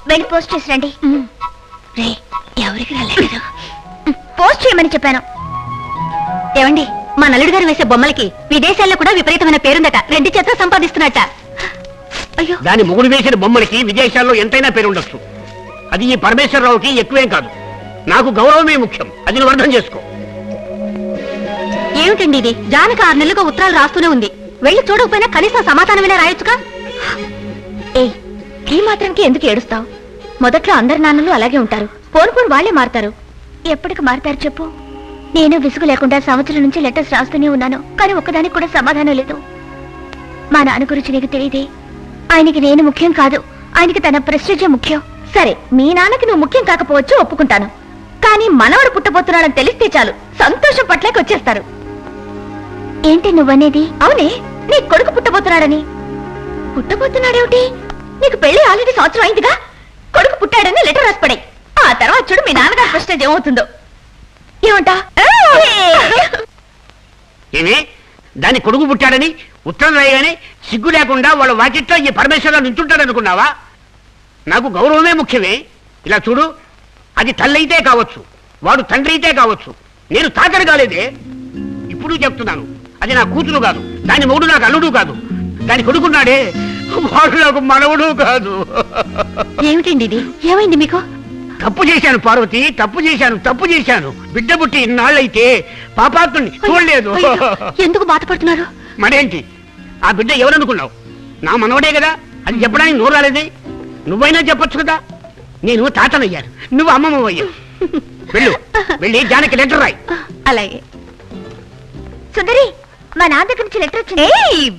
వెళ్ళి పోస్ట్ చేసి రండి. రే ఎవరికి రాలేదు. పోస్ట్ చేయమని చెప్పాను. ఏమండి, మా నల్లుడు గారు వేసే బొమ్మలకి విదేశాల్లో కూడా విపరీతమైన పేరుందట. 2 చేతులు సంపాదిస్తున్నట్ట. అయ్యో, దాని మొగుడు వేసిన బొమ్మలకి విదేశాల్లో ఎంతైనా పేరు ఉండొచ్చు. అది ఈ పరమేశ్వరరావుకి ఎక్కువేం కాదు. నాకు గౌరవమే ముఖ్యం. అది నువ్వు అర్థం చేసుకో. ఏమిటండి ఇది? జానక 6 నెలలుగా ఉత్తరాలు రాస్తూనే ఉంది. వెళ్ళి చూడకపోయినా కనీసం సమాధానమైనా రాయొచ్చుగా. ఏయ్, ఈ మాత్రానికి ఎందుకు ఏడుస్తావు? మొదట్లో అందరి నాన్నలు అలాగే ఉంటారు. పోను వాళ్లే మారతారు. ఎప్పటికి మారతారు చెప్పు? నేను విసుగు లేకుండా సంవత్సరం నుంచి లెటర్స్ రాస్తూనే ఉన్నాను, కానీ ఒక్కదానికి కూడా సమాధానం లేదు. మా నాన్న గురించి నీకు తెలియదే. ఆయనకి నేను ముఖ్యం కాదు, ఆయనకి తన ప్రెస్టీజే ముఖ్యం. సరే, మీ నాన్నకి నువ్వు ముఖ్యం కాకపోవచ్చు, ఒప్పుకుంటాను. కానీ మనవడు పుట్టబోతున్నాడని తెలిస్తే చాలు, సంతోషం పట్లకి వచ్చేస్తారు. ఏంటి నువ్వనేది? అవునే, నీ కొడుకు పుట్టబోతున్నాడని. పుట్టబోతున్నాడేమిటి? నీకు పెళ్లి ఆల్రెడీ సంవత్సరం అయిందిగా. కొడుకు పుట్టాడని లెటర్ రాసి పడే. ఆ తర్వాత చూడు మీ నాన్నగారి ప్రెస్టేజ్ ఏమవుతుందో. ఏమంటా? ఏమి దాని కొడుకు పుట్టాడని ఉత్తరం రాయగానే సిగ్గు లేకుండా వాళ్ళ వాకిట్లో ఈ పరమేశ్వరరావు నించుంటాడనుకున్నావా? నాకు గౌరవమే ముఖ్యమే. ఇలా చూడు, అది తల్లైతే కావచ్చు, వాడు తండ్రి అయితే కావచ్చు, నేను తాతరు కాలేదే. ఇప్పుడు చెప్తున్నాను, అది నా కూతురు కాదు, దాని మొగుడు నాకు అల్లుడు కాదు. దాని కొడుకున్నాడే, వాడు నాకు మనవడు కాదు. ఏమిటండి ఇది? ఏమైంది మీకు? తప్పు చేశాను పార్వతి, తప్పు చేశాను. బిడ్డ పుట్టి ఇన్నాళ్ళైతే పాపాత్ముని చూడలేదు. అయ్యో, ఎందుకు బాధపడుతున్నారు? మరేంటి, ఆ బిడ్డ ఎవరనుకున్నావు? నా మనవడే కదా. అది చెప్పడానికి నోరు రాలేదే. నువ్వైనా చెప్పొచ్చు కదా. నేను తాతనయ్యాను, నువ్వు అమ్మమ్మ అయ్యావు. వెళ్ళి జానకి లెటర్ రాయి. అలాగే. సుందరి, మా నాన్న దగ్గర నుంచి లెటర్ వచ్చింది.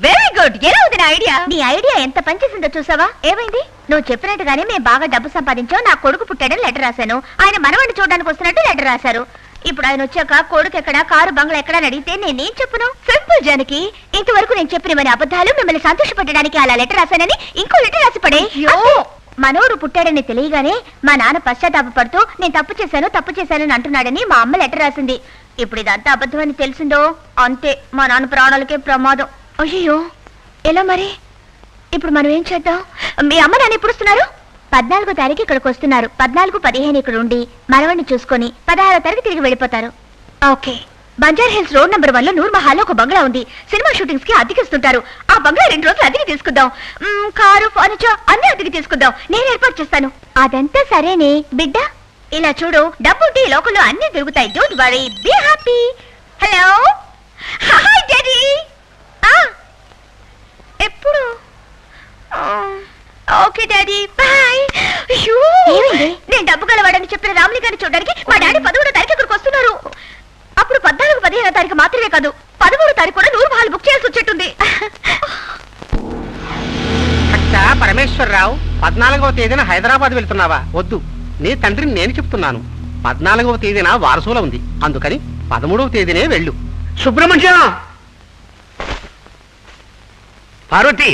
Very good. ఎలా ఉంది నా ఐడియా? నీ ఐడియా ఎంత పనిచేసిందో చూసావా? ఏమైంది? నువ్వు చెప్పినట్టుగానే మేము బాగా డబ్బు సంపాదించాం. నా కొడుకు పుట్టాడని లెటర్ రాశాను. ఆయన మనవాడిని చూడడానికి వస్తున్నట్టు లెటర్ రాశారు. ఇప్పుడు ఆయన వచ్చాక కొడుకు ఎక్కడా, కారు బంగ్లా ఎక్కడా అడిగితే నేనేం చెప్పును? సింపుల్ జానకి. ఇంతవరకు నేను చెప్పినవని అబద్ధాలు, మిమ్మల్ని సంతోషపెట్టడానికి అలా లెటర్ రాశానని ఇంకో లెటర్ రాసి పడే. మనోడు పుట్టాడని తెలియగానే మా నాన్న పశ్చాత్తాపడుతూ నేను తప్పు చేశానని అంటున్నాడని మా అమ్మ లెటర్ రాసింది. ఇప్పుడు ఇదంతా అబద్ధమని తెలిసిందో అంతే, మా నాన్న ప్రాణాలకే ప్రమాదం. అయ్యో, ఎలా మరి? ఇప్పుడు మనం ఏం చేద్దాం? మీ అమ్మ నాన్న ఎప్పుడు వస్తున్నారు? 14వ తారీఖు ఇక్కడికి వస్తున్నారు. 14, 15 ఇక్కడ ఉండి మనవడిని చూసుకొని 16వ తారీఖు తిరిగి వెళ్ళిపోతారు. Okay. బంజార్ hills road number 1లో Noor మహాల్లో ఒక బంగ్లా ఉంది. సినిమా షూటింగ్స్ కి అద్దెకిస్తుంటారు. ఆ బంగ్లా 2 రోజులు అద్దెకి తీసుకుందాం. కారు, ఫర్నిచర్ అన్ని అద్దెకి తీసుకుందాం. నేను ఏర్పాటు చేస్తాను. అదంతా సరేనే బిడ్డ. ఇలా చూడు, డబ్బుంటే ఈ లోకంలో అన్ని దొరుకుతాయి. Don't worry, be happy. Hello, hi daddy. ఎప్పుడు? Okay daddy, bye. నేను డబ్బు గలవాడని చెప్పిన రాముని గారిని చూడడానికి మా డాడీ 11వ తారీఖు ఇక్కడికి వస్తున్నారు. అప్పుడు 14, 15వ తారీఖు మాత్రమే కాదు, 13వ తారీఖు కూడా నూరు మహల్ బుక్ చేయాల్సి వచ్చేట్టుంది. పరమేశ్వరరావు, 14వ తేదీన హైదరాబాద్ వెళ్తున్నావా? వద్దు, నీ తండ్రిని నేను చెప్తున్నాను. 14వ తేదీన వారసుల ఉంది, అందుకని 13వ తేదీనే వెళ్ళు. సుబ్రహ్మణ్యం, పార్వతి,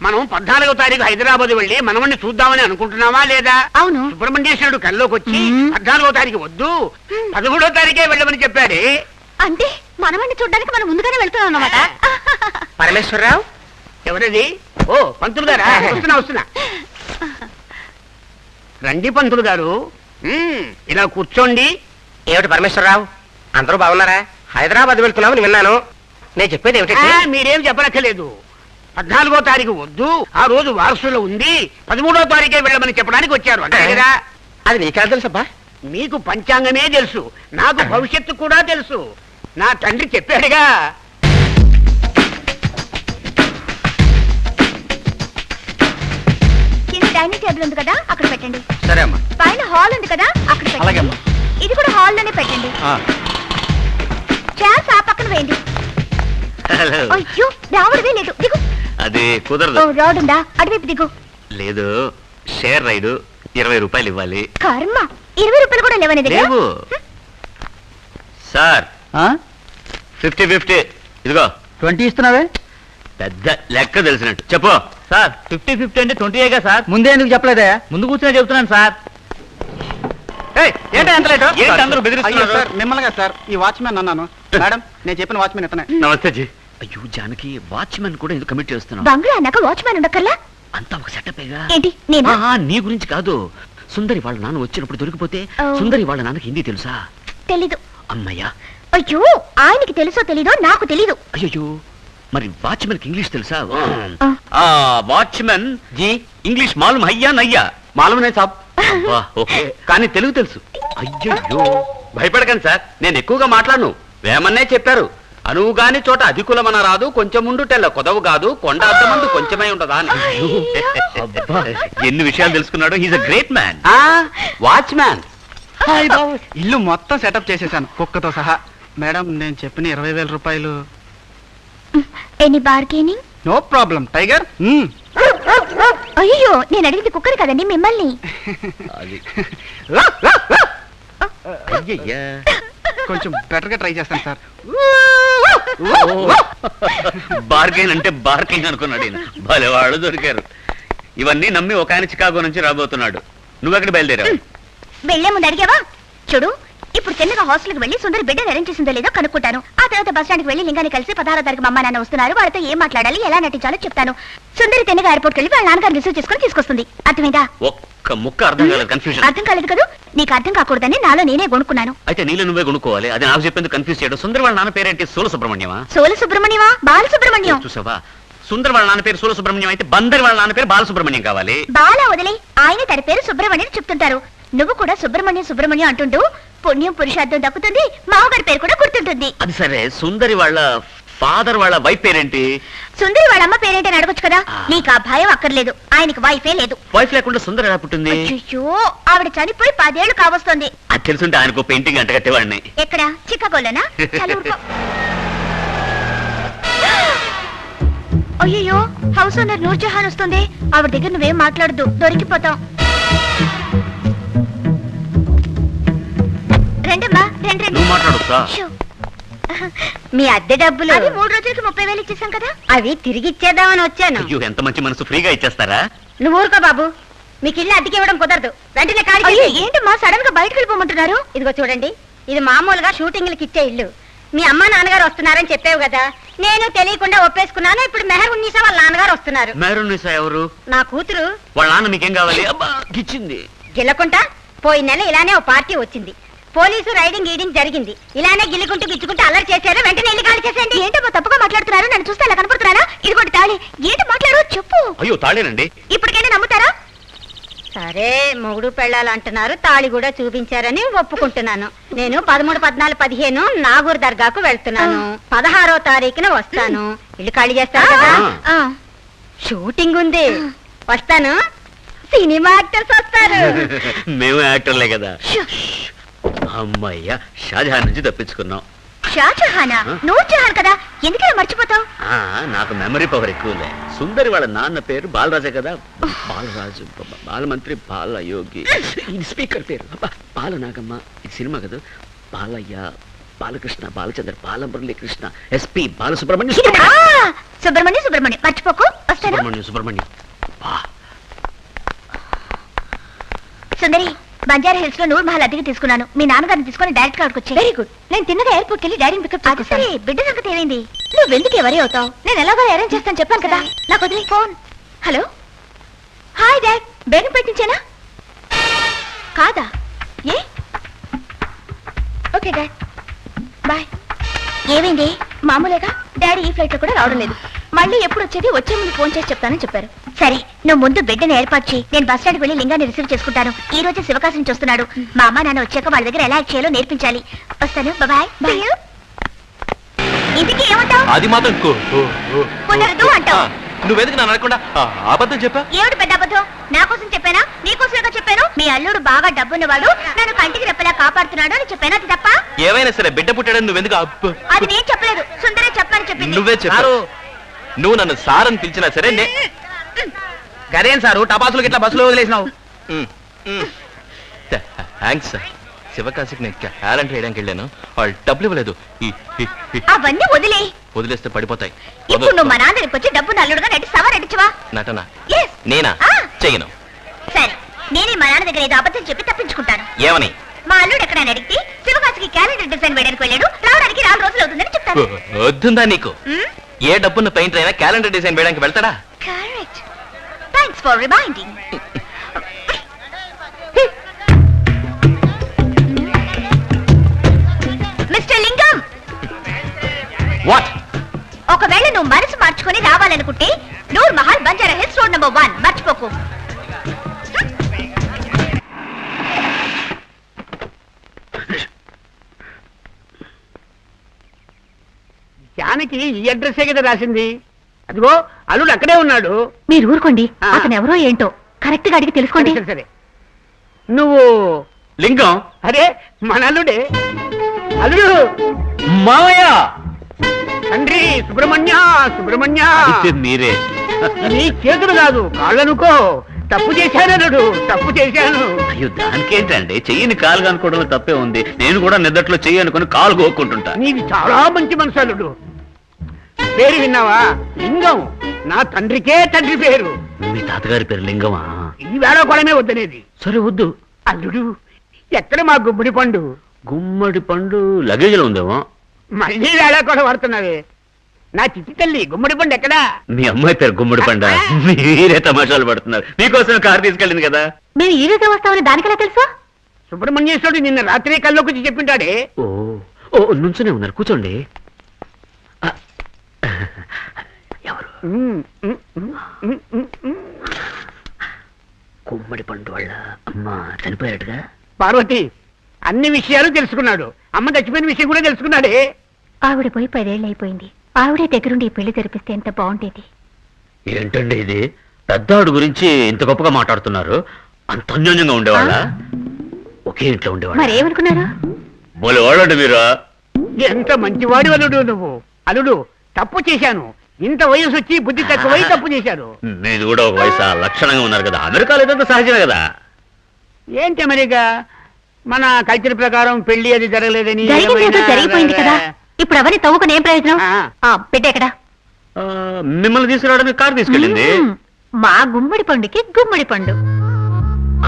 మనం 14వ తారీఖు హైదరాబాద్ వెళ్ళి మనవణ్ణి చూద్దామని అనుకుంటున్నావా లేదా? అవును. సుబ్రహ్మణ్యేశ్వరుడు కల్లోకి వచ్చి 14వ తారీఖు వద్దు, 13వ తారీఖే వెళ్ళమని చెప్పాడే. అంటే మనవణ్ణి చూడడానికి మనం ముందుగానే వెళ్తున్నాం అన్నమాట. పరమేశ్వరరావు, ఎవరది? ఓ, పంతులు గారా? వస్తున్నా. రండి పంతులు గారు, ఇలా కూర్చోండి. ఏమిటి పరమేశ్వరరావు, అందరూ బాగున్నారా? హైదరాబాద్ వెళ్తున్నామని విన్నాను. నేను చెప్పేది ఏమిటంటే, మీరేం చెప్పనక్కర్లేదు. 14వ తారీఖు వద్దు, ఆ రోజు వారసులో ఉంది, 13వ తారీఖే వెళ్ళమని చెప్పడానికి వచ్చారు అంతే కదా? అది నీకెలా తెలుసబ్బా? మీకు పంచాంగమే తెలుసు, నాకు భవిష్యత్తు కూడా తెలుసు. నా తండ్రి చెప్పాడుగా. కింద డైనింగ్ టేబుల్ ఉంది కదా, అక్కడ పెట్టండి. సరే అమ్మా. పైన హాల్ ఉంది కదా, అక్కడ పెట్టండి. ఇది కూడా హాల్ లోనే పెట్టండి. చైర్స్ ఆ పక్కన వేయండి. అయ్యో, రావడమే లేదు. దిగు. అది కుదరదు. రాడ్ ఉందా? అటువైపు దిగు. లేదు, షేర్ రైడ్ 20 రూపాయలు ఇవ్వాలి. కర్మ, 20 రూపాయలు కూడా లేవని లేవు సార్. 50-50. ఇదిగో 20 ఇస్తున్నావే? పెద్ద లెక్క తెలిసినట్టు చెప్పు సార్. 50-50 అంటే 20 సార్. ముందే ఎందుకు చెప్పలేదే? ముందు కూర్చొని చెప్తున్నాను సార్. ఏంటి అందరూ బెదిరిస్తున్నారు? మిమ్మల్ని సార్, ఈ వాచ్మెన్ అన్నాను. మేడం, నేను చెప్పిన వాచ్మెన్ ఇతనే. నమస్తే జీ. అయ్యో జానకి, వాచ్మెన్ కూడా ఎందుకు కమిట్ చేస్తున్నావు? బంగ్లా అన్నాక వాచ్మ్యాన్ ఉండక్కర్లా? అంతా ఒక సెటప్పేగా. ఏంటి నేనా? నీ గురించి కాదు, సుందరి వాళ్ళ నాన్న వచ్చినప్పుడు దొరికిపోతే ఓ. సుందరి వాళ్ళ నాన్నకి హిందీ తెలుసా? తెలీదు. అమ్మయ్యా. అయ్యో, ఆయనకి తెలుసో తెలీదో నాకు తెలీదు. అయ్యో, మరి వాచ్మెన్ కి ఇంగ్లీష్ తెలుసా? ఆ. వాచ్మెన్ జీ ఇంగ్లీష్ మాలూమ్ హయ్యా నయ్యా? మాలూమే సాబ్. అబ్బా, ఓకే. కానీ తెలుగు తెలుసు. అయ్యో, భయపడకండి సార్, నేను ఎక్కువగా మాట్లాడను. వేమన్నే చెప్పారు, అనువు గాని చోట అధికులమన రాదు, కొంచెం ఉండు తెల్ల కొదవు కాదు, కొండ అద్దమందు కొంచెమై ఉండదా అని. అబ్బా, ఎన్ని విషయాలు తెలుసుకున్నాడు. He's a great man. Watchman. ఇల్లు మొత్తం సెటప్ చేసేసాను, కుక్కతో సహా. మేడం, నేను చెప్పిన 20,000 రూపాయలు. Any bargaining? No problem tiger. అయ్యో, నేను అడిగింది కుక్కర్ కదండి, మిమ్మల్ని. అది అయ్యయ్యా. కొంచెం బెటర్ గా ట్రై చేస్తాను సార్. బార్గెన్ అంటే బార్కింగ్ అనుకున్నాడు ఈయన. భలే వాళ్ళు దొరికారు. ఇవన్నీ నమ్మి ఒక ఆయన చికాగో నుంచి రాబోతున్నాడు. నువ్వెక్కడ బయలుదేరావు? వెళ్లే ముందు అడిగావా? చూడు, ఇప్పుడు చిన్నగా హాస్టల్కి వెళ్ళి సుందరి బిడ్డను అరేంజ్ చేసిందో లేదో కనుక్కుంటాను. ఆ తర్వాత బస్ స్టాండ్కి వెళ్ళి లింగాన్ని కలిసి 16వ తారీఖు మా అమ్మ నాన్న వస్తున్నారు, వాళ్ళతో ఏం మాట్లాడాలి, ఎలా నటించాలో చెప్తాను. సుందరి తెన్నగా ఎయిర్పోర్ట్కి వెళ్ళి వాళ్ళ నాన్నగారు రిసీవ్ చేసుకుని తీసుకొస్తుంది. అర్థమైందా? ఒక్క ముక్క అర్థం కాలేదు. కన్ఫ్యూజన్. అర్థం కాలేదు కదా? నీకు అర్థం కాకూడదని నాలో నేనే కొనుక్కున్నాను. అయితే నీళ్ళు నువ్వే కొనుక్కోవాలి. అది నాకు చెప్పేందుకు కన్ఫ్యూజ్ చేయడం. సుందర్ వాళ్ళ నాన్న పేరేంటి? సోల సుబ్రహ్మణ్యమా? సోల సుబ్రహ్మణ్యమా? బాల సుబ్రహ్మణ్యం. చూసావా, సుందర్ వాళ్ళ నాన్న పేరు సోల సుబ్రహ్మణ్యం అయితే బందర్ వాళ్ళ నాన్న పేరు బాలసుబ్రహ్మణ్యం కావాలి. బాల వదిలే, ఆయన తన పేరు సుబ్రహ్మణ్యం చెప్తుంటారు. నువ్వు కూడా సుబ్రహ్మణ్యం సుబ్రహ్మణ్యం అంటుంటూ పుణ్యం పురుషార్థం దక్కుతుంది, మామగారి పేరు కూడా గుర్తుంటుంది. అది సరే, సుందరి వాళ్ళ ఫాదర్ వాళ్ళ వైఫ్ పేరేంటి? సుందరి వాళ్ళ అమ్మ పేరేంటని అడగొచ్చు కదా. నీకు ఆ భయం అక్కర్లేదు, ఆయనకి వైఫే లేదు. వైఫ్ లేకుండా సుందరి ఎలా పుట్టింది? అయ్యో, ఆవిడ చనిపోయి 10 ఏళ్లు కావస్తోంది. అది తెలుసుంటే ఆయనకు పెయింటింగ్ అంట కట్టేవాడిని. ఎక్కడ? చికాగోలోనా? చాలా ఊరుకో. అయ్యో, హౌస్ ఓనర్ నూర్జహాన్ వస్తుంది. ఆవిడ దగ్గర నువ్వేం మాట్లాడద్దు, దొరికిపోతాం. రండమ్మా, రండి. నువ్వు మాట్లాడొచ్చా? మీ అద్దె డబ్బులు అది 3 రోజులకి 30,000 ఇచ్చేసాం కదా, అవి తిరిగి ఇచ్చేద్దామని వచ్చాను. అయ్యో, ఎంత మంచి మనసు, ఫ్రీగా ఇచ్చేస్తారా? నువ్వు ఊరుకో బాబు, మీకు ఇల్లు అద్దెకి ఇవ్వడం కుదరదు. వెంటనే ఖాళీ. ఏంటమ్మా సడన్ గా బయటకు వెళ్ళిపోమంటున్నారు? ఇదిగో చూడండి, ఇది మామూలుగా షూటింగ్లకి ఇచ్చే ఇల్లు. మీ అమ్మ నాన్నగారు వస్తున్నారని చెప్పావు కదా, నేను తెలియకుండా ఒప్పేసుకున్నాను. ఇప్పుడు మెహర్ ఉన్నీసా వాళ్ళ నాన్నగారు వస్తున్నారు. మెహరున్నీసా ఎవరు? నా కూతురు. వాళ్ళ నాన్న మీకేం కావాలి? అబ్బా, గిచ్చింది. గిల్లకుంటా పోయిన నెల ఇలానే ఓ పార్టీ వచ్చింది. పోలీసు రైడింగ్ గీడింగ్ జరిగింది. ఇలానే గిల్లుకుంటూ గిచ్చుకుంటూ అల్లరి చేశారు. వెంటనే ఇల్లు ఖాళీ చేసేయండి. ఏంటో తప్పుగా మాట్లాడుతున్నారు, నన్ను చూస్తే అలా కనపడుతున్నారా? ఇదిగోటి తాళి. ఏంటి మాట్లాడు, చెప్పు. అయ్యో, తాళేనండి. ఇప్పటికైనా నమ్ముతారా? సరే, మొగుడు పెళ్ళాలు అంటున్నారు, తాళి కూడా చూపించారని ఒప్పుకుంటున్నాను. నేను 13, 14, 15 నాగూర్ దర్గాకు వెళ్తున్నాను. 16వ తారీఖున వస్తాను. ఇల్లు ఖాళీ చేస్తారు కదా? షూటింగ్ ఉంది, వస్తాను. సినిమా యాక్టర్స్ వస్తారు. మేము యాక్టర్లే కదా. అమ్మయ్యా, షాజహాన్ నుంచి తప్పించుకున్నాం. షాజహానా? నూర్జహాన్ కదా, ఎందుకలా మర్చిపోతావు? నాకు మెమరీ పవర్ ఎక్కువలే. సుందరి వాళ్ళ నాన్న పేరు బాలరాజే కదా. బాలరాజు, బాలమంత్రి, బాలయోగి. ఇది స్పీకర్ పేరు. బాలనాగమ్మ. ఇది సినిమా కదా. బాలయ్య, బాలకృష్ణ, బాలచంద్ర, బాలమురళీకృష్ణ, ఎస్పి బాలసుబ్రహ్మణ్యం. సుబ్రహ్మణ్యం మర్చిపోకు. సుబ్రహ్మణ్యం. సుందరి, బంజారా హిల్స్ లో నూర్ మహల్ అద్దెకి తీసుకున్నాను. మీ నాన్నగారిని తీసుకుని డైరెక్ట్ గా వచ్చి. Very good. నేను తిన్నగా ఎయిర్పోర్ట్ కి వెళ్ళి డాడీని పికప్ చేస్తాను. బిడ్డ సంగతి ఏమైంది? నువ్వెందుకు ఎవరే అవుతావు? నేను ఎలాగో అరేంజ్ చేస్తాను చెప్పాను కదా. నాకు వదిలే phone. Hello, hi dad. Begumpet నుంచేనా? కాదా? ఏ? Okay dad, bye. ఏమైంది? మామూలుగా డాడీ ఈ ఫ్లైట్ లో కూడా రావడం లేదు. మళ్ళీ ఎప్పుడు వచ్చేది? వచ్చే ముందు ఫోన్ చేసి చెప్తానని చెప్పారు. సరే, నువ్వు ముందు బిడ్డను ఏర్పాటు చేయి. నేను బస్ స్టాండ్కి వెళ్ళి లింగాన్ని రిసీవ్ చేసుకుంటాను. ఈ రోజు శివకాశి నుంచి వస్తున్నాడు. మా అమ్మ నాన్న వచ్చాక వాళ్ళ దగ్గర ఎలా యాక్ట్ చేయాలో నేర్పించాలి. వస్తాను, బాయ్. ఇంటికి ఏమంటావు? అది మాత్రం కుదరదు అంటావు. నువ్వెందుకు నన్ను అనకుండా అబద్ధం చెప్పా? ఏమిటి పెద్ద అబద్ధం? నా కోసం చెప్పానా, నీకోసమేగా చెప్పాను? మీ అల్లుడు బాగా డబ్బున్నవాడు, నన్ను కంటికి రెప్పలా కాపాడుతున్నాడు అని చెప్పాను. అది తప్ప? ఏమైనా సరే, బిడ్డ పుట్టాడని నువ్వెందుకు అది నేను చెప్పలేదు, సుందరే చెప్పని చెప్పింది. నువ్వే చెప్పారు. నువ్వు నన్ను సార్ అని పిలిచినా సరే గదేం సారు, టపాసులు ఇట్లా బస్సులో వదిలేసినావు? Thanks sir. శివకాశికి నేను క్యాలెండర్ వేయడానికి వెళ్ళాను, వాళ్ళు డబ్బులు ఇవ్వలేదు. అవన్నీ వదిలేస్తే పడిపోతాయి. ఇప్పుడు నువ్వు మా నాన్న వచ్చి డబ్బు నల్లుడుగా నటిస్తావా, నటించవా? నటన నేనా చెయ్యను. సరే, నేనే మా నాన్న దగ్గర ఏదో అబద్ధం చెప్పి తప్పించుకుంటాను. ఏమని? మా అల్లుడు ఎక్కడైనా అడిగితే శివకాశికి క్యాలెండర్ డిజైన్ వేయడానికి వెళ్ళాడు, రావడానికి 4 రోజులు అవుతుందని చెప్తాను. వద్దుందా నీకు? ఏ డబ్బున్న పెయింటర్ అయినా క్యాలెండర్ డిజైన్ వేయడానికి వెళ్తాడా? Correct. Thanks. Thanks for reminding. Mister Lingam, what? ఒకవేళ నువ్వు మనసు మార్చుకొని రావాలనుకుంటే నూర్ మహల్ బంజారా హిల్స్ రోడ్ నెంబర్ 1 మర్చిపోకు. జానకి ఈ అడ్రస్సే కదా రాసింది. అదిగో అల్లుడు అక్కడే ఉన్నాడు. మీరు ఊరుకోండి, ఆ. అతను ఎవరో ఏంటో కరెక్ట్ గా అడిగి తెలుసుకోండి. సరే సరే. నువ్వు లింగం అరే మన అల్లుడే. అల్లుడు మావయ్య తండ్రి సుబ్రహ్మణ్య సుబ్రహ్మణ్య. అయితే మీరే. నీ చేతులు కాదు కాళ్ళనుకో. తప్పు చేశాను అల్లుడు, తప్పు చేశాను. అయ్యో దానికేంటండి, చెయ్యిని కాలుగా అనుకోవడంలో తప్పే ఉంది. నేను కూడా నిద్దట్లో చెయ్యి అనుకుని కాలు కోక్కుంటుంటా. నీది చాలా మంచి మనసు అల్లుడు. పేరు విన్నావా? లింగం. నా తండ్రికే తండ్రి పేరు. మీ తాతగారి పేరు లింగమా? ఈ వేళకోళమే వద్దనేది. సరే వద్దు. అల్లుడు ఎక్కడ మా గుమ్మడి పండు? గుమ్మడి పండు లగేజ్లో ఉందేమో. మళ్ళీ వేళకోళం వాడుతున్నావే. నా చిట్టి తల్లి గుమ్మడి పండు ఎక్కడా? మీ అమ్మాయి పేరు గుమ్మడి పండ. మీరే తమాషాలు పడుతున్నారు. మీకోసం కారు తీసుకెళ్ళింది కదా. మేము ఈ రోజే వస్తామని దానికెలా తెలుసు? సుబ్రహ్మణ్యేశ్వరుడు నిన్న రాత్రి కల్లోకి వచ్చి చెప్పింటాడే. ఓ ఓ నుంచునే ఉన్నారు, కూర్చోండి. ఆ, ఎవరు? గుమ్మడి పండు వాళ్ళ అమ్మ చనిపోయాడుగా. పార్వతి అన్ని విషయాలు తెలుసుకున్నాడు. అమ్మ చచ్చిపోయిన విషయం కూడా తెలుసుకున్నాడే. ఆవిడ పోయి 10 ఏళ్ళు అయిపోయింది. ఆవిడే దగ్గరుండి ఈ పెళ్లి జరిపిస్తే ఎంత బాగుండేది. ఏంటండి ఇది? పెద్దాడు గురించి ఇంత గొప్పగా మాట్లాడుతున్నారు. అంత అన్యోన్యంగా ఉండేవాళ్ళ? ఒకే ఇంట్లో ఉండేవాళ్ళ? మరేమనుకున్నారు? బోలే వాళ్ళండి మీరు. ఎంత మంచివాడు అల్లుడు నువ్వు. అల్లుడు తప్పు చేశాను. ఇంత వయసు వచ్చి బుద్ధి తక్కువై తప్పు చేశారు. మీరు కూడా ఒక వయసు లక్షణంగా ఉన్నారు కదా. అమెరికాలో ఇదంతా సహజమే కదా. ఏంటి అమెరికా? మన కల్చర్ ప్రకారం పెళ్లి అది జరగలేదని జరిగిందేదో జరిగిపోయింది కదా. ఇప్పుడు అవన్నీ తవ్వుకుని ఏం ప్రయోజనం? బిడ్డ ఎక్కడ? ఆ, మిమ్మల్ని తీసుకురావడానికి కారు తీసుకెళ్ళింది. మా గుమ్మడి పండుకి గుమ్మడి పండు.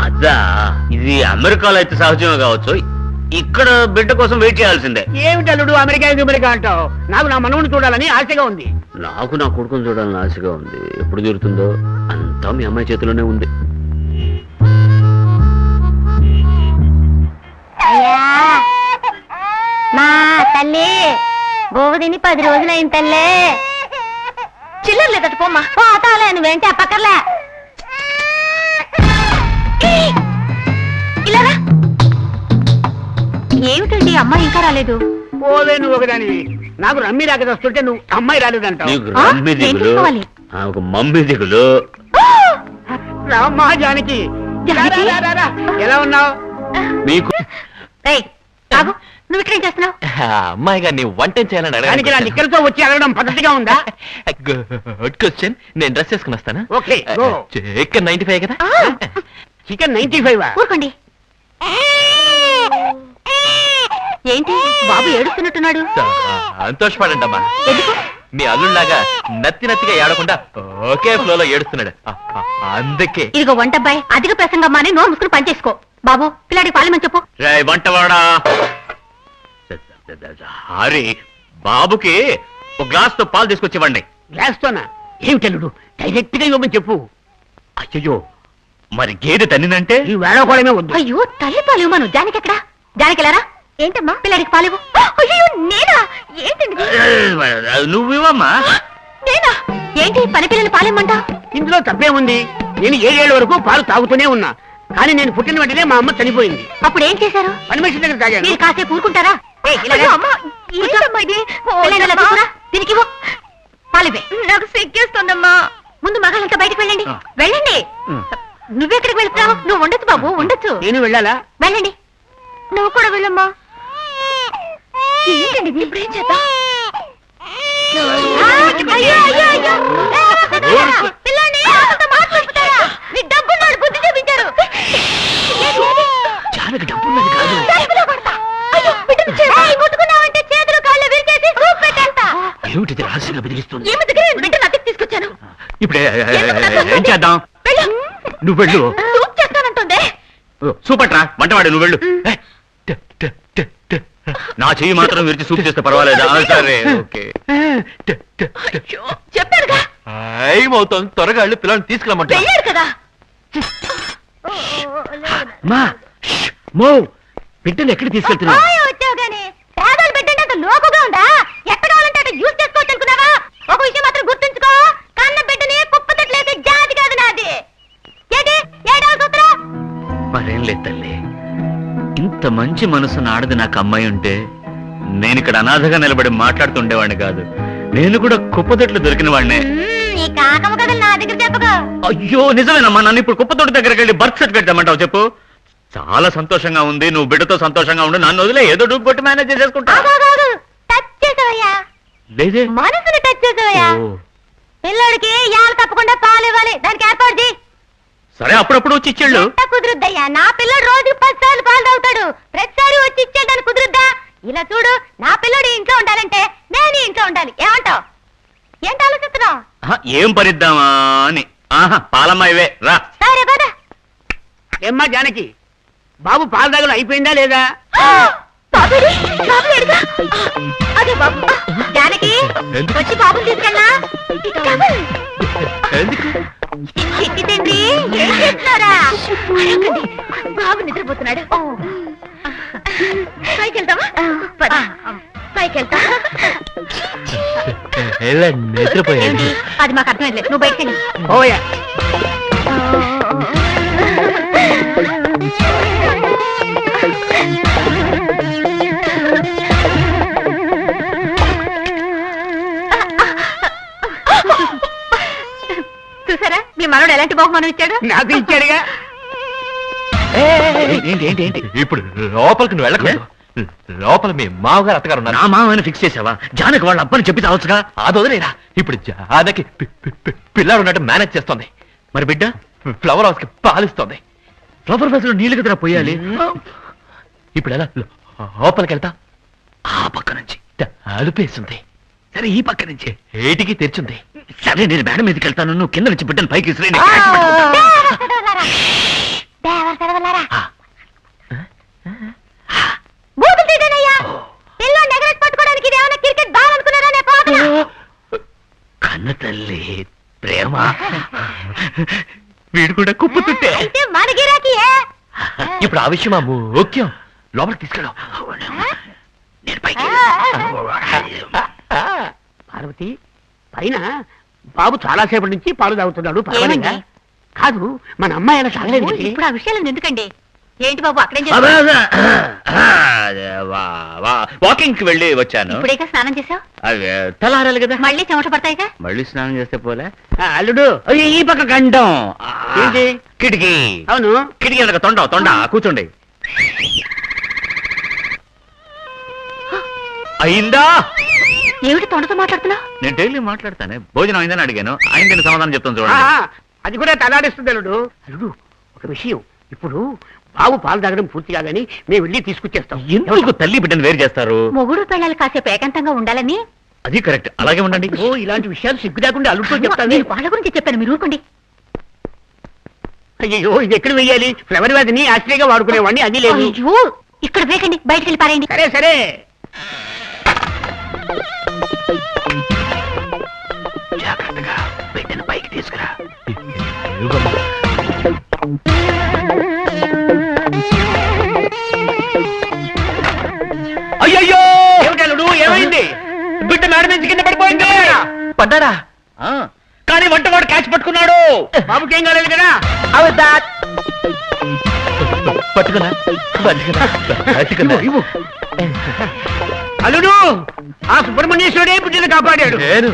అదా, ఇది అమెరికాలో అయితే సహజమే కావచ్చు. ఇక్కడ బిడ్డ కోసం వెయిట్ చేయాల్సిందే. ఏమిటి అల్లుడు అమెరికా అంటావు? నాకు నా మనవుని చూడాలని ఆశగా ఉంది. నాకు నా కొడుకుని చూడాలని ఆశగా ఉంది. ఎప్పుడు తీరుతుందో అంతా మీ అమ్మాయి చేతిలోనే ఉంది. మా తల్లి గోవుదిని 10 రోజులైంది తల్లే. చిల్లర లేదట పోమ్మా. పోతాలే, నువ్వేంటి అప్పక్కర్లే. ఇలారా. ఏమిటండి అమ్మాయి ఇంకా రాలేదు? పోలే నువ్వు ఒకదానివి. నాకు రమ్మి రాక వస్తుంటే నువ్వు అమ్మాయి రాలేదంటావు. నీకు రమ్మి నేను దిగులు, తీసుకోవాలి. నాకు మమ్మీ దిగులు. రామ్మా జానకి. జానకి? రా, రా, రా. ఎలా ఉన్నావు? మీకు ఏయ్, ఆగు. నువ్వు ఇక్కడేం చేస్తున్నావు? అమ్మాయి గారిని వంట చేయాలని దానికి నా నిక్కలతో వచ్చి అడగడం పద్ధతిగా ఉందా? Good question. నేను డ్రెస్ చేసుకుని వస్తానా? Okay, go. ఇక్కడ 95 కదా. చికెన్ 95. ఊరుకోండి. ఏంటి బాబు ఏడుస్తున్నట్టున్నాడు? సంతోషపడండి అమ్మా. ఎందుకు? మీ అల్లుళ్ళలాగా నత్తిగా ఏడకుండా ఒకే ఫ్లోలో ఏడుస్తున్నాడు. అందుకే ఇదిగో వంటబ్బాయి అధిక ప్రసంగమ్మా అని నోరు ముసుకుని పనిచేసుకో. బాబు పిల్లాడికి పాలమని చెప్పు. రేయ్ వంటవాడా, హరి బాబుకి ఒక గ్లాస్ తో పాలు తీసుకొచ్చి ఇవ్వండి. గ్లాస్తోనా? ఏమిటల్లుడు డైరెక్ట్ గా ఇవ్వమని చెప్పు. అయ్యో, మరి గేదె తన్నిందంటే? ఈ వేళకోళమే వద్దు. అయ్యో తల్లి పాలు ఇవ్వను. జానకి ఎక్కడా? జానకిలారా. ఏంటమ్మా పిల్లాడికి పాలివు? అయ్యో నేనా? ఏంటండి నువ్వు ఇవ్వమ్మా. నేనా? ఏంటి పని పిల్లలు పాలిమ్మంట? ఇందులో తప్పేముంది? నేను 7 ఏళ్ల వరకు పాలు తాగుతూనే ఉన్నా. కానీ నేను పుట్టిన వెంటనే మా అమ్మ చనిపోయింది. అప్పుడు ఏం చేశారు? పని మనిషి దగ్గర తాగాను. మీరు కాసేపు ఊరుకుంటారా? దీనికి పాలివే. నాకు సిగ్గేస్తుందమ్మా. ముందు మగాళ్ళంతా బయటకు వెళ్ళండి. వెళ్ళండి. నువ్వెక్కడికి వెళ్తున్నావు? నువ్వు ఉండొచ్చు బాబు, ఉండొచ్చు. నేను వెళ్ళాలా? వెళ్ళండి. నువ్వు కూడా వెళ్ళమ్మా. ఏంటండి ఇది? ఇప్పుడు ఏం చేద్దాం? అయ్యో అయ్యో అయ్యో. పిల్లని ఆటతో మాట్లాడుతారా? నీ డబ్బున్నాడు బుద్ధి చూపించారు. చాలా డబ్బున్నది కాదు. తలుపులో కొడతా. అయ్యో బిడ్డను ముట్టుకున్నావంటే చేతులు కాళ్ళు విరిచేసి సూప్ పెట్టేస్తా. ఏమిటిది రహస్యంగా బెదిరిస్తుంది? ఏమి దగ్గర బిడ్డను అద్దెకి తీసుకొచ్చాను. ఇప్పుడు ఏం చేద్దాం? వెళ్ళు. నువ్వు వెళ్ళు. సూప్ చేస్తానంటుందే. సూపట్రా వంటవాడు, నువ్వు వెళ్ళు. నా చెయ్యి మాత్రం విరిచి సూప్ చేస్తే పర్వాలేదా? సరే ఓకే. అయ్యో చెప్పారుగా. టైం అవుతుంది, త్వరగా వెళ్ళి పిల్లల్ని తీసుకురమ్మంటా. వెళ్ళాడు కదా. మా మో బిడ్డను ఎక్కడ తీసుకెళ్తున్నావు? వచ్చావు గానీ పేదలు పెట్టండి అంత లోకుగా ఉందా? ఎక్కడ కావాలంటే అక్కడ యూజ్ చేసుకోవచ్చు అనుకున్నావా? ఒక విషయం మాత్రం గుర్తుంచుకో, కన్న బిడ్డని కుప్పతట్లేసే జాతి కాదు నాది. ఏంటి ఏడవ సూత్రం? మరేం లేదు తల్లి, ఇంత మంచి మనసున్న ఆడది నాకు అమ్మాయి ఉంటే నేను ఇక్కడ అనాథగా నిలబడి మాట్లాడుతుండేవాడిని కాదు. నేను కూడా కుప్పతొట్లు దొరికిన వాడినే. నీ కాకమ్మ కథలు నా దగ్గర చెప్పగా. అయ్యో నిజమేనమ్మా, నన్ను ఇప్పుడు కుప్పతోటి దగ్గరికి వెళ్ళి బర్త్ సర్టిఫికేట్ తెమ్మంటావు చెప్పు? చాలా సంతోషంగా ఉంది, నువ్వు బిడ్డతో సంతోషంగా ఉండు, నన్ను వదిలే ఏదో డూపు కొట్టి మేనేజ్ చేసుకుంటా. టచ్ చేసావయ్యా, లేదే. మనసుని టచ్ చేసావయ్యా. ఓ, పిల్లడికి యాలు తప్పకుండా పాలు ఇవ్వాలి, దానికి ఏర్పాటు చేయి. సరే అప్పుడప్పుడు వచ్చి ఇచ్చేళ్ళు. ఎంత కుదురుద్దయ్యా, నా పిల్లడు రోజు 10 సార్లు పాలు తాగుతాడు, ప్రతిసారి వచ్చి ఇచ్చేయడానికి కుదురుద్దా? ఇలా చూడు, నా పిల్లడు ఇంట్లో ఉండాలంటే నేను ఇంట్లో ఉండాలి. ఏమంటావు? ఏంటి ఆలోచిస్తున్నావు? ఏం పరిద్దామా అని. ఆహా, పాలమ్మాయివే రా. సరే పద. ఏమ్మా జానకి, బాబు పాల దగ్గర అయిపోయిందా లేదా? బాబుడి, బాబు ఎడుగా. అదే బాబు. జానకి వచ్చి బాబుని తీసుకెళ్ళా. చిట్టి తండ్రి ఏం చేస్తున్నారా? అడగండి, బాబు నిద్రపోతున్నాడు. పైకి వెళ్తావా? పద. పైకి వెళ్తా. నిద్రపోయాడు. అది మాకు అర్థమైంది, నువ్వు బయటకెళ్ళి. ఓయా చూసారా మీ మనోడు ఎలాంటి బహుమానం ఇచ్చాడు? నాకు ఇచ్చాడుగా. ఏంటి ఏంటి ఏంటి? ఇప్పుడు లోపలికి నువ్వు వెళ్ళకూడదు. లోపల మీ మామగారు అత్తగారు ఉన్నారు. నా మామని ఫిక్స్ చేసావా? జానకి వాళ్ళ అబ్బని చెప్పి తావచ్చుగా. అది వదిలేరా. ఇప్పుడు జానకి పిల్లాడు ఉన్నట్టు మేనేజ్ చేస్తుంది. మరి బిడ్డ ఫ్లవర్ హౌస్ కి పాలిస్తుంది. ఫ్లవర్ బస్ లో నీళ్ళు కదరా పోయాలి. ఇప్పుడు ఎలా లోపలికి వెళ్తా? ఆ పక్క నుంచి. అలుపేస్తుంది. సరే ఈ పక్క నుంచి. ఏటికి తెరిచింది. సరే నేను మేడం మీదకి వెళ్తాను, నువ్వు కింద నుంచి బిడ్డను పైకి విసిరేయ్. బూతులు తీయడనయ్యా. పిల్లోని ఎగరేసి పట్టుకోవడానికి ఇది ఏమైనా క్రికెట్ బాల్ అనుకున్నారా? నే పోతున్నా. కన్న తల్లి ప్రేమ వీడు కూడా కుప్పుతుంటే. అయితే మన గిరాకీయే. ఇప్పుడు ఆ విషయం ముఖ్యం. లోపలికి తీసుకెళ్ళు. నేను పైకి పార్వతి, పైన బాబు చాలాసేపటి నుంచి పాలు తాగుతున్నాడు, పర్వాలేదా? ఏమండి? కాదు, మన అమ్మాయి అలా తాగలేదు. ఇప్పుడు ఆ విషయాలు ఎందుకండి? ఏంటి బాబు అక్కడేం అబ్బా, చేస్తావు? వాకింగ్ కి వెళ్ళి వచ్చాను. ఇప్పుడేగా స్నానం చేసావు? అవి తెల్లారాలి కదా. మళ్ళీ చెమట పడతాయిగా. మళ్ళీ స్నానం చేస్తే పోలే. అల్లుడు, అయ్యో, ఈ పక్క గండం. ఏంటి? కిటికీ. అవును, కిటికీ అనక తొండ కూర్చోండి. అయిందా? ఏమిటి తొండతో మాట్లాడుతున్నావు? నేను డైలీ మాట్లాడతానే. భోజనం అయిందని అడిగాను, అయిందని సమాధానం చెప్తాను ఆ, చూడండి. అది కూడా తలాడిస్తుంది అల్లుడు. అల్లుడు, ఒక విషయం, ఇప్పుడు బాబు పాలు తాగడం పూర్తి కాదని మేము వెళ్ళి తీసుకొచ్చేస్తాం. ఎందుకు తల్లి బిడ్డను వేరు చేస్తారు? మొగుడు పిల్లలు కాసేపు ఏకాంతంగా ఉండాలని. అది కరెక్ట్, అలాగే ఉండండి. ఓ, ఇలాంటి విషయాలు సిగ్గు లేకుండా అల్లుడితో చెప్తాను. నేను వాళ్ళ గురించి చెప్పాను, మీరు ఊరుకోండి. అయ్యో, ఇది ఎక్కడ వెయ్యాలి? ఫ్లవర్ వ్యాధిని ఆశ్రయంగా వాడుకునేవాడిని, అది లేదు. అయ్యో, ఇక్కడ వేకండి, బయటకు వెళ్ళి పారేయండి. సరే సరే. జాగ్రత్తగా బిడ్డను పైకి తీసుకురా. అయ్యయ్యో, ఏమిటి అల్లుడు, ఏమైంది? బిడ్డ మేడ నుంచి కింద పడిపోయింది. పడ్డాడా? కానీ వంటవాడు క్యాచ్ పట్టుకున్నాడు. బాబుకి ఏం కాలేదు కదా? పట్టుకున్నా. ఇవ్వు. అల్లుడు, ఆ సుబ్రహ్మణ్యేశ్వరుడే బిడ్డను కాపాడాడు. నేను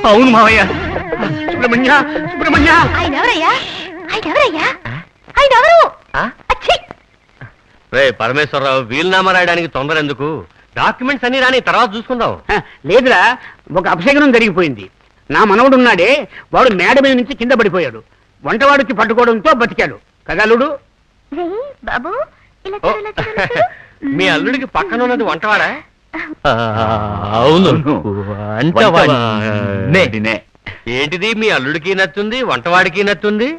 అవును మావయ్య. సుబ్రహ్మణ్య, సుబ్రహ్మణ్య. ఆయన ఎవరయ్యా? ఆయన ఎవరయ్యా? ఆయన ఎవరు? అచ్చి! రే పరమేశ్వరరావు, వీలునామా రాయడానికి తొందర ఎందుకు? డాక్యుమెంట్స్ అన్ని రాని తర్వాత చూసుకుందాం. లేదురా, ఒక అపశగనం జరిగిపోయింది. నా మనవడు ఉన్నాడే, వాడు మేడ మీద నుంచి కింద పడిపోయాడు. వంటవాడు వచ్చి పట్టుకోవడంతో బతికాడు కదా అల్లుడు? బాబు ఇలా ఓ, చూడు, ఇలా చూడు, ఇలా చూడు. మీ అల్లుడికి పక్కన ఉన్నది వంటవాడా? అవును. వంటవాడినే. ఏంటిది, మీ అల్లుడికి నచ్చుంది, వంటవాడికి నచ్చుంది?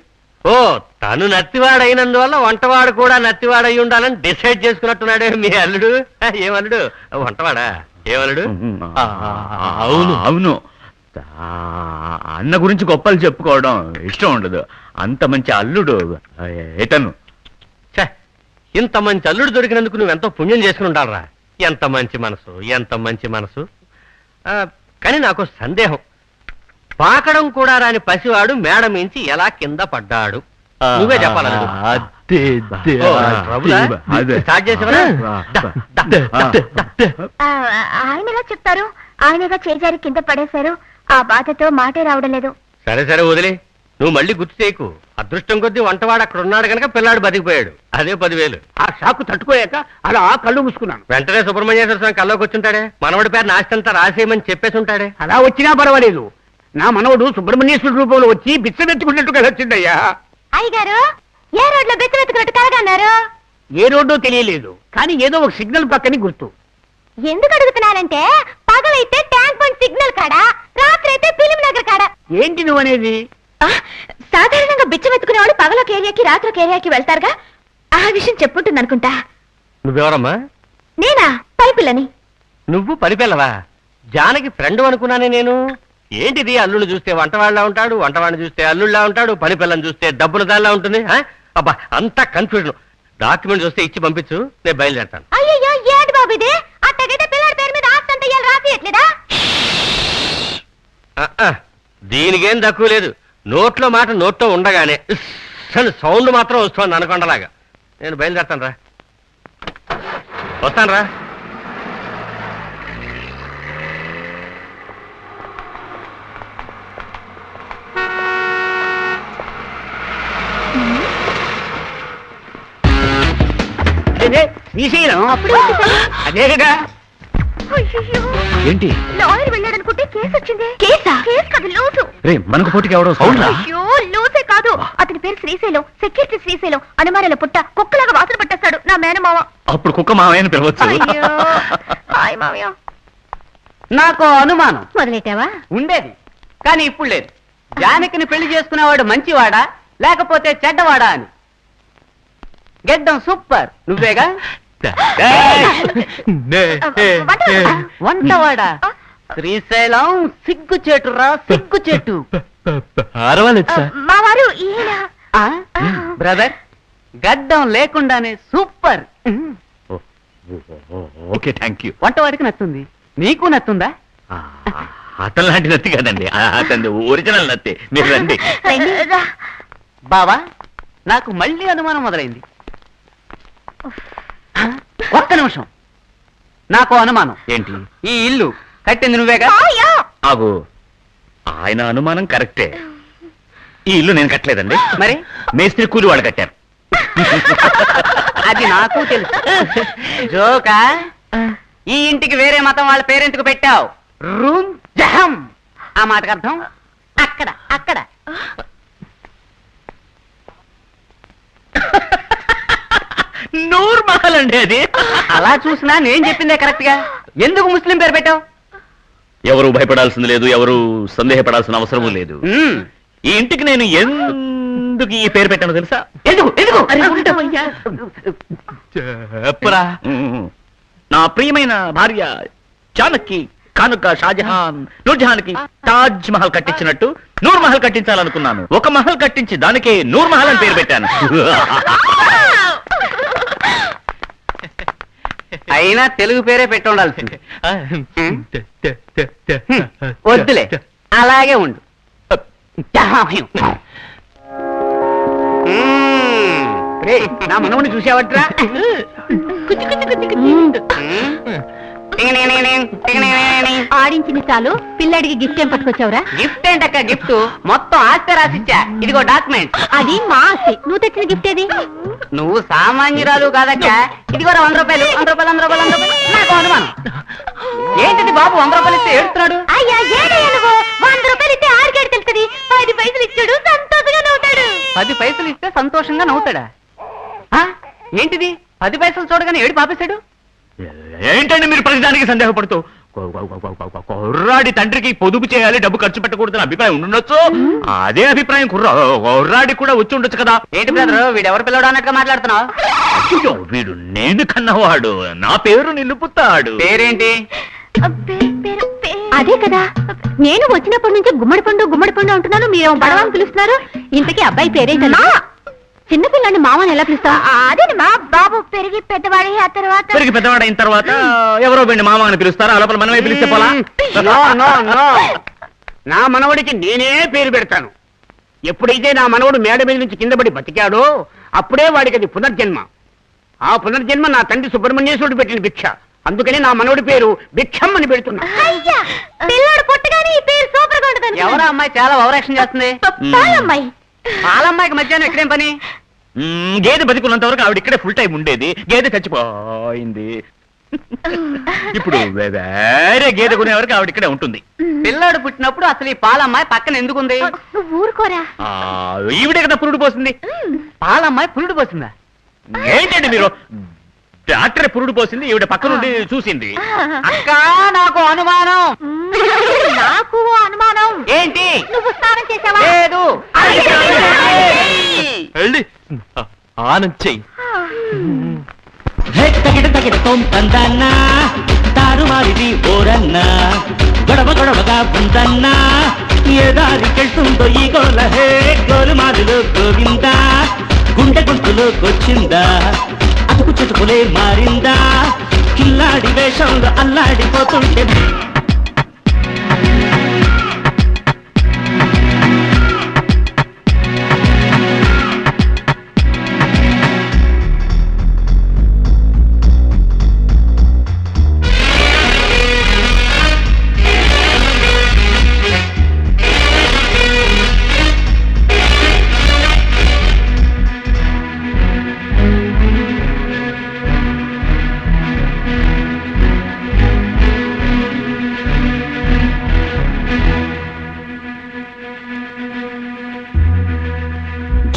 ఓ, తను నత్తివాడైనందువల్ల వంటవాడు కూడా నత్తివాడై ఉండాలని డిసైడ్ చేసుకున్నట్టున్నాడే మీ అల్లుడు. ఏమల్లుడు, వంటవాడా? ఏమల్లుడు? అవును అవును. అన్న గురించి గొప్పలు చెప్పుకోవడం ఇష్టం ఉండదు. అంత మంచి అల్లుడు ఇతను. ఛే, ఇంత మంచి అల్లుడు దొరికినందుకు నువ్వెంతో పుణ్యం చేసుకుని ఉండాలరా. ఎంత మంచి మనసు, ఎంత మంచి మనసు. కానీ నాకు సందేహం, పాకడం కూడా రాని పసివాడు మేడ మించి ఎలా కింద పడ్డాడు? నువ్వే చెప్పాలి. స్టార్ట్ చేసేవరా? ఆయన ఎలా చెప్తారు? ఆయనగా చేజారి కింద పడేశారు. ఆ బాధతో మాటే రావడం లేదు. సరే సరే వదిలే, నువ్వు మళ్ళీ గుర్తు చేయకు. అదృష్టం కొద్దీ వంటవాడు అక్కడ ఉన్నాడు కనుక పిల్లాడు బతికిపోయాడు. అదే 10,000. ఆ షాకు తట్టుకోయాక అలా కళ్ళు మూసుకున్నాను. వెంటనే సుబ్రహ్మణ్యేశ్వర స్వామి కల్లోకి వచ్చుంటాడే. మనవడి పేరు నాస్తంతా రాసేయమని చెప్పేసి ఉంటాడే. అలా వచ్చినా పర్వాలేదు. నా మనవడు సుబ్రహ్మణ్యేశ్వర రూపంలో వచ్చి బిచ్చమెత్తుకున్నట్టుగా వచ్చిందయ్యా. అయ్యగారు, ఏ రోడ్లో బెచ్చబెత్తుకున్నట్టు కలగన్నారు? ఏ రోడ్డో తెలియలేదు, కానీ ఏదో ఒక సిగ్నల్ పక్కని గుర్తు. ఎందుకు అడుగుతున్నానంటే, పగలైతే ట్యాంక్ బండ్ సిగ్నల్ కాడ, రాత్రి అయితే ఫిలిం నగర్ కాడ. ఏంటి నువ్వు అనేది? సాధారణంగా బిచ్చమెత్తుకునే వాళ్ళు పగలొక ఏరియాకి రాత్రికి ఏరియాకి వెళ్తారుగా. ఆ విషయం చెప్పుంటుంది అనుకుంటా. నువ్వెవరమ్మా? నేనా? పైపిల్లని. నువ్వు పనిపిల్లవా? జానకి ఫ్రెండ్ అనుకున్నానే నేను. ఏంటిది, అల్లుడు చూస్తే వంటవాళ్ళ ఉంటాడు, వంటవాడిని చూస్తే అల్లుళ్ళ ఉంటాడు, పని పిల్లని చూస్తే డబ్బుల దానిలా ఉంటుంది. అబ్బా, అంతా కన్ఫ్యూజన్. డాక్యుమెంట్స్ వస్తే ఇచ్చి పంపించు, నేను బయలుదేరతాను. అయ్యో, ఏంటి బాబు ఇది? అట్టగైతే పిల్లడి పేరు మీద ఆస్తి అంతా రాసియట్లేదా? దీనికేం తక్కువ లేదు. నోట్లో మాట నోట్లో ఉండగానే సౌండ్ మాత్రం వస్తుంది అనకొండలాగా. నేను బయలుదేరతాను రా. వస్తాను రా. శ్రీశైలం అదే కదా. ఏంటి లాయర్ వెళ్ళాడనుకుంటే కేసు వచ్చింది. కేసా? కేసు కాదు, లూసు. రే, మనకు పోటీకి ఎవడో అయ్యో, లూసే కాదు. అతని పేరు శ్రీశైలం, సెక్యూరిటీ శ్రీశైలం. అనుమానాల పుట్ట కుక్కలాగా వాసన పట్టేస్తాడు నా మేనమావ. అప్పుడు కుక్క మావయ్యని పిలవచ్చు. అయ్యో, హాయ్ మావయ్య. నాకు అనుమానం మొదలెట్టావా? ఉండేది, కానీ ఇప్పుడు లేదు. జానకిని పెళ్లి చేసుకునేవాడు మంచివాడా లేకపోతే చెడ్డవాడా అని. గెడ్డం సూపర్, నువ్వేగా. వంటవాడా? శ్రీశైలం సిగ్గు చెట్టురా, సిగ్గు చెట్టు. అరవాలేదు సార్. మా వారు ఈయన. బ్రదర్, గడ్డం లేకుండానే సూపర్. Okay, thank you. వంటవాడికి నచ్చుంది, నీకు నచ్చుందా? అతను లాంటి నత్తి కాదండి, అతని ఒరిజినల్ నత్తి. మీరు రండి. బావా, నాకు మళ్ళీ అనుమానం మొదలైంది. ఒక్క నిమిషం, నాకు అనుమానం. ఏంటి? ఈ ఇల్లు కట్టింది నువ్వేగా? ఆగు, ఆయన అనుమానం కరెక్టే. ఈ ఇల్లు నేను కట్టలేదండి. మరి మేస్త్రి కూలి వాళ్ళు కట్టారు. అది నాకు తెలుసు. జోకా, ఈ ఇంటికి వేరే మతం వాళ్ళ పేరెంట్కు పెట్టావు. రూమ్ జహం. ఆ మాటకు అర్థం అక్కడ అక్కడ. నూర్ మహల్ అండి అది. అలా చూసినా నేను చెప్పిందే కరెక్ట్ గా. ఎందుకు ముస్లిం పేరు పెట్టావు? ఎవరు భయపడాల్సింది లేదు, ఎవరు సందేహపడాల్సిన అవసరము లేదు. ఈ ఇంటికి నేను ఎందుకు ఈ పేరు పెట్టానో తెలుసా? ఎందుకు ఎందుకు? చెప్పరా. నా ప్రియమైన భార్య జానకి కానుక షాజహాన్ నూర్జహాన్ కి తాజ్ మహల్ కట్టించినట్టు నూర్ మహల్ కట్టించాలనుకున్నాను. ఒక మహల్ కట్టించి దానికే నూర్ మహల్ అని పేరు పెట్టాను. అయినా తెలుగు పేరే పెట్టి ఉండాల్సింది. వద్దులే, అలాగే ఉండు. నా మనవుని చూసావట్రా? ఆడించిన చాలు, పిల్లడికి గిఫ్ట్ ఏం పట్టుకొచ్చావురా? గిఫ్ట్ ఏంటక్క గిఫ్ట్? మొత్తం ఆస్తి రాసిచ్చా. ఇదిగో డాక్యుమెంట్. అది మా ఆస్తి. నువ్వు తెచ్చిన గిఫ్ట్ ఏది? నువ్వు సామాన్యురాలు కాదక్క. ఇదిగో 100 రూపాయలు. 100 రూపాయలు 100 రూపాయలు 100 రూపాయలు. నాకు అనుమానం. ఏంటిది బాబు 100 రూపాయలు ఇస్తే ఏడుస్తున్నాడు? అయ్యా, ఏడయ్యా నువ్వు? 100 రూపాయలు ఇస్తే ఆరికేడు తెలుస్తుంది. 10 పైసలు ఇచ్చాడు, సంతోషంగా నవ్వుతాడు. 10 పైసలు ఇస్తే సంతోషంగా నవ్వుతాడా? ఏంటిది 10 పైసలు చూడగానే ఏడు పాపేశాడు? ఏంటండి మీరు ప్రతిదానికి సందేహపడుతూ? కుర్రాడి తండ్రికి పొదుపు చేయాలి, డబ్బు ఖర్చు పెట్టకూడదని అభిప్రాయం ఉండొచ్చు. అదే అభిప్రాయం కుర్రాడికి కూడా వచ్చి ఉండొచ్చు కదా. ఏంటి బ్రదర్, వీడెవరు పిల్లడు అన్నట్టుగా మాట్లాడుతున్నావు? అయ్యో, వీడు నేను కన్నవాడు, నా పేరు నిలుపుతాడు. పేరేంటి? అదే కదా నేను వచ్చినప్పటి నుంచి గుమ్మడి పండు అంటున్నాను, మీరు బడవ అని పిలుస్తున్నారు. ఇంతకీ అబ్బాయి పేరేంటన్నా? చిన్నపిల్లని మామని ఎలా పిలుస్తావు? అదేనమ్మా, బాబు పెరిగి పెద్దవాడి ఆ తర్వాత పెరిగి పెద్దవాడైన తర్వాత ఎవరో వెండి మామ అని పిలుస్తారా? లోపల మనమే పిలిస్తే పోలా? నో నో నో, నా మనవడికి నేనే పేరు పెడతాను. ఎప్పుడైతే నా మనవడు మేడ మీద నుంచి కింద పడి బతికాడో అప్పుడే వాడికి అది పునర్జన్మ. ఆ పునర్జన్మ నా తండ్రి సుబ్రహ్మణ్యేశ్వరుడు పెట్టిన భిక్ష. అందుకని నా మనవడి పేరు భిక్షం అని పెడుతున్నా. పిల్లాడు పుట్టగానే ఈ పేరు సూపర్ గా ఉంటుంది. ఎవరా అమ్మాయి చాలా ఓవరాక్షన్ చేస్తుంది? పాలమ్మాయి. పాలమ్మాయికి మధ్యాహ్నం ఎక్కడేం పని? గేదె బతికున్నంత వరకు ఆవిడ ఇక్కడే ఫుల్ టైం ఉండేది. గేదె చచ్చిపోయింది. ఇప్పుడు వేరే గేదె కొనే వరకు ఆవిడ ఇక్కడే ఉంటుంది. పిల్లాడు పుట్టినప్పుడు అసలు ఈ పాలమ్మాయి పక్కన ఎందుకుంది? నువ్వు ఊరుకోరా. ఈవిడే కదా పురుడు పోసింది. పాలమ్మాయి పురుడు పోసిందా? ఏంటండి మీరు? డాక్టర్ పురుడు పోసింది, ఈవిడ పక్క నుండి చూసింది. అక్క నాకు అనుమానం. నాకు అనుమానం. ఏంటి? నువ్వు స్నానం చేసావా? లేదు. వెళ్ళి ఆనంద్ చెయ్యి. తొంతందన్నా తారుమారిది ఓరన్నా గొడవ గొడవగా ఉందన్నా ఏ దారికెళ్తుందో ఈ గోల హే గోలుమాలులో గోవిందా గుండె గొంతులోకొచ్చిందా అతుకు చుతుకులే మారిందా కిల్లాడి వేషంలో అల్లాడిపోతుంటే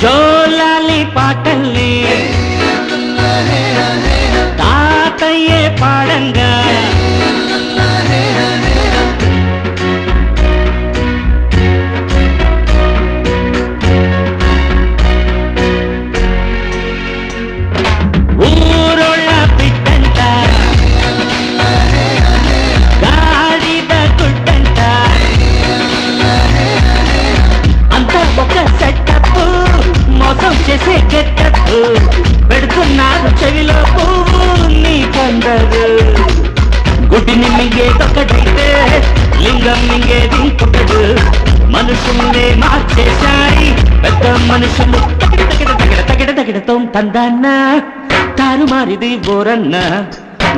జోలాలి పాటల్ని తాతయ్యే పాడంగా ఊరోళ్ళ బిడ్డంట గాడిద గుడ్డంట అంతా ఒక సెటప్ మోసం చేసే గెటప్ పెడుతున్నారు చెవిలో పువ్వు నీ కొందరు గుడ్డిని మింగేదొకటైతే లింగం మింగేది ఇంకొకడు మనుషుల్నే మార్చేశాయి పెద్ద మనుషులు తగిడతో తందన్నా తారుమారిది ఓరన్నా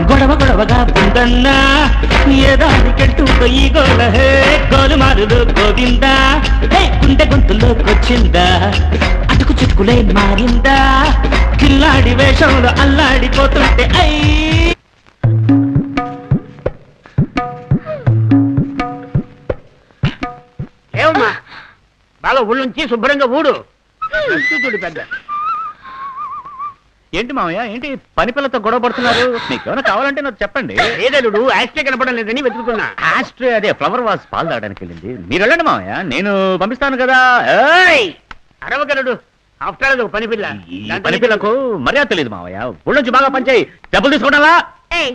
గొడవ గొడవగా ఉందన్నా ఏ దారికెళ్తుందో ఈ గోల హే గోలుమారులో గోవిందా హే గుండె గొంతులోకొచ్చిందా అటుకు చుట్టుకులే మారిందా కిల్లాడి వేషంలో అల్లాడిపోతుంటే ఐ ఏమమ్మా బాగా ఊళ్ళుంచి శుభ్రంగా ఊడు. చూడు పెద్ద. ఏంటి మామయ్య, ఏంటి పని పిల్లతో గొడవ పడుతున్నారు? మీకు ఏమైనా కావాలంటే నాకు చెప్పండి. ఏదలుడు యాస్ట్రే కనపడం లేదని వెతుకుతున్నా. ఆస్ట్రే అదే ఫ్లవర్ వాజ్ పాలు తాగడానికి వెళ్ళింది. మీరు వెళ్ళండి మామయ్య, నేను పంపిస్తాను కదా. అరవగలడు ఆఫ్టర్ ఆల్ పని పిల్ల. ఈ పని పిల్లకు మర్యాద తెలియదు మామయ్య. ఊళ్ళొంచి బాగా పనిచేయి, డబ్బులు తీసుకోవడాలా? ఏయ్,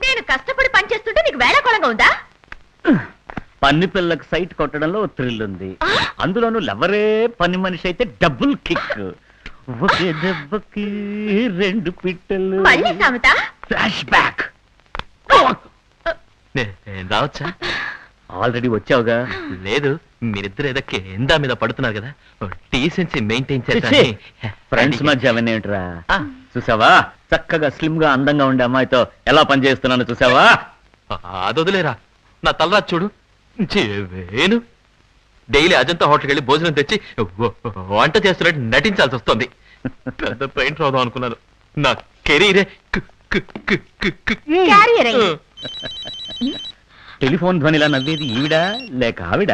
నేను కష్టపడి పనిచేస్తుంటే నీకు వేళాకోళంగా ఉందా? పని పిల్లకు సైట్ కొట్టడంలో థ్రిల్ ఉంది. అందులోనూ లవరే పని మనిషి అయితే డబుల్ కిక్. ఒకే దెబ్బకి రెండు పిట్టలు. మళ్ళీ సామెత? Flash back. నేను రావచ్చా? ఆల్రెడీ వచ్చావుగా. లేదు, మీరిద్దరు ఏదో కేందా మీద పడుతున్నారు కదా, డీసెన్సీ మెయింటైన్ చేసి. ఫ్రెండ్స్ మధ్య అవన్నీ ఏంట్రా? చూసావా చక్కగా స్లిమ్ గా అందంగా ఉండే అమ్మాయితో ఎలా పనిచేస్తున్నాను చూసావా? అదొదిలేరా, నా తలరాజు చూడు. వేణు డైలీ అజంతా హోటల్కి వెళ్ళి భోజనం తెచ్చి వంట చేస్తున్నట్టు నటించాల్సి వస్తుంది. పెద్ద పెయింట్ రాదాం అనుకున్నాను, నా కెరీరే క్యారియర్ అయ్యి. టెలిఫోన్ ధ్వనిలా నవ్వేది ఈవిడ లేక ఆవిడ?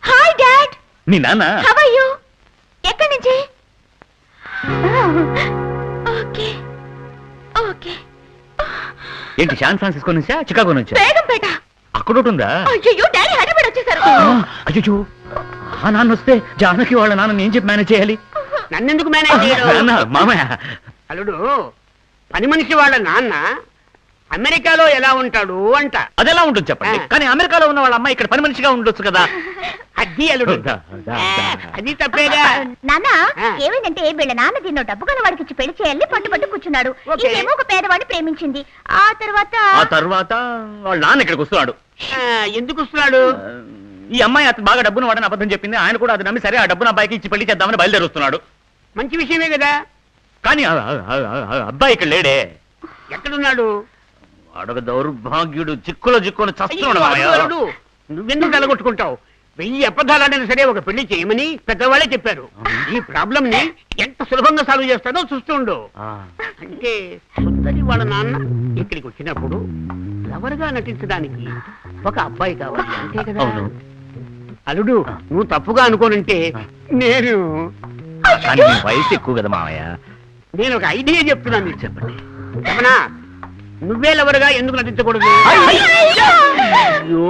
Hi dad. మీ నాన్న? How are you? ఎక్కడి నుంచి? Okay okay. ఏంటి శాన్ ఫ్రాన్సిస్కో నుంచా చికాగో నుంచా? బేగంపేట. అక్కడ ఉంటుందా? అయ్యో డాడీ హైదరాబాద్ వచ్చేసారు. అయ్యో ఆ నాన్న వస్తే జానకి వాళ్ళ నాన్న ఏం చెప్పి మేనేజ్ చేయాలి? నన్నెందుకు మేనేజ్ చేయడు? నాన్న మామయ్య. అల్లుడు పని మనిషి వాళ్ళ నాన్న అమెరికాలో ఎలా ఉంటాడు అంట. అదెలా ఉంటుంది చెప్పండి. కానీ అమెరికాలో ఉన్న వాళ్ళ అమ్మాయి ఇక్కడ పని మనిషిగా ఉండొచ్చు కదా. అది అల్లుడు. అది తప్పేగా. నాన్న ఆ. ఏమైందంటే వీళ్ళ నాన్న దీన్నో డబ్బు కొన్న వాడికి ఇచ్చి పెళ్లి చేయాలని పట్టు కూర్చున్నాడు. ఓకే. ఇదేమో ఒక పేదవాడిని ప్రేమించింది. ఆ తర్వాత ఆ తర్వాత వాళ్ళ నాన్న ఇక్కడికి వస్తున్నాడు. ఎందుకు వస్తున్నాడు? ఈ అమ్మాయి అతను బాగా డబ్బును వాడని అబద్ధం చెప్పింది. ఆయన కూడా అది నమ్మి సరే ఆ డబ్బును అబ్బాయికి ఇచ్చి పెళ్లి చేద్దామని బయలుదేరుస్తున్నాడు. మంచి విషయమే కదా. కానీ అబ్బాయి ఇక్కడ లేడే. ఎక్కడున్నాడు? వాడొక దౌర్భాగ్యుడు, చిక్కులో చిక్కుని చస్తున్నాడు అయ్యో, మామయ్య. అల్లుడు, నువ్వెందుకు తలగొట్టుకుంటావు? 1000 అబద్ధాలైనా సరే ఒక పెళ్లి చేయమని పెద్దవాళ్ళే చెప్పారు. ఈ ప్రాబ్లం ని ఎంత సులభంగా సాల్వ్ చేస్తాడో చూస్తుండు. అంటే సుందరి వాళ్ళ నాన్న ఇక్కడికి వచ్చినప్పుడు లవర్ గా నటించడానికి ఒక అబ్బాయి కావాలి అంతే కదా. అవును. అల్లుడు, నువ్వు తప్పుగా అనుకోనంటే నేను కానీ నీ వయసు ఎక్కువ కదా మామయ్య. నేను ఒక ఐడియా చెప్తున్నాను. మీరు చెప్పండి. చెప్పనా? నువ్వే లవరుగా ఎందుకు నటించకూడదు? అయ్యో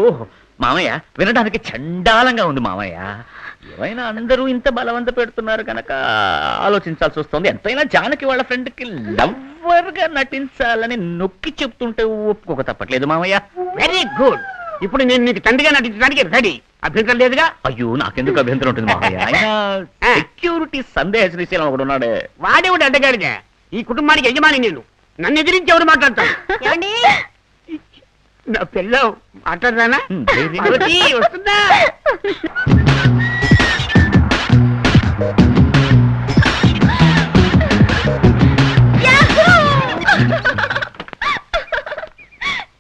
మామయ్య, వినడానికి చండాలంగా ఉంది మామయ్య. ఏమైనా అందరూ ఇంత బలవంత పెడుతున్నారు కనుక ఆలోచించాల్సి వస్తుంది. ఎంతైనా జానకి వాళ్ళ ఫ్రెండ్ కి లవ్వర్ గా నటించాలని నొక్కి చెప్తుంటే ఒప్పుకోక తప్పట్లేదు మామయ్య. Very good. ఇప్పుడు నేను నీకు తండ్రిగా నటించడానికి రెడీ. అభ్యంతరం లేదుగా? అయ్యో నాకెందుకు అభ్యంతరం ఉంటుంది మామయ్య. ఆయన సెక్యూరిటీ సందేహ శ్రీశైలం ఒకడు ఉన్నాడే. వాడేవాడు అడ్డగాడిగా? ఈ కుటుంబానికి యజమాని నేను. నన్ను ఎదిరించి ఎవరు మాట్లాడతాను? ఏమండి నా పిల్ల మాట్లాడరానా? ధైర్యంగా. పార్వతి, వస్తుందా?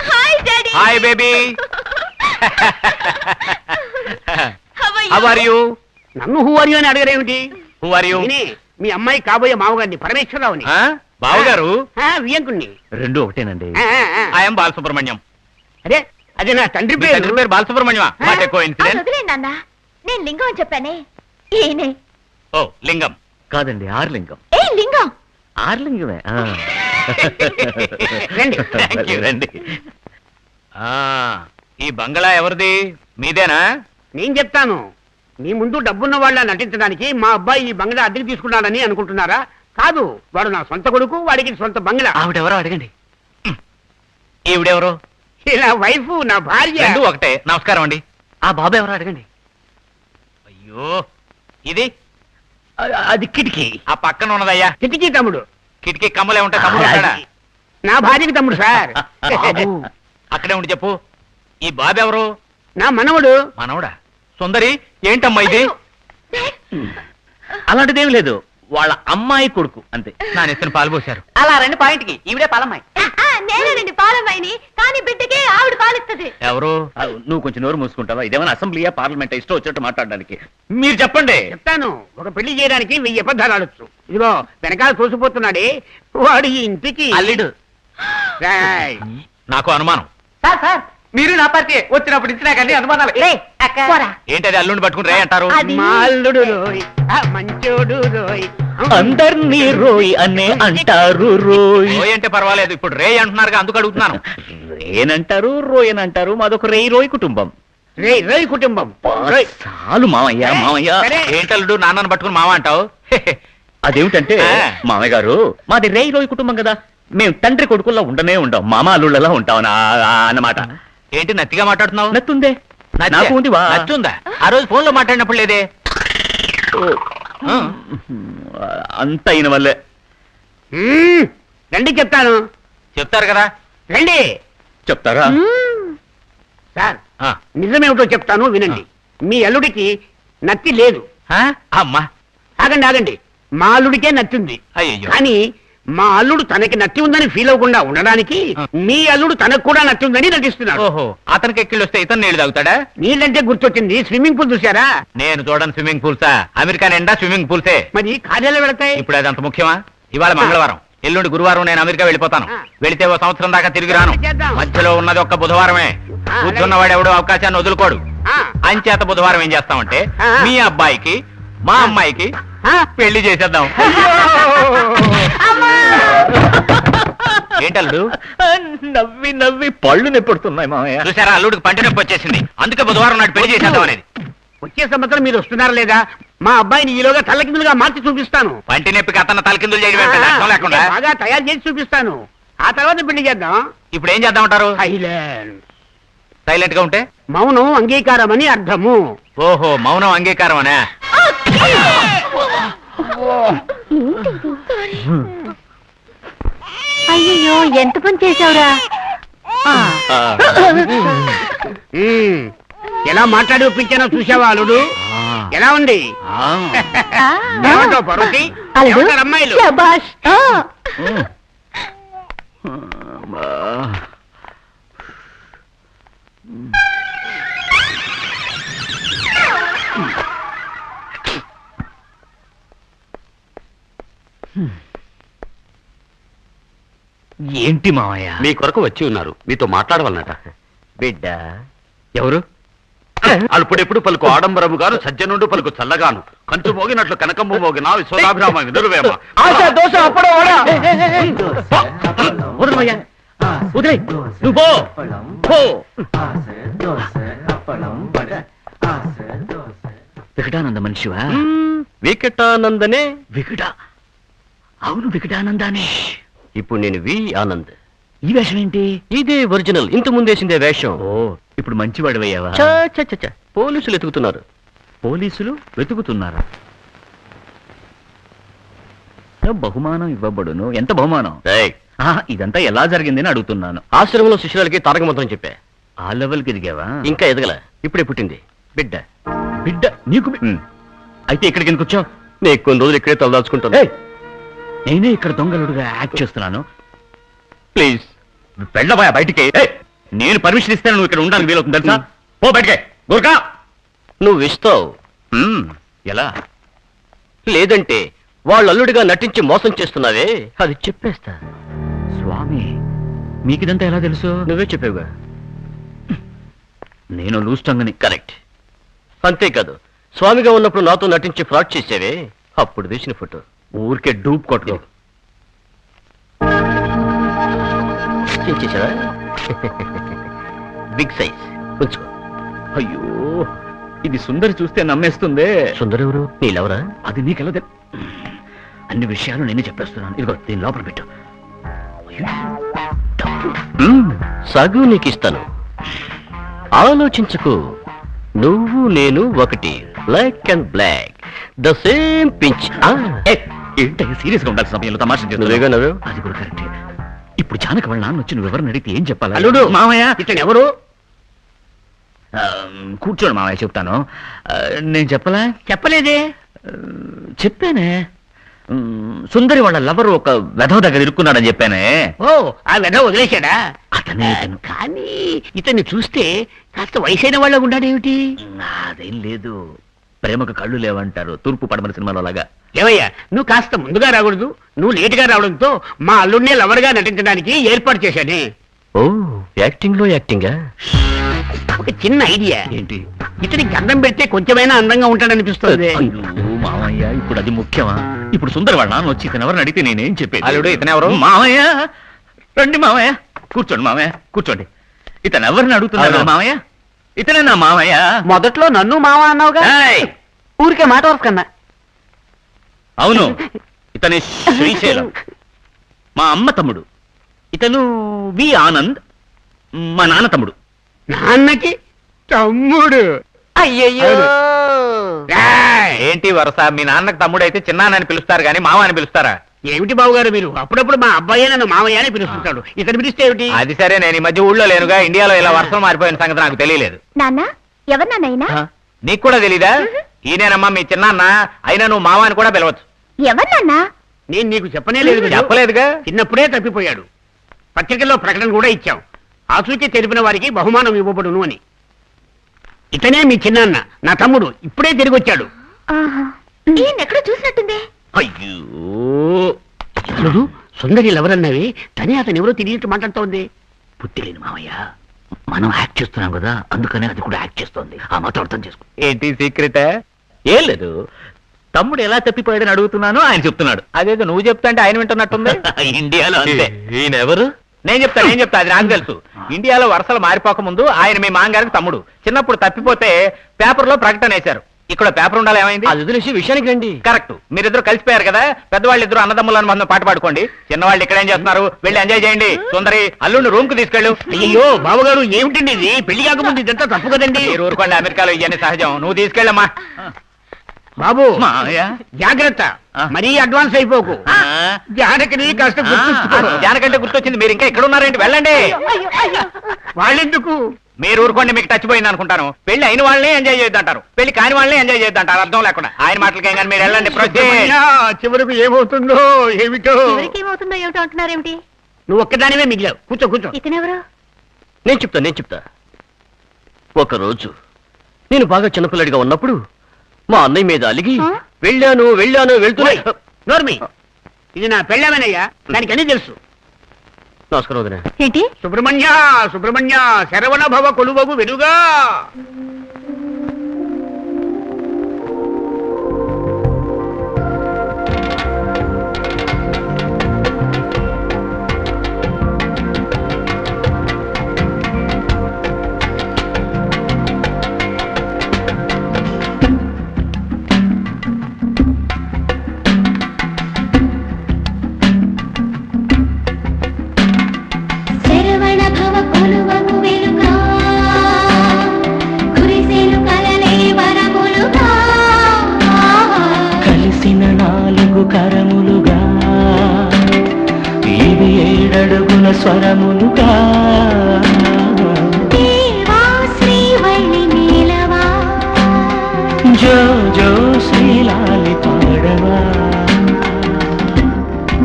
Hi daddy. Hi baby, how are you? నన్ను హూ ఆర్ యు అని అడగరేమిటి? Who are you? నేనే మీ అమ్మాయి కాబోయే మామగారిని, పరమేశ్వరరావుని. బావగారు వియంకుణ్ణి. రెండు ఒకటేనండి. ఐఎమ్ బాలసుబ్రహ్మణ్యం. అదే అదే నా తండ్రి మీ తండ్రి పేరు. పేరు బాలసుబ్రహ్మణ్యం. What a coincidence. వదిలేండి నాన్న, నేను లింగం అని చెప్పానే. ఈయనే. ఓ లింగం. కాదండి, ఆర్లింగం. ఏ లింగం? ఆర్లింగమే. రండి. Thank you. రండి. ఈ బంగళా ఎవరిది? మీదేనా? నేను చెప్తాను. మీ ముందు డబ్బున్న వాళ్ళ నటించడానికి మా అబ్బాయి ఈ బంగ్లా అద్దెకి తీసుకున్నాడని అనుకుంటున్నారా? కాదు, వాడు నా సొంత కొడుకు, వాడికి సొంత బంగ్లా. ఆవిడెవరో అడగండి. ఈవిడెవరో? నా వైఫ్, నా భార్య. రెండు ఒకటే. నమస్కారం అండి. ఆ బాబు ఎవరు అడగండి. అయ్యో, ఇది అది కిటికీ. ఆ పక్కన ఉన్నదయ్యా కిటికీ తమ్ముడు. కిటికీ కమ్మలే ఉంటాయి. తమ్ముడు ఉంటాడా? నా భార్యకి తమ్ముడు సార్. బాబు, అక్కడే ఉండి చెప్పు. ఈ బాబు ఎవరు? నా మనవడు. మనవడా? సుందరి, ఏంటమ్మా ఇది? అలాంటిదేం లేదు, వాళ్ళ అమ్మాయి కొడుకు అంతే. నా నెత్తిన పాలు పోశారు. అలా రండి పాయింట్ కి. ఈవిడే పాలమ్మాయి. నేనేనండి పాలమ్మాయిని, కానీ బిడ్డకి ఆవిడ పాలిస్తుంది. ఎవరు? నువ్వు కొంచెం నోరు మూసుకుంటావా? ఇదేమైనా అసెంబ్లీయా, పార్లమెంట్? ఇష్టం వచ్చినట్టు మాట్లాడడానికి. మీరు చెప్పండి. చెప్తాను. ఒక పెళ్లి చేయడానికి 1000 అబద్ధాలు ఆడొచ్చు. ఇదిగో వెనకాల చూసిపోతున్నాడే, వాడు ఈ ఇంటికి అల్లుడు. రాయ్. నాకు అనుమానం. సార్ సార్, మీరు నా పార్టీ వచ్చినప్పుడు ఇచ్చినా కానీ అనుమానాలు. పోరా. ఏంటది అల్లుడిని పట్టుకుని రే అంటారు? అది- మా అల్లుడు రోయ్, ఆ మంచోడు రోయ్. అందర్నీ రోయ్ అనే అంటారు. రోయ్ రోయ్ అంటే పర్వాలేదు, ఇప్పుడు రే అంటున్నారుగా, అందుకు అడుగుతున్నాను. రేనంటారు, రోయన్ అంటారు. మాదొక రేయ్ రోయ్ కుటుంబం. రేయ్ రేయ్ కుటుంబం. రోయ్. చాలు మామయ్య, మామయ్య. సరే. ఏంటల్లుడు నాన్నని పట్టుకుని మామ అంటావు? అదేమిటంటే ఆ. మామయ్య గారు, మాది రేయ్ రోయ్ కుటుంబం కదా. మేము తండ్రి కొడుకుల్లో ఉండనే ఉండం, మామ అల్లుళ్ళలా ఉంటాం అన్నమాట. ఏంటి నత్తిగా మాట్లాడుతున్నావు? నత్తుందే. నత్తే? నాకు ఉంది వా. నత్తుందా? ఆ రోజు ఫోన్ లో మాట్లాడినప్పుడు లేదే. అంత అయిన వల్లే. రండి చెప్తాను. చెప్తారు కదా. రండి. చెప్తారా? సార్, ఆ. నిజమేమిటో చెప్తాను వినండి. మీ అల్లుడికి నత్తి లేదు. ఆ? అమ్మా. ఆగండి ఆగండి. మా అల్లుడికే నత్తుంది. అయ్యో. కానీ మా అల్లుడు తనకి నత్తి ఉందని ఫీల్ అవ్వకుండా ఉండడానికి మీ అల్లుడు తనకు కూడా నత్తి ఉందని నటిస్తున్నాడు. ఓహో, అతనికి ఎక్కిళ్ళు వస్తే ఇతను నీళ్లు తాగుతాడా? నీళ్ళంటే గుర్తొచ్చింది, స్విమ్మింగ్ పూల్ చూసారా? నేను చూడను స్విమ్మింగ్ పూల్సా. అమెరికా నిండా స్విమ్మింగ్ పూల్సే. మరి కార్యాలయం వెళతాయి. ఇప్పుడు అది అంత ముఖ్యమా? ఇవాళ మంగళవారం, ఎల్లుండి గురువారం నేను అమెరికా వెళ్ళిపోతాను. వెళితే ఓ సంవత్సరం దాకా తిరిగి రాను. చేద్దాం. మధ్యలో ఉన్నది ఒక్క బుధవారమే. కూర్చున్నవాడు ఎవడో అవకాశాన్ని వదులుకోడు. ఆ. అంచేత బుధవారం ఏం చేస్తామంటే ఆ. మీ అబ్బాయికి మా అమ్మాయికి పెళ్లి చేసేద్దాం. ఏంటల్లుడు? నవ్వి నవ్వి పళ్ళు నెప్పుడుతున్నాయి మామయ్య. చూసారా, అల్లుడికి పంట నొప్పి వచ్చేసింది. అందుకే బుధవారం నాడు పెళ్లి చేసేద్దాం అనేది. వచ్చే సంవత్సరం మీరు వస్తున్నారా లేదా? మా అబ్బాయిని ఈలోగా తల్లకిందులుగా మార్చి చూపిస్తాను. పంటి నొప్పికి అతను తలకిందులు చేయడం ఏంటి? అర్థం లేకుండా. బాగా తయారు చేసి చూపిస్తాను. ఆ తర్వాత పెళ్లి చేద్దాం. ఇప్పుడు ఏం చేద్దామంటారు? సైలెంట్. సైలెంట్ గా ఉంటే? మౌనం అంగీకారం అని అర్థము. ఓహో, మౌనం అంగీకారం అనే. అయ్యో ఎంత పని చేశావురా. ఎలా మాట్లాడి ఒప్పించానో చూసావా అల్లుడు? ఎలా ఉంది? ఏమంటావు పర్వతి? ఏమంటారు అమ్మాయిలు? శభాష్. ఏంటి మావయ్య? మీ కొరకు వచ్చి ఉన్నారు, మీతో మాట్లాడవాలన్నట. బిడ్డ ఎవరు? అల్పుడెప్పుడు పలుకు ఆడంబరము గాను, సజ్జనుండు పలుకు చల్లగాను, కంచు మోగినట్లు కనకమ్ము మోగిన విశ్వనాభిరామ వినురువేమ. ఆశ దోశ అప్పుడో వడ. వదలమయ్యా, వదిలేయ్. నువ్వు పో, పో. వికటానంద మనిషివా? వికటానందనే. వికట? అవును, వికటానందానే. ఇప్పుడు నేను వి ఆనంద్. ఈ వేషం ఏంటి? ఇదే ఒరిజినల్, ఇంత ముందేసిందే వేషం. ఓ, ఇప్పుడు మంచివాడివయ్యావా? చ, చ, చ, చ. పోలీసులు ఎతుకుతున్నారు. పోలీసులు వెతుకుతున్నారా? బహుమానం ఇవ్వబడును. ఎంత బహుమానం? ఏయ్, ఇదంతా ఎలా జరిగిందని అడుగుతున్నాను. ఆశ్రమంలో శిష్యులకి తారక మంత్రం చెప్పా. ఆ లెవెల్కి ఎదిగావా? ఇంకా ఎదగల, ఇప్పుడే పుట్టింది బిడ్డ. బిడ్డ నీకు అయితే ఇక్కడికి ఎందుకు వచ్చావు? నేను కొన్ని రోజులు ఇక్కడే తలదాచుకుంటాను. నేనే ఇక్కడ దొంగలుడుగా యాక్ట్ చేస్తున్నాను. ప్లీజ్ వెళ్ళబోయా బయటికి. నేను పర్మిషన్ ఇస్తాను, నువ్వు ఇక్కడ ఉండడానికి వీలవుతుంది తెలుసా? పో బయటికి. గోర్ఖా, నువ్వు ఇస్తావు. ఎలా? లేదంటే వాళ్ళు అల్లుడిగా నటించి మోసం చేస్తున్నావే, అది చెప్పేస్తా. స్వామి, మీకిదంతా ఎలా తెలుసు? నువ్వే చెప్పావుగా. నేను లూస్టంగని. కరెక్ట్. అంతేకాదు, స్వామిగా ఉన్నప్పుడు నాతో నటించి ఫ్రాడ్ చేసేవే, అప్పుడు తీసిన ఫోటో. ఊరికే డూప్ కొట్టుకో. చేసావా? బిగ్ సైజ్ ఉంచుకో. అయ్యో, ఇది సుందరి చూస్తే నమ్మేస్తుందే. సుందర ఎవరు? నీలెవరా? అది నీకెలా అన్ని విషయాలు నేనే చెప్పేస్తున్నాను. ఇదిగో దీని లోపల పెట్టు. సగు నీకు ఇస్తాను. ఆలోచించుకో. నువ్వు నేను ఒకటి, black and black, the same pinch. ఏంటో సీరియస్ గా ఉండాల్సిన సమయంలో తమాషా నువ్వేగా చేస్తున్నావు. నవ్వు. అది కూడా కరెక్టే. ఇప్పుడు జానకి వాళ్ళ నాన్న వచ్చి నువ్వు ఎవరిని అడిగితే ఏం చెప్పాలి? అల్లుడు మామయ్య. ఇతను ఎవరు? కూర్చోండి మామయ్య, చెప్తాను. నేను చెప్పలా? చెప్పలేదే. చెప్పానే. సుందరి వాళ్ళ లవర్ ఒక వెధవ దగ్గర ఇరుక్కున్నాడని చెప్పానే. ఓ, ఆ వెధ వదిలేశాడా? అతనే ఇతను. కానీ ఇతన్ని చూస్తే కాస్త వయసైన వాళ్ళ ఉన్నాడేమిటి? అదేం లేదు, ప్రేమకు కళ్ళు లేవంటారు, తూర్పు పడమర సినిమాలో లాగా. ఏవయ్యా, నువ్వు కాస్త ముందుగా రాకూడదు. నువ్వు లేటుగా రావడంతో మా అల్లుడినే లవర్గా నటించడానికి ఏర్పాటు చేశానే. ఓ, యాక్టింగ్ లో యాక్టింగా? ఒక చిన్న ఐడియా. ఏంటి? ఇతనికి గంధం పెడితే కొంచెమైనా అందంగా ఉంటాడనిపిస్తుంది. అయ్యో మామయ్య, ఇప్పుడు అది ముఖ్యమా? ఇప్పుడు సుందరి వాళ్ళ నాన్న వచ్చి ఇతను ఎవరిని అడిగితే నేనేం చెప్పేది? అల్లుడు, ఇతను ఎవరు? మామయ్య, రండి మామయ్య, కూర్చోండి మామయ్య, కూర్చోండి. ఇతను ఎవరిని అడుగుతున్నాడు మామయ్య? ఇతనే నా మామయ్య. మొదట్లో నన్ను మామ అన్నావుగా? ఊరికే మాట వరకన్నా. అవును, ఇతని శ్రీశైలం, మా అమ్మ తమ్ముడు. ఇతను వి ఆనంద్, మా నాన్న తమ్ముడు. నాన్నకి తమ్ముడు? అయ్యయ్యో. ఏంటి వరస? మీ నాన్నకు తమ్ముడు అయితే చిన్నాన్నని పిలుస్తారు గానీ మామ అని పిలుస్తారా? ఏమిటి బాబుగారు మీరు? అప్పుడప్పుడు మా అబ్బాయి నన్ను మామయ్య అని పిలుస్తుంటాడు, ఇతను పిలిస్తే ఏమిటి? అది సరే, నేను ఈ మధ్య ఊళ్ళో లేనుగా. ఇండియాలో ఇలా వర్షం మారిపోయిన సంగతి నాకు తెలియలేదు. నాన్న, ఎవరు నాన్నైనా? నీకు కూడా తెలీదా? ఈయనేనమ్మా మీ చిన్నాన్న. అయినా నువ్వు మామ అని కూడా పిలవచ్చు. ఎవరు నాన్న? నేను నీకు చెప్పనే లేదు కదా. చెప్పలేదుగా. చిన్నప్పుడే తప్పిపోయాడు. పత్రికల్లో ప్రకటన కూడా ఇచ్చాం, ఆచూకీ తెలిపిన వారికి బహుమానం ఇవ్వబడును అని. ఇతనే మీ చిన్నాన్న, నా తమ్ముడు. ఇప్పుడే తిరిగి వచ్చాడు. ఈయన ఎక్కడ చూసినట్టుంది. అయ్యో, చూడు, సుందరి ఎవరన్నవి తనే అతను ఎవరో తిరిగి మాట్లాడుతోంది. పుట్టిలేని మామయ్య, మనం యాక్ట్ చేస్తున్నాం కదా, అందుకనే అది కూడా యాక్ట్ చేస్తోంది. ఆ మాత్రం అర్థం చేసుకో. ఏంటి సీక్రెట్? ఏం లేదు, తమ్ముడు ఎలా తప్పిపోయాడని అడుగుతున్నాను, ఆయన చెప్తున్నాడు. అదేదో నువ్వు చెప్తా అంటే ఆయన వింటున్నట్టుంది. ఇండియాలో అంతే. ఈయన ఎవరు? నేను చెప్తా, అది నాకు తెలుసు. ఇండియాలో వరుసలు మారిపోక ముందు ఆయన మీ మాంగారికి తమ్ముడు. చిన్నప్పుడు తప్పిపోతే పేపర్లో ప్రకటన వేశారు. ఇక్కడ పేపర్ ఉండాలి, ఏమైంది? అది వదిలేసి విషయానికి రండి. కరెక్ట్, మీరిద్దరు కలిసిపోయారు కదా, పెద్దవాళ్ళు ఇద్దరు అన్నదమ్ములు అని మనం పాట పాడుకోండి, చిన్నవాళ్ళు ఇక్కడ ఏం చేస్తున్నారు, వెళ్ళి ఎంజాయ్ చేయండి. సుందరి అల్లుడిని రూమ్ కు తీసుకెళ్ళు. అయ్యో బావగారు ఏమిటండి ఇది? పెళ్లి కాకముందు ఇదంతా తప్పు కదండి. మీరు ఊరుకోండి, అమెరికాలో ఇవన్నీ సహజం. నువ్వు తీసుకెళ్ళమ్మా. బాబు మావయ్య. జాగ్రత్త, మరీ అడ్వాన్స్ అయిపోకు. జానకిని కాస్త గుర్తుంచుకో. జానకంటే గుర్తొచ్చింది, మీరు ఇంకా ఇక్కడ ఉన్నారేంటి? వెళ్ళండి. వాళ్ళెందుకు? మీరు ఊరుకోండి, మీకు టచ్ పోయింది అనుకుంటాను. పెళ్లి అయిన వాళ్ళని ఎంజాయ్ చేద్దంటారు, పెళ్లి కాని వాళ్ళని ఎంజాయ్ చేద్దంటారు, అర్థం లేకుండా. ఆయన మాటలకేం కానీ మీరు వెళ్ళండి. సుబ్రహ్మణ్య, చివరకు ఏమవుతుందో ఏమిటో. ఏమవుతుందో ఏమిటో అంటున్నారేమిటి? నువ్వు ఒక్కదానివే మిగిలావు. కూర్చో కూర్చో. ఇతనెవరు? నేను చెప్తా. ఒకరోజు నేను బాగా చిన్నపిల్లడిగా ఉన్నప్పుడు మా అన్నయ్య మీద అలిగి వెళ్ళాను వెళ్తున్నా. నోర్మి, ఇది నా పెళ్ళామేనయ్యా, దానికి అన్నీ తెలుసు. నమస్కారం వదినా. ఏంటి? సుబ్రహ్మణ్య శరవణ భవ కొలువగు వెలుగా. శరవణ భవ కొలువగు వెలుగా, కురిసెను కలలే వరములుగా, కలిసిన నాలుగు కరములుగా, ఇవి 7 అడుగుల స్వరములుగా, దేవా శ్రీవల్లి నీలవా, జో జో శ్రీలాలి పాడవా,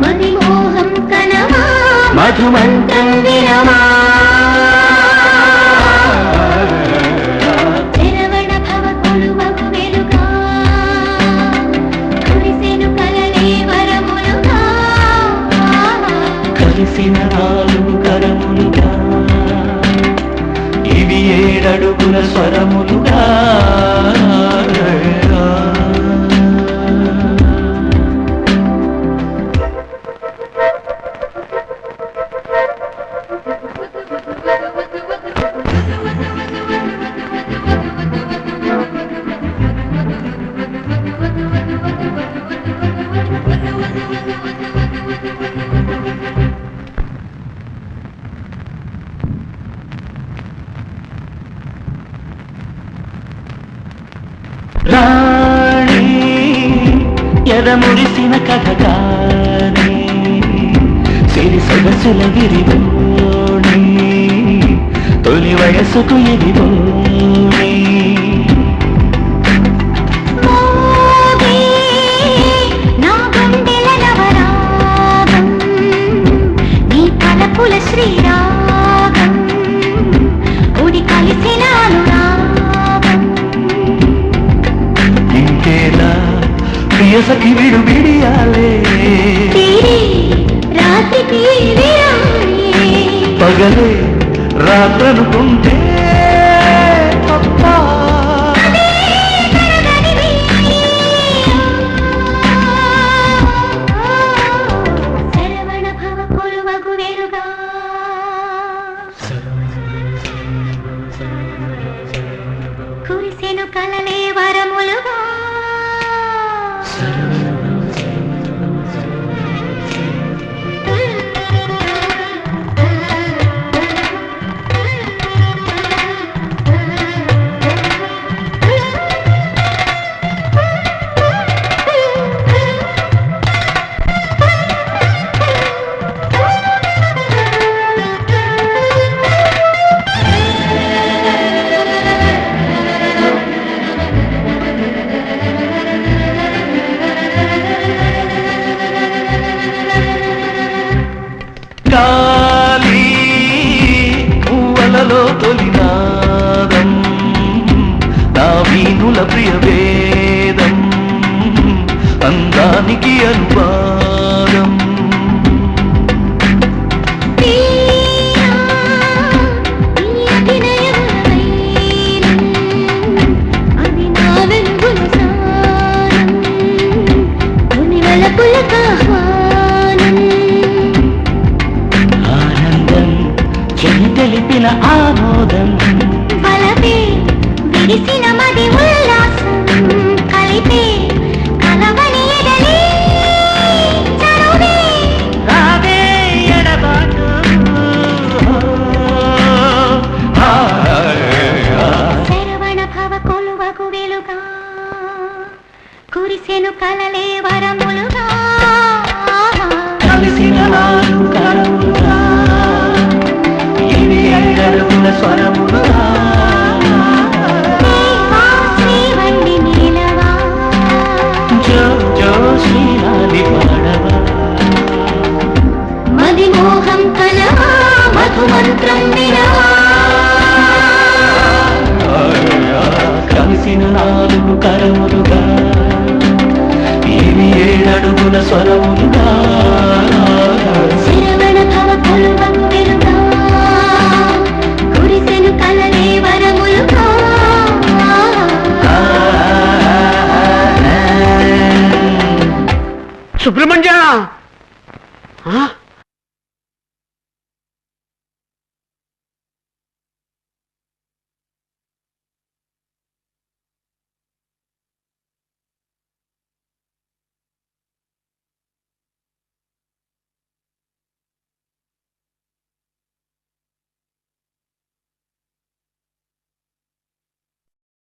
మది మోహం కనవా, మధుమంతం వినవా. శరవణ భవ కొలువగు వెలుగా, కురిసెను కలలే వరములుగా, కలిసిన నాలుగు కరములుగా, ఇవి 7 అడుగుల స్వరములుగా. రాణి ఎదమురిసిన కథ కాని, సిరి సొగసుల విరివోణి, తొలి వయసుకు ఎదివోణి, మోగే నా గుండెల నవరాగం, నీ తలపుల శ్రీరాగం, ఉడి కలిసిన అనురాగం. ఇంకేలా ప్రియ సఖి విడు విడియాలే, తీరి రాత్రికి విరాయే, పగలే రాత్రనుకుంటే అబ్బా. శరవణ భవ కొలువగు వెలుగా, కురిసెను కలలే వరములుగా, గాలి పువ్వలలో తొలినాదం, నా వీణుల ప్రియ వేదం, అందానికి అనువాదం. ప్రియా నీ అభినయముల వైనం, అది నా వెలుగుల సారం, కొన్ని వలపులకు ఆహ్వానం. ఆనందం చెలి తెలిపిన ఆమోదం, బలపే విరిసిన మది ఉల్లాసం, కురిసెను కలలే వరములుగా కలిసిన నాలుగు కరములుగా ఇవి ఏడడుగుల స్వరములుగా దేవా శ్రీవల్లి నీలవా జో జో శ్రీలాలి పాడవా మది మోహం కలవా మధుమంత్రం వినవా కలిసిన నాలుగు కరములుగా ఇవి ఏడడుగుల స్వరములుగా శరవణ భవ కొలువకు వెలుగా కురిసెను కలలే వరములుగా సుబ్రహ్మణ్య